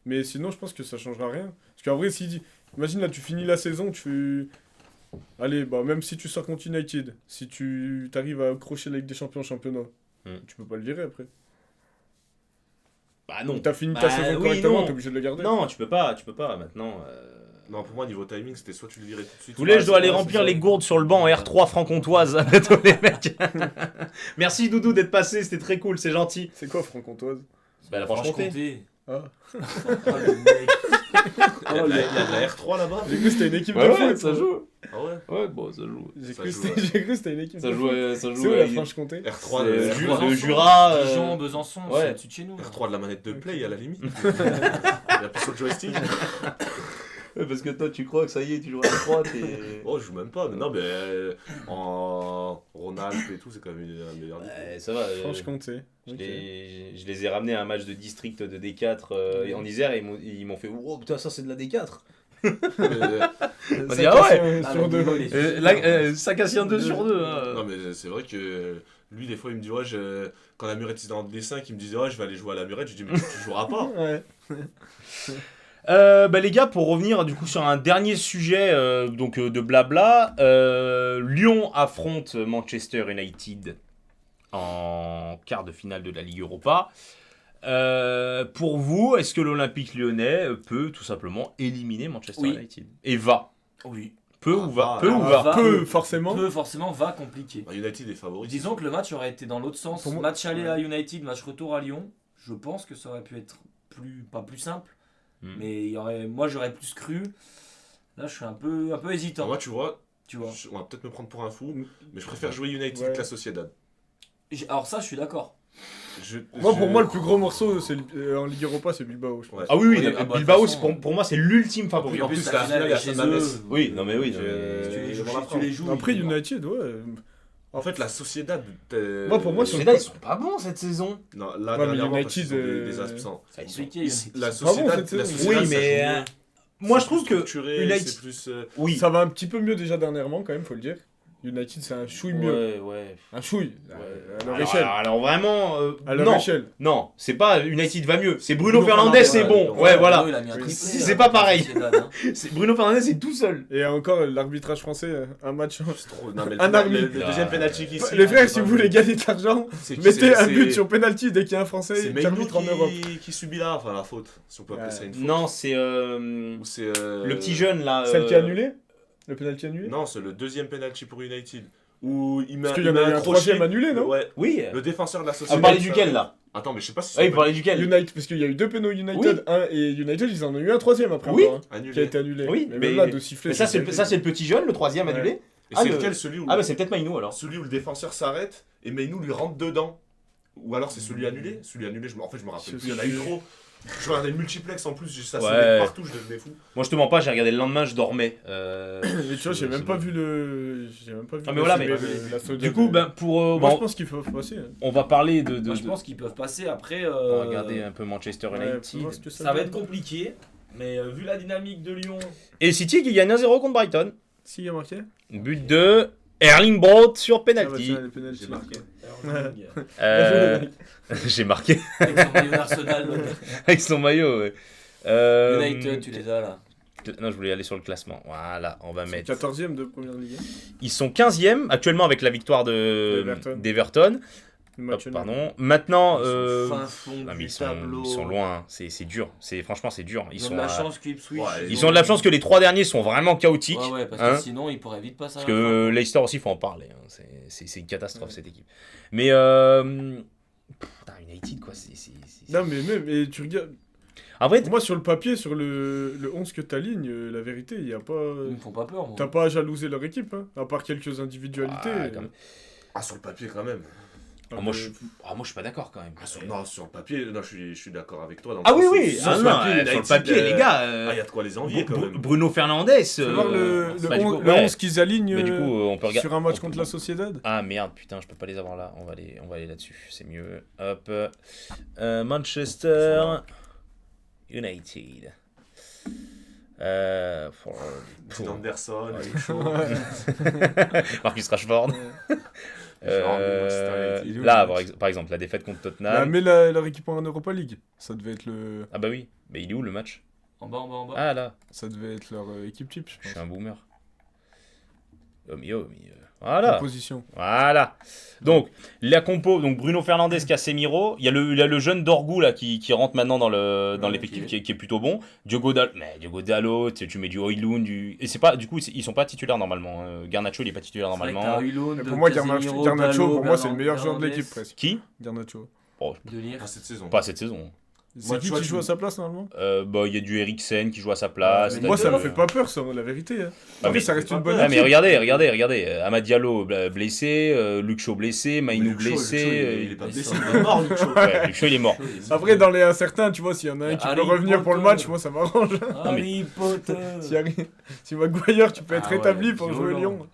Mais sinon, je pense que ça changera rien. Parce qu'en vrai, si imagine là, tu finis la saison, tu allez, bah même si tu sors contre United, si tu arrives à accrocher la Ligue des Champions en championnat, tu peux pas le virer après. Bah non. T'as fini ta Bah, saison oui, correctement, non. t'es obligé de le garder. Non, tu peux pas maintenant. Non, pour moi, niveau timing, c'était soit tu le virais tout de suite. Vous voulez, je soit- dois aller ouais, remplir c'est les ça. gourdes sur le banc R3 franc-comtoise. Tous les mecs. Merci Doudou d'être passé, c'était très cool, c'est gentil. C'est quoi Franc-Comtoise? Bah la Franche-Comté. Franche-Comté. Ah. Oh, le mec. Il y a de la R3 là-bas. J'ai cru que c'était une équipe Ouais, de ouais, foot. ça joue. Ah ouais. Ouais, bon, ça joue. J'ai Ça cru, joue, que c'était- j'ai cru que c'était une équipe Ça de joue, foot. ça joue. C'est où la Franche-Comté? R3 C'est de, Ju- Besançon, le Jura. Dijon, Besançon, ouais. c'est au-dessus de chez nous. R3 de la manette de play à la limite. Il y a plus sur le joystick. Ouais, parce que toi, tu crois que ça y est, tu joues à R3, t'es. Oh, je joue même pas. Mais non, mais en Rhône-Alpes et tout, c'est quand même une meilleure ligue. Ouais, ça va. Franche-Comté. Je Ok. je les ai ramenés à un match de district de D4 en Isère et ils m'ont fait oh putain, ça c'est de la D4. Mais, On dit, ah ouais. Sur deux. ouais. 5 à 2 sur 2. non, mais c'est vrai que lui, des fois, il me dit ouais, quand la Murette était dans les 5, il me disait ouais, je vais aller jouer à la Murette. Je dis mais tu joueras pas. Ouais. Bah les gars, pour revenir du coup sur un dernier sujet de blabla, Lyon affronte Manchester United en quart de finale de la Ligue Europa. Pour vous, est-ce que l'Olympique Lyonnais peut tout simplement éliminer Manchester Oui. United? Et va? Oui. Peut Ah, ou va? va, Peu ou va. va? Peu, forcément. Peu forcément va compliqué. Bah, United est favori. Disons que le match aurait été dans l'autre sens. Pour moi- Match aller ouais. à United, match retour à Lyon. Je pense que ça aurait pu être pas plus simple, mais moi j'aurais plus cru. Là, je suis un peu hésitant. Moi, tu vois, Tu vois. on va peut-être me prendre pour un fou, mais je préfère jouer United Ouais. que la Sociedad. Alors ça, je suis d'accord. Pour moi, le plus gros morceau c'est en Ligue Europa, c'est Bilbao, je pense. Ouais. Ah oui, oui, Oui, non, ah bah, Bilbao, de toute façon, pour moi, c'est l'ultime favori. En plus, la finale, elle il y a est chez San Mamés. eux. Oui, non mais oui. Je- non, mais- Tu les joues, je m'en tu les joues. Après, ils- United, ouais. En fait, la Sociedad. Moi, pour moi, sur Sociedad, ils sont pas bons cette saison. Non, là, Ouais, mais dernièrement, United, parce qu'ils ont des absents. C'est Ils sont- compliqué. La bon, Sociedad, cette la saison. Sociedad, Oui, ça mais joue mieux. moi je C'est trouve plus que structuré, United. c'est plus. Oui. Ça va un petit peu mieux déjà dernièrement, quand même, faut le dire. United, c'est un chouille mieux. Ouais. Un chouille. Ouais. À leur échelle. Alors vraiment, À leur non, échelle. non, c'est pas United va mieux. C'est Bruno Bruno Fernandes, c'est Fernandes, bon. ouais, Ouais, voilà. Il a mis un triplé, C'est là, pas contre la pareil. Sociedad, hein. Bruno Fernandes, c'est tout seul. Et encore, l'arbitrage français, un match. C'est trop. Non, mais Un arbitre. le deuxième penalty qui Les frères, si vous voulez gagner de l'argent, mettez un but sur penalty dès qu'il y a un Français C'est qui arbitre en Europe. qui subit là, enfin la faute, si on peut appeler Ouais. ça une faute. Non, c'est Ou c'est le petit jeune là. Celle qui est annulée Le penalty annulé Non, c'est le deuxième penalty pour United. Où il met Parce qu'il y en a eu un troisième annulé, non Ouais. Oui. Le défenseur de la Ah, société. vous parlez duquel là? Attends, mais je sais pas si Ah, il parlait duquel? United, parce qu'il y a eu deux pénaux United, Oui. un et United, ils en ont eu un troisième après Oui. encore, hein, qui a annulé. été annulé. Oui, mais mais- même là, de siffler. Mais ça, c'est le petit jeune, le troisième Ouais. annulé. Et Ah, c'est le- lequel celui où Ah, bah c'est peut-être Maïnou alors. celui où le défenseur s'arrête et Meinou lui rentre dedans. Ou alors c'est celui annulé. Celui annulé, en fait, je me rappelle Je plus. Il y en a sais eu plus. trop. Je regardais le multiplex en plus, ça Ouais. sonnait partout, je devenais fou. Moi je te mens pas, j'ai regardé le lendemain, je dormais. Mais tu vois, j'ai même pas vu le. J'ai même pas vu. Ah, mais voilà, mais- la Saudi Du coup, ben pour Moi, bon, je pense qu'il faut passer. hein. on va parler de. Moi, je pense qu'ils peuvent passer. Après, on va regarder un peu Manchester Ouais, United. faut voir ce que ça va donne. être compliqué. Mais vu la dynamique de Lyon, Et City qui gagne 1-0 contre Brighton. Si, il a marqué. But de Erling Braut sur Ah, bah, penalty. tiens, les penalties. J'ai marqué. Erling, Euh, J'ai marqué avec son maillot d'Arsenal. avec son maillot. Ouais. United, tu les as là. Non, je voulais aller sur le classement. Voilà, on va mettre. 14ème de première ligue. Ils sont 15e actuellement avec la victoire D'Everton. d'Everton. Le Hop, match nul. pardon. Maintenant, Ils sont fin fond non, mais du ils sont tableau. loin. Hein. C'est dur. Franchement, c'est dur. Ils ont de la chance qu'Ipswich. Ouais, Ils ont de la chance que les 3 derniers sont vraiment chaotiques. Ouais, parce hein. que sinon, ils pourraient vite passer à Parce la fin, que quoi. Leicester aussi, il faut en parler. Hein. C'est une catastrophe, Ouais. cette équipe. Mais putain, United, quoi. Non, mais tu regardes. En vrai, Pour moi, sur le papier, sur le 11 que t'alignes, la vérité, il y a pas. Ils me font pas peur, moi. T'as pas à jalouser leur équipe, hein, à part quelques individualités. Ah, quand même. Ah, sur le papier, quand même. moi, je suis pas d'accord quand même. Non, sur le papier, non, je suis d'accord avec toi. dans le Ah sens oui, où- oui. sur Ah le non, papier, sur le United, papier, les gars. Ah, il y a de quoi les envier, quand même. Bruno Fernandes. Tu veux voir le bah, du coup, 11 ouais. qu'ils alignent Mais du coup, on peut regarder. sur un match contre la Sociedad? Ah merde, putain, je peux pas les avoir là. On va aller là-dessus. C'est mieux. Hop. Manchester United. Dean Anderson. Marcus Rashford. Il est où, Là, le match par exemple, la défaite contre Bah, Tottenham. mais leur équipe en Europa League. Ça devait être Ah bah oui. Mais il est où le match? En bas. Ah là, ça devait être leur équipe type, je je suis pense. un boomer. Voilà. Composition. Voilà. Donc, la compo, donc Bruno Fernandes, Casemiro. Il y a le jeune Dorgu là qui rentre maintenant dans l'effectif ok. qui est plutôt bon. Diogo Dalot, tu mets du Højlund, et c'est pas, du coup, ils sont pas titulaires normalement. Garnacho, il est pas titulaire normalement. Et pour moi, Garnacho, pour moi, c'est le meilleur joueur de l'équipe presque. Qui? Garnacho. Bon, De lire. Pas cette saison. pas cette saison. C'est Moi, qui tu vois, qui tu- joue à sa place normalement? Bah, il y a du Eriksen qui joue à sa place. mais Moi, ça me t'as- fait pas peur, ça, la vérité. Hein. Ah, Après, mais- ça reste une bonne Ah, mais équipe. regardez. Amad Diallo blessé, Luke Shaw blessé, Maïnou blessé. Il est pas mais blessé, ça- il est mort, Luke Shaw. Ouais, Luke Shaw, il est mort. Après, dans les incertains, tu vois, s'il y en a un qui Harry peut revenir pour le Potter. match, moi, ça m'arrange. Harry Potter. Si Maguire, tu peux être Ah ouais, rétabli pour jouer violent. Lyon.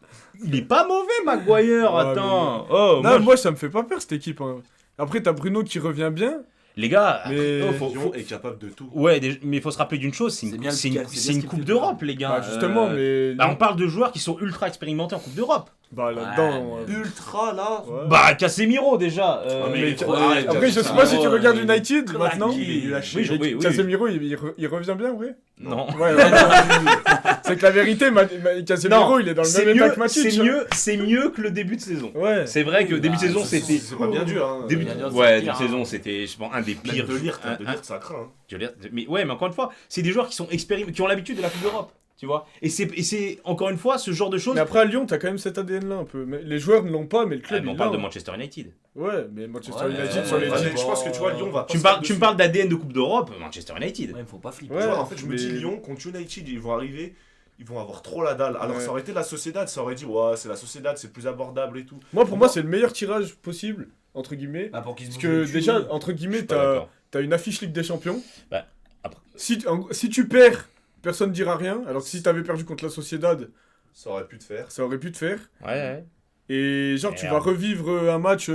Il est pas mauvais, Maguire, Ouais, attends. Oh, Non, moi, ça me fait pas peur, cette équipe. Hein. Après, t'as Bruno qui revient bien. les gars, Mais- après, Lyon est capable de tout. ouais, mais il faut se rappeler d'une chose, c'est C'est une, bien c'est le une- Pical, c'est c'est bien une ce qui Coupe me fait d'Europe, les gars. Bah, justement, mais. Bah, on parle de joueurs qui sont ultra expérimentés en Coupe d'Europe. Bah, là-dedans. Ouais, Ultra, là. ouais. Bah, Casemiro déjà. Ah, mais Mais il est trop- Ca- arrête, Après, je sais Casemiro, pas si tu ouais, regardes il est United claqué. maintenant. Il est nul à chier. Oui, oui. Casemiro, il revient bien, ouais. Non. Ouais, ouais. C'est que la vérité, Casemiro, Non, il est dans le c'est même état mieux, que Matic. c'est mieux que le début de saison. Ouais. C'est vrai que Oui, début de bah, saison, c'est- c'était. C'est pas bien dur, hein. Début Bien dur, de... c'est Ouais, pire, début de hein. saison, c'était, je pense, un des Même pires. de lire, un- ça craint. hein. Je veux dire, mais encore une fois, c'est des joueurs qui sont expérimentés, qui ont l'habitude de la Coupe d'Europe, tu vois. Et c'est encore une fois ce genre de choses. Mais après, à Lyon, t'as quand même cet ADN-là un peu. Mais les joueurs ne l'ont pas, mais le club, on il parle l'a. de Manchester United. Ouais, mais Manchester Ouais, United mais- sur les ouais, Ouais, titres. mais je pense que tu vois, Lyon va pas Tu se me faire parles dessus. d'ADN de Coupe d'Europe, Manchester United. Ouais, il faut pas flipper. Ouais. Tu vois, en fait, je me mais- dis, Lyon, contre United, ils vont arriver, ils vont avoir trop la dalle. Alors, Ouais. ça aurait été la Sociedad, ça aurait dit, ouais, c'est la Sociedad, c'est plus abordable et tout. Moi, pour moi, c'est le meilleur tirage possible, entre guillemets. Bah, pour qu'ils se Parce bougent le que cul. déjà, entre Je guillemets, suis pas d'accord. t'as une affiche Ligue des Champions. Bah, après- Si tu perds, personne ne dira rien. Alors que si t'avais perdu contre la Sociedad, Ça aurait pu te faire. ça aurait pu te faire. Ouais. Et genre, tu Merde. vas revivre un match. Bah,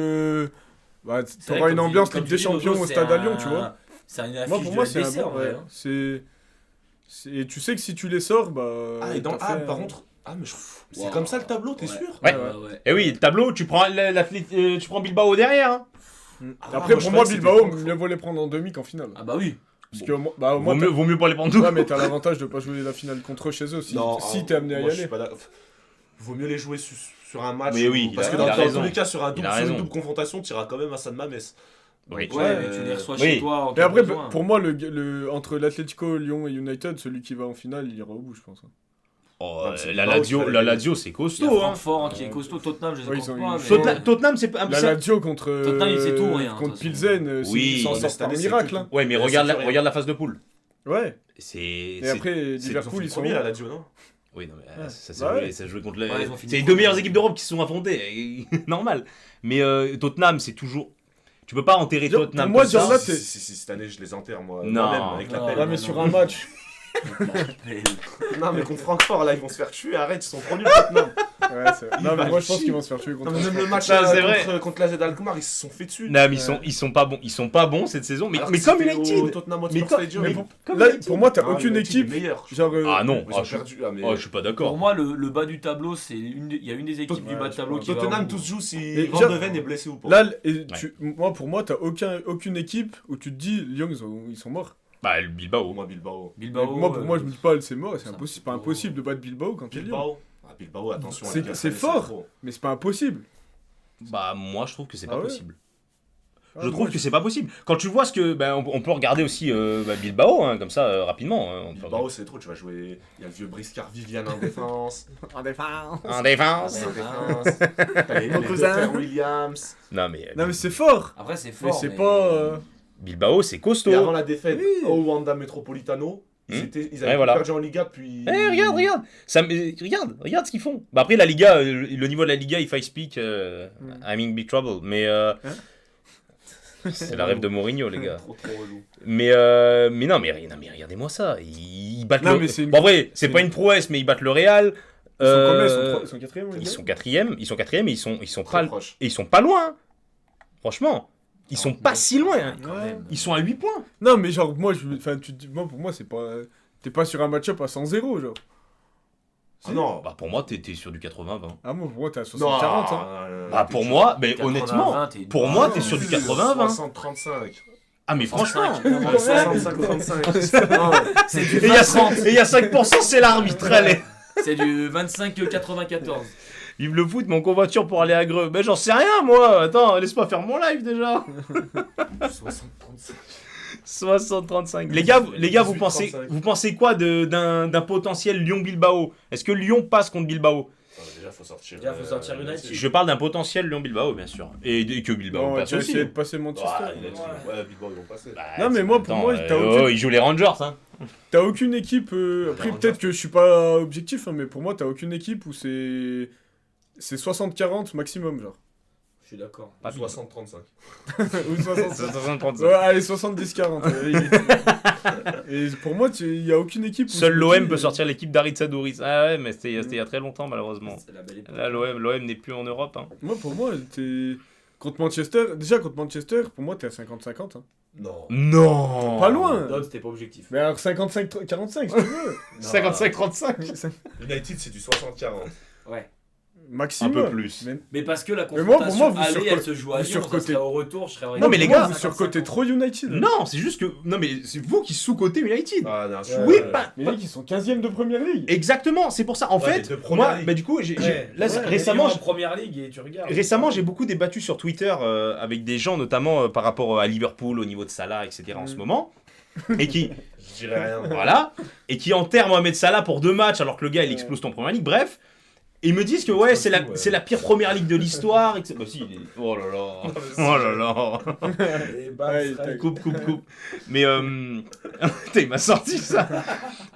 C'est vrai, t'auras une comme ambiance tu- comme Ligue tu des dis, Champions Dodo, au c'est stade à un- Lyon, tu vois. C'est une affiche Moi, pour moi, de c'est un LDC, en bon. vrai, Ouais. hein. Et tu sais que si tu les sors, bah. Ah, et t'as fait, par contre, mais c'est Wow. comme ça le tableau, t'es Ouais. sûr Ouais. Ouais. Et oui, le tableau, tu prends tu prends Bilbao derrière. Hein. Ah, Après, moi, je pour moi, croyais que Bilbao, c'était Francfort. mieux vaut les prendre en demi qu'en finale. Ah bah oui. Parce que bah, au moins, Vaut mieux pas les prendre tout. ouais, mais t'as l'avantage de pas jouer la finale contre eux chez eux si, Non, si t'es amené à y moi, je suis aller. pas d'accord. Vaut mieux les jouer sur un match. Mais oui, parce il que a- dans il a tous raison. les cas, sur Il a une raison. double confrontation, tu iras quand même à San Mamés. Oui. Ouais, mais tu les reçois Oui. chez toi en Mais cas de après, besoin. pour moi, entre l'Atlético, Lyon et United, celui qui va en finale, il ira au bout, je pense. Oh, Ouais, c'est la Bilbao, Lazio, c'est la pas- Lazio, c'est Il y a costaud. Hein. Francfort qui est costaud. Tottenham, je les Ouais, compte ils ont pas. eu- mais- Tottenham, c'est un La Lazio contre, Tottenham, ils faisaient tout, rien, de contre toute façon. Pilsen, Oui, ils s'en mais sortent cette par année, c'est miracle. que- Hein. Ouais, mais Ouais, regarde c'est rien. regarde la phase de poule. Ouais. C'est. Et c'est- après, C'est Liverpool, ils sont. premiers à la Lazio, non Oui, non, mais Ouais. ça Bah ouais. s'est joué contre les. Ouais, ils ont fini c'est les deux premier. meilleures équipes d'Europe qui se sont affrontées. Normal. Mais Tottenham, c'est toujours. Tu peux pas enterrer Pour Tottenham. moi, comme ça. Diorna, Si, cette année, je les enterre, moi. Non. Moi-même, avec la Non. pelle. Ouais, mais sur un match. Non, mais contre Francfort, là, ils vont se faire tuer. Arrête, ils sont trop nuls, Tottenham. Ouais, non, mais moi, je pense qu'ils vont se faire tuer Non, contre mais même le match Non, c'est contre la Z Alkmaar, ils se sont fait dessus. Non, mais ils sont pas bons. Ils sont pas bons cette saison. Mais, Alors mais que comme c'était United. au Tottenham Mais Hotspur comme- Stadium. Mais Comme là, United. pour moi, t'as Ah, aucune United est équipe. meilleur. Genre, Ah non, Ils ont perdu. Ah, mais... je suis pas Pour d'accord. moi, le bas du tableau, c'est il y a une des équipes du bas de tableau qui va Tottenham au bout. tous jouent si Mais Van genre- de Ven est blessé ou pas. là, pour moi, t'as aucune équipe où tu te dis, Lyon, ils sont morts. Bah, le Bilbao. Pour moi, Bilbao. Bilbao. Moi, pour moi, je me dis pas, c'est mort, c'est c'est impossible. un C'est pas peu- impossible de battre Bilbao quand t'es Lyon. Bilbao. Ah, Bilbao, attention. C'est les gars, c'est ça, fort. trop. Mais c'est pas impossible. Bah, moi, je trouve que c'est Ah pas ouais possible. Je trouve que c'est pas possible. Quand tu vois ce que. On peut regarder aussi Bilbao, hein, comme ça, rapidement. Hein, on peut Bilbao, c'est trop, tu vas jouer. Il y a le vieux Briscard Viviane en défense. En défense. En défense. T'as les cousin. Dr. Williams. Non, mais c'est fort. Après, c'est Mais fort. c'est pas. Bilbao, c'est costaud. Et avant la défaite Oui. au Wanda Metropolitano, ils avaient Ouais, voilà. perdu en Liga depuis. Regarde. Regarde ce qu'ils font. Bah après, la Liga, le niveau de la Liga, if I speak, I'm in big trouble. Mais. C'est la rêve de Mourinho, les gars. Trop relou. Mais non, mais regardez-moi ça. Ils battent Non, le. mais c'est une- Bon, en vrai, c'est c'est pas une- une prouesse, mais ils battent le Real. Ils sont combien Ils sont quatrième ou Ils Liga sont quatrième. Ils sont quatrième et ils sont Très pas. proche. Et ils sont pas loin. Hein. Franchement, ils sont pas si loin. Hein. Quand même. Ils sont à 8 points. Non, mais genre, moi, pour moi, c'est pas. T'es pas sur un match-up à 100-0, genre. Ah non. Bah pour moi, t'es sur du 80-20. Ah, moi, pour moi, t'es à Non. 60-40. Hein. Bah pour moi, mais 80-20, honnêtement, t'es- pour moi, t'es sur du 80-20. 60-35. Ah mais franchement. 65-35. Non, C'est du Et il y a 20-30. 5%, et il y a 5%, c'est l'arbitre. Allez. C'est du 25-94. Vive le foot, mon convoiture pour aller à Greux. Mais j'en sais rien, moi. Attends, laisse-moi faire mon live déjà. 60-35. 60-35. Les gars, vous 18-35. pensez quoi d'un potentiel Lyon-Bilbao? Est-ce que Lyon passe contre Bilbao? Déjà, faut sortir. United. Je parle d'un potentiel Lyon-Bilbao, bien sûr. Et que Bilbao Bon, passe tu vas aussi. essayer de passer Manchester. Ouais, Bilbao, ils vont passer. Bah, Non, mais moi, pour moi, t'as aucune- ils jouent les Rangers, hein. T'as aucune équipe. Après, Rangers. peut-être que je suis pas objectif, hein, mais pour moi, t'as aucune équipe où c'est 60-40 maximum, genre. Je suis d'accord. Pas 60-35. Ou 60. 60-35. Ouais, allez, 70-40. Et pour moi, il y a aucune équipe où. Seul je me l'OM dis, peut sortir l'équipe d'Aritz Sadouris. Ah ouais, mais c'était il y a très longtemps, malheureusement. C'est la belle époque. Là, l'OM n'est plus en Europe. Hein. Moi, pour moi, t'es. Contre Manchester, déjà contre Manchester, pour moi, t'es à 50-50. Hein. Non. Non. Pas loin. D'autres, c'était pas objectif. Mais alors 55-45, si tu veux. 55-35. United, c'est du 60-40. Ouais. Un Maximum. peu plus. Mais parce que la Mais moi, pour confrontation moi, vous aller, surco- elle se joue à vous Lyon, ça surcotez. serait au retour, je serais Non, mais les gars, vous surcotez trop United. Non, c'est juste que. Non, mais c'est vous qui sous-cotez United. Ah, non, Oui, Ouais. pas. Mais les mecs, ils sont 15ème de première ligue. Exactement, c'est pour ça. En Ouais, fait, mais de première moi, ligue. bah, du coup, là, ouais, récemment, en première ligue et tu regardes. récemment, j'ai beaucoup débattu sur Twitter avec des gens, notamment par rapport à Liverpool, au niveau de Salah, etc. en ce moment. Et qui, Je dirais rien. voilà, et qui enterrent Mohamed Salah pour 2 matchs alors que le gars il explose ton première ligue. Bref, et ils me disent que ouais, c'est la pire première ligue de l'histoire. Bah si, oh là là, oh là là, Et bam, Ouais, strike. coupe. Mais putain, il m'a sorti ça.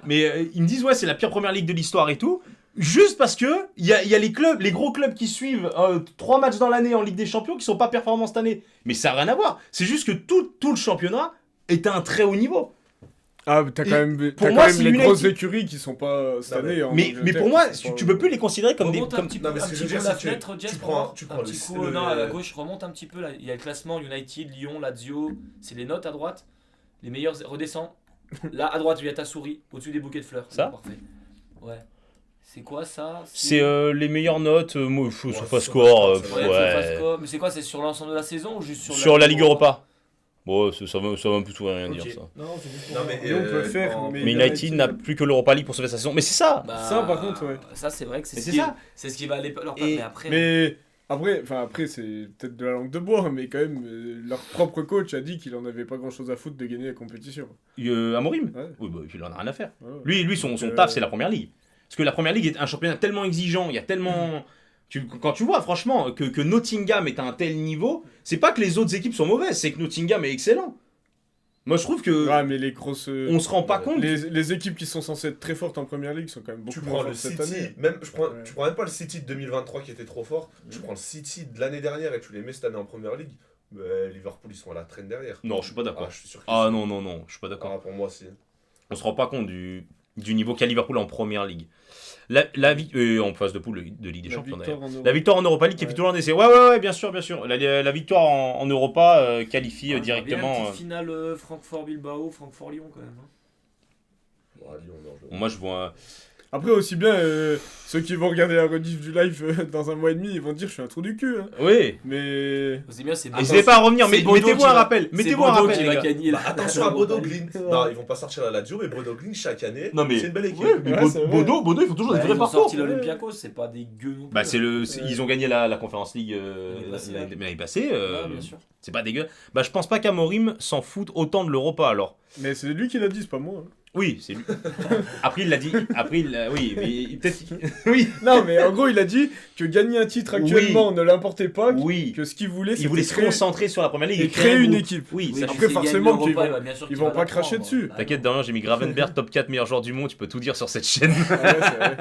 Mais ils me disent ouais, c'est la pire première ligue de l'histoire et tout. Juste parce que il y a les clubs, les gros clubs qui suivent 3 matchs dans l'année en Ligue des Champions qui sont pas performants cette année. Mais ça n'a rien à voir. C'est juste que tout le championnat est à un très haut niveau. Ah, t'as quand même, pour t'as moi, quand même si les United- grosses écuries qui sont pas cette Non, année. en Mais Angleterre, pour moi, qui sont tu pas- peux plus les considérer comme des. Remonte Comme... un petit Non, peu, mais ce un que je petit veux peu dire, la c'est que fenêtre, Jess, tu pour prends- moi. tu Un prends petit le- coup, le- non, à la gauche, remonte un petit peu. Là. Il y a le classement United, Lyon, Lazio. C'est les notes à droite. Les meilleurs redescend. Là, à droite, il y a ta souris, au-dessus des bouquets de fleurs. Ça Parfait. Ouais. C'est quoi ça? C'est les meilleures notes, Ouais, SofaScore. SofaScore, Ouais, Ouais. SofaScore. Mais c'est quoi? C'est sur l'ensemble de la saison ou juste sur, Sur la Ligue Europa. Bon, ça va un peu tout rien dire Ok. ça. Non, c'est juste Non, pour mais, Et on peut faire, en- mais- Mais United n'a plus que l'Europa League pour sauver sa saison. Mais c'est ça. Bah, Ça, par contre, ouais. Ça, c'est vrai que c'est Mais ce c'est qui ça. c'est ce qui va aller leur Et- mais après. Mais après c'est peut-être de la langue de bois, mais quand même, leur propre coach a dit qu'il en avait pas grand chose à foutre de gagner la compétition. Amorim. Ouais. Oui, bah, il en a rien à faire. Ouais. Lui son Donc, taf, c'est la première ligue. Parce que la première ligue est un championnat tellement exigeant, il y a tellement. Quand tu vois, franchement, que Nottingham est à un tel niveau, c'est pas que les autres équipes sont mauvaises, c'est que Nottingham est excellent. Moi, je trouve que. Ouais, mais les grosses. On se rend pas compte. Les équipes qui sont censées être très fortes en première ligue sont quand même beaucoup Tu moins prends fortes le cette City, année. même, Ouais. tu prends même pas le City de 2023 qui était trop fort, tu prends le City de l'année dernière et tu les mets cette année en première ligue, mais Liverpool ils sont à la traîne derrière. Non, je suis pas d'accord. Ah, je suis sûr que Ah non, je suis pas d'accord. Ah, pour moi aussi. On se rend pas compte du niveau qu'a Liverpool en première ligue. En phase de poule de Ligue des La Champions victoire d'ailleurs. en Europe. La victoire en Europa League qui Ouais. fait toujours un essai. Ouais, bien sûr. La victoire en Europa qualifie Bien directement. une petite finale Francfort-Bilbao, Francfort-Lyon quand même. Hein. Bon, à Lyon, non, je- Moi, je vois. Après, aussi bien, ceux qui vont regarder la rediff du live dans un mois et demi, ils vont dire je suis un trou du cul. Hein. Oui. Mais. C'est bien, c'est N'hésitez pas à revenir, mais c'est Bodo mettez-vous qui un va- rappel. c'est Mettez-vous un Bodo rappel, qui les va gars. gagner la- Attention à Bodo Glint. Non, ils vont pas sortir la Lazio, mais Bodo Glint chaque année, Non, mais- c'est une belle équipe. Ouais, mais Ouais, c'est vrai. Bodo, il faut toujours Ouais, des ils vrais ont parcours. sorti l'Olympiakos, c'est pas dégueu non plus. Bah, ils ont gagné la Conference League l'année passée. Ouais, bien sûr. C'est pas dégueu. Bah, je pense pas qu'Amorim s'en foute autant de l'Europa alors. Mais c'est lui qui l'a dit, c'est pas moi. Hein. Oui, c'est lui. Après, il l'a dit. Oui, mais peut-être. Oui. Non, mais en gros, il a dit que gagner un titre actuellement ne l'importait pas, Oui. que ce qu'il voulait, Il voulait se créer... concentrer sur la première ligue et créer un une groupe. équipe. Oui, Oui, ça, puis après, s'il forcément, gagne qu'ils l'Europa, vont- bah, bien sûr ils qu'il vont va pas la cracher prendre. dessus. Bah, T'inquiète, Dorian, j'ai mis Gravenberg top 4 meilleurs joueurs du monde, tu peux tout dire sur cette chaîne. Ah ouais, c'est vrai.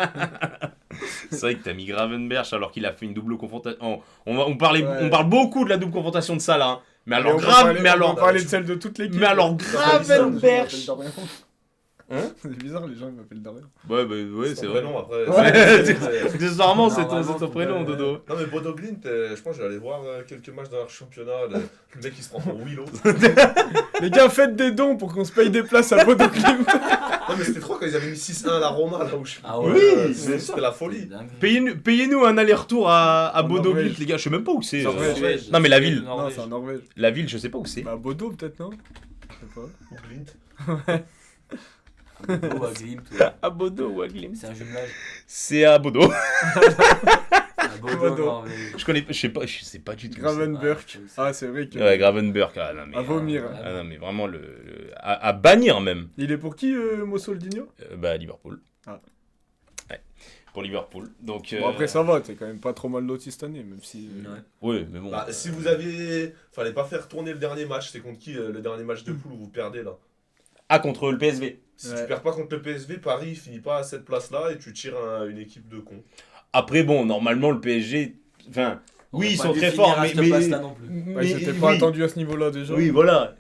C'est vrai que t'as mis Gravenberg alors qu'il a fait une double confrontation. On parle Ouais. beaucoup de la double confrontation de Salah. Hein. Mais Mais alors on peut grave, parler- mais on alors. peut parler de celle de toute l'équipe. Mais alors Gravenberg. Hein? C'est bizarre, les gens ils m'appellent Dorian. Ouais, c'est vrai. Prénom, après. Accessoirement, c'est Normalement, ton prénom, Dodo. Non mais Bodo Glint, je pense que je vais aller voir quelques matchs dans leur championnat. Le mec il se prend pour Willow. Les gars, faites des dons pour qu'on se paye des places à Bodo Glimt. Non mais c'était trop quand ils avaient mis 6-1 à la Roma là où je suis. Ah ouais, Oui, C'était la folie. c'est dingue. Payez-nous un aller-retour à En Bodo Norvège. Glimt, les gars. Je sais même pas où c'est. C'est en Norvège. Non, mais la ville. Non, c'est en Norvège. La ville, je sais pas où c'est. Bah, Bodo peut-être, non? Je sais pas. Ou Glint. Bodo à Glimt, ouais. À Bodo ou à Glimt? C'est un jumelage. C'est à Bodo. À Bodo, Bodo. non, mais- Je sais pas du tout. Gravenberg. Ouais, Ah, c'est vrai que. Ouais, Gravenberg. Ah non, mais. À vomir. Ah non, mais vraiment, à bannir même. Il est pour qui, Mussoldinho? Bah, Liverpool. Ah. Ouais. Pour Liverpool. Donc. Bon, après, ça va, t'es quand même pas trop mal loti cette année, même si. Ouais. Ouais, mais bon. Bah, si vous aviez. Fallait pas faire tourner le dernier match, c'est contre qui le dernier match de poule où vous perdez là? Ah, contre le PSV. Si Ouais. tu perds pas contre le PSV, Paris finit pas à cette place là et tu tires une équipe de cons. Après, bon, normalement, le PSG. Enfin. On Oui, va ils pas sont dû très finir forts, à mais. cette place-là non plus. Ouais, ils étaient pas oui. attendus à ce niveau-là déjà. Oui, voilà.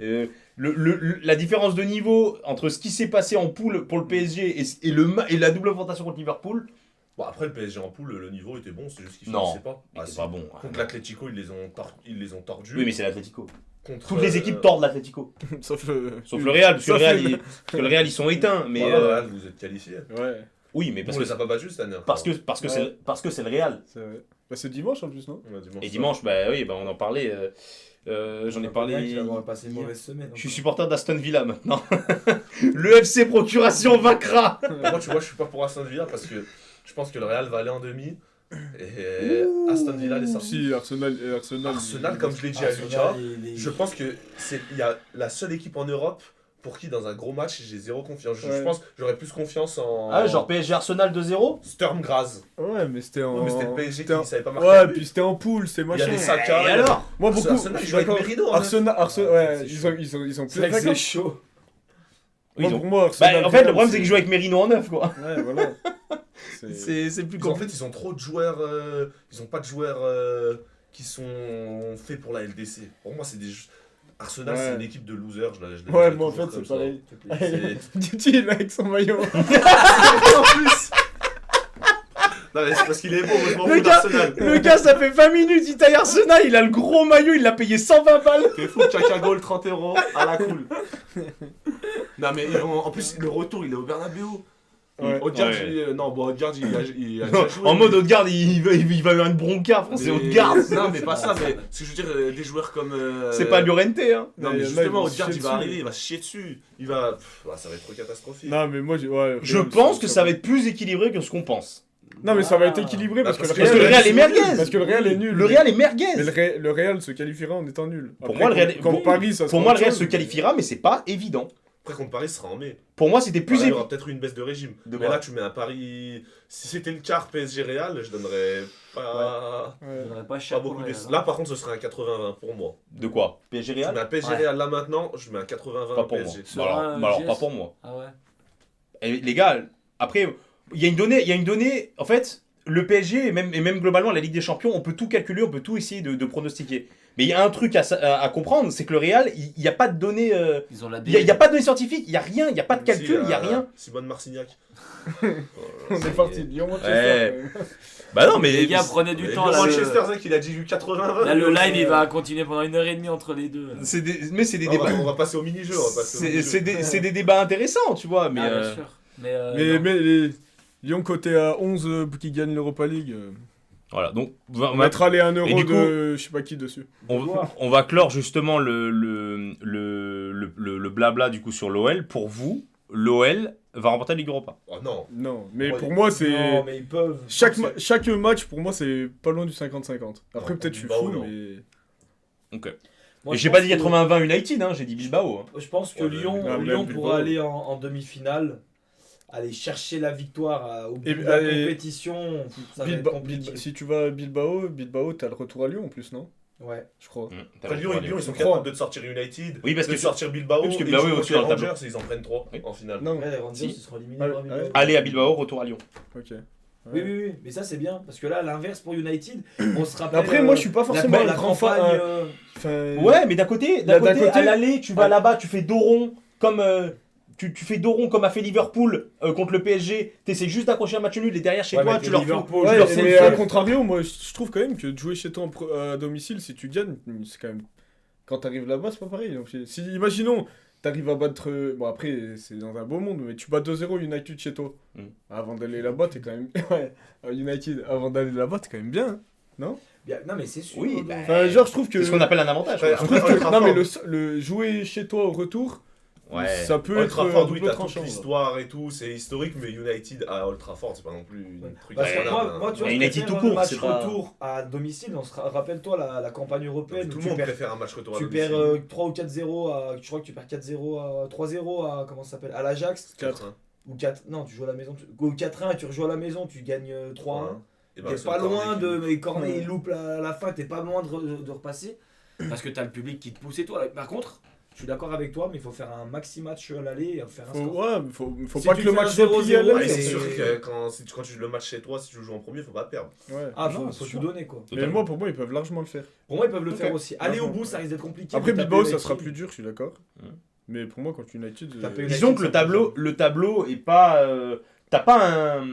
La différence de niveau entre ce qui s'est passé en poule pour le PSG et la double confrontation contre Liverpool, Bon, après le PSG en poule, le niveau était bon, c'est juste qu'ils Non, finissaient pas. c'est si. pas bon. Contre l'Atlético, ils les ont tordus. Oui, mais c'est l'Atlético. Contre, Toutes les équipes tordent l'Atlético. Sauf Sauf le Real, parce que Sauf le Real, ils sont éteints. Mais Mais voilà, vous êtes qualifiés. Ouais, oui, mais On les a pas battus cette année. parce que Ouais. c'est le Real. c'est vrai. Bah, c'est dimanche en plus, non? On a dimanche Et soir. dimanche, bah oui, bah on en parlait. J'en ai parlé. On va passer une mauvaise semaine. Je suis supporter d'Aston Villa maintenant. Le FC Procuration vaincra. Moi, tu vois, je suis pas pour Aston Villa parce que je pense que le Real va aller en demi. Et Aston Villa les sorties. Si, Arsenal. Arsenal, comme je l'ai dit à Lucas, je pense que il y a la seule équipe en Europe pour qui, dans un gros match, j'ai zéro confiance. Je Ouais. pense que j'aurais plus confiance en. Ah, genre PSG Arsenal 2-0. Sturm Graz. Ouais, mais c'était en. Ouais, mais c'était le PSG c'était en- qui savait pas marquer. Ouais, un but. puis c'était en poule, c'est Il y machin. avait Saka. Et alors Moi, beaucoup. Arsenal, je ils suis jouent avec d'accord. Merino, hein. Arsenal, Ah, ouais, c'est ils chaud. ont C'est vrai que d'accord. c'est chaud. Oui, Moi, ils ont- pour moi, Bah, Arsenal. en fait, le problème, c'est qu'ils jouent avec Merino en neuf, quoi. Ouais, voilà. C'est plus En fait, ils ont trop de joueurs. Ils ont pas de joueurs qui sont faits pour la LDC. Pour moi, c'est des. Arsenal, Ouais. c'est une équipe de losers. Je l'ai Ouais, dit moi, en toujours fait, comme c'est ça. pareil. C'est- Dit-il avec son maillot. En plus. Non, mais c'est parce qu'il est beau, moi je m'en Le fous gars, d'Arsenal. le gars, ça fait 20 minutes, il taille Arsenal, il a le gros maillot, il l'a payé 120 balles. T'es fou, Chaka Goal 30 € à la cool. Non, mais ils vont- en plus, le retour, il est au Bernabeu. Ouais. Odegaard, Ouais. non, bon, Odegaard, il a déjà joué. En mode Odegaard, il va avoir une bronca, frère, c'est Mais- Odegaard. Non, mais pas ça, mais ce que je veux dire, des joueurs comme. C'est pas Llorente, hein. Non, Mais mais là, justement, ils vont Odegaard, se il chier va dessus. arriver, il va se chier dessus. Il va. Ça va être trop catastrophique. Non, mais moi, ouais, Je pense que ça va être plus équilibré que ce qu'on pense. Non, mais ça va être équilibré parce que parce le Parce que le Real est merguez. Parce que le Real est nul. Le Real est Mais merguez. le Real se qualifiera en étant nul. Pour Après, moi, le Real- contre bon, Paris, ça Pour sera moi, le autre Real chose. se qualifiera, mais c'est pas évident. Après, contre Paris, ce sera en mai. Pour moi, c'était plus Voilà, il y évident. aura peut-être eu une baisse de régime. De mais quoi là, tu mets un Paris. Si c'était le quart PSG Real, je donnerais pas. Ouais. Je donnerais pas cher Pas pour beaucoup le d'essais. Real, Là, par contre, ce serait un 80-20 pour moi. De quoi PSG Je mets Real un PSG Ouais. Real là maintenant, je mets un 80-20 Pas pour moi. PSG. Sur Bah un alors, GS. pas pour moi. Ah ouais. Et les gars, après, il y a une donnée, en fait, le PSG et même globalement la Ligue des Champions, on peut tout calculer, on peut tout essayer de pronostiquer. Mais il y a un truc à comprendre, c'est que le Real, il n'y a pas de données, Ils ont la il y a pas de données scientifiques, il y a rien, il n'y a pas de calcul, il y a rien. Simone Marcignac. On est parti de Lyon Ouais. Manchester. Bah non, mais Les gars, prenez du Et temps. le Là, Manchester, Zach, il a dit 80-20. là, le live, il va continuer pendant 1h30 entre les deux. c'est des On débats. va passer au mini-jeu. C'est des débats intéressants, tu vois. Mais Ah, bien sûr. Mais, Mais Lyon côté à 11 qui gagne l'Europa League. Voilà, donc On mettra les 1 euro du coup, de je sais pas qui dessus. on va clore justement le blabla du coup sur l'OL. Pour vous, l'OL va remporter la Ligue Europa. Oh non. Non, mais Ouais. pour moi, c'est. Non, mais ils peuvent. Chaque match, pour moi, c'est pas loin du 50-50. Après, Non, peut-être je suis Bilbao, fou, non. mais. Ok. Moi, Et je j'ai pense pas dit que- 80-20 United, hein, j'ai dit Bilbao. Hein. Je pense que Ouais, Lyon, mais Lyon Bilbao. pourra aller en demi-finale, aller chercher la victoire au bout Et- de la et- compétition. Ça va être compliqué. Si tu vas à Bilbao, t'as le retour à Lyon en plus, non? Ouais. Je crois. Après, Lyon, ils sont Je crois. capables de te sortir United, Oui, parce de que te sortir Bilbao, oui, parce que et Bilbao ils est jouent au-dessus contre dans les le tableau. Rangers, ils en prennent 3 Oui. en finale. Non. Après, les Rangers, Si. ils seront éliminés Ouais, par Bilbao. ouais. Aller à Bilbao, retour à Lyon. Ok. Oui, oui, oui, mais ça c'est bien, parce que là, à l'inverse pour United, on se rappelle. Après, moi, je suis pas forcément la un grand fan. campagne. Enfin, Ouais, mais d'un côté, Là, d'un côté- à l'aller, tu vas Ouais. là-bas, tu fais dos rond comme tu fais dos rond comme a fait Liverpool contre le PSG. T'essaies juste d'accrocher un match nul et derrière chez Ouais, toi, mais tu t'es leur fous. Liverpool, Ouais, leur je fous mais le à feu. contrario, moi, je trouve quand même que de jouer chez toi à domicile, si tu gagnes, c'est quand même. Quand t'arrives là-bas, c'est pas pareil. Donc, si, imaginons, t'arrives à battre. Bon, après, c'est dans un beau monde, mais tu bats 2-0 United chez toi. Mm. Avant d'aller là-bas, t'es quand même. Ouais, United, avant d'aller là-bas, t'es quand même bien. Hein. Bien, non, mais c'est sûr. Oui, non. bah, Enfin, genre, je trouve que. C'est ce qu'on appelle un avantage. Ouais, quoi. Je trouve Après, que- Old non, mais Trafford. le jouer chez toi au retour, Ouais. ça peut Old être Trafford, oui, double t'as toute tranchant. l'histoire et tout, c'est historique, mais United à Old Trafford, c'est pas non plus une truc Parce que incroyable, moi, hein. tu vois, Mais je United préfère tout court, le match c'est pas- retour à domicile. Rappelle-toi la campagne européenne Tout où le tu monde perds, préfère un match retour à tu domicile. perds 3 ou 4-0 je crois que tu perds 4-0 à 3-0 à comment ça s'appelle à l'Ajax 4. ou 4 non, tu joues à la maison, ou 4-1 et tu rejoues à la maison, tu gagnes 3-1. Et ben, T'es c'est pas le loin corner de. qui- Mais Cornet, Ouais. il loupe la fin, t'es pas loin de repasser. Parce que t'as le public qui te pousse et toi. Par contre, je suis d'accord avec toi, mais il faut faire un maxi match à l'aller et faire un score. Ouais, mais faut Si pas tu que le fais un match soit 0-0, plié à Ouais, l'aller. c'est c'est- sûr que quand tu joues le match chez toi, si tu joues en premier, faut pas perdre. Ouais. Ah, Non, faut c'est tout sûr. donner quoi. Mais moi, pour moi, ils peuvent largement le faire. Pour moi, ils peuvent le Ok. faire aussi. Aller au Largement, bout, ça risque d'être compliqué. Après, de taper Bilbao, ça United. sera plus dur, je suis d'accord. Ouais. Mais pour moi, quand United. Taper United, Disons que ça le tableau est pas. T'as pas un.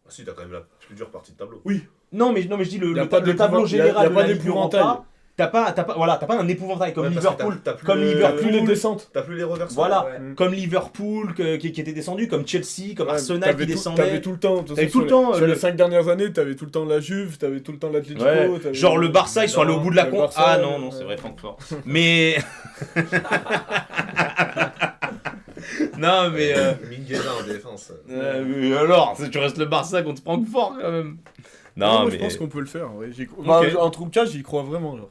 Ah, si, t'as quand même la plus dure partie de tableau. Non, mais je dis Y a le pas tableau d'épouvant- général y a de pas la Ligue d'épouvantail. Europa. T'as pas un épouvantail comme Ouais, parce que Liverpool. t'as plus Comme le- Liverpool. Plus les descentes. T'as plus les reversements. Voilà. Ouais. Comme Liverpool qui était descendu, comme Chelsea, comme Ouais, Arsenal t'avais qui tout- descendait. T'avais tout le temps. de toute T'avais façon, tout le sur temps, les- Sur le- les 5 dernières années, t'avais tout le temps la Juve, t'avais tout le temps l'Atlético. Ouais, t'avais- genre le Barça, ils sont allés au bout de la le con. Barça, Ah non, ouais. c'est vrai, Francfort. Mais. Non, mais. Mingueza en défense. Mais alors, tu restes le Barça contre Francfort quand même. Non, moi, mais. je pense qu'on peut le faire. Ouais. En tout cas, j'y crois vraiment. Genre.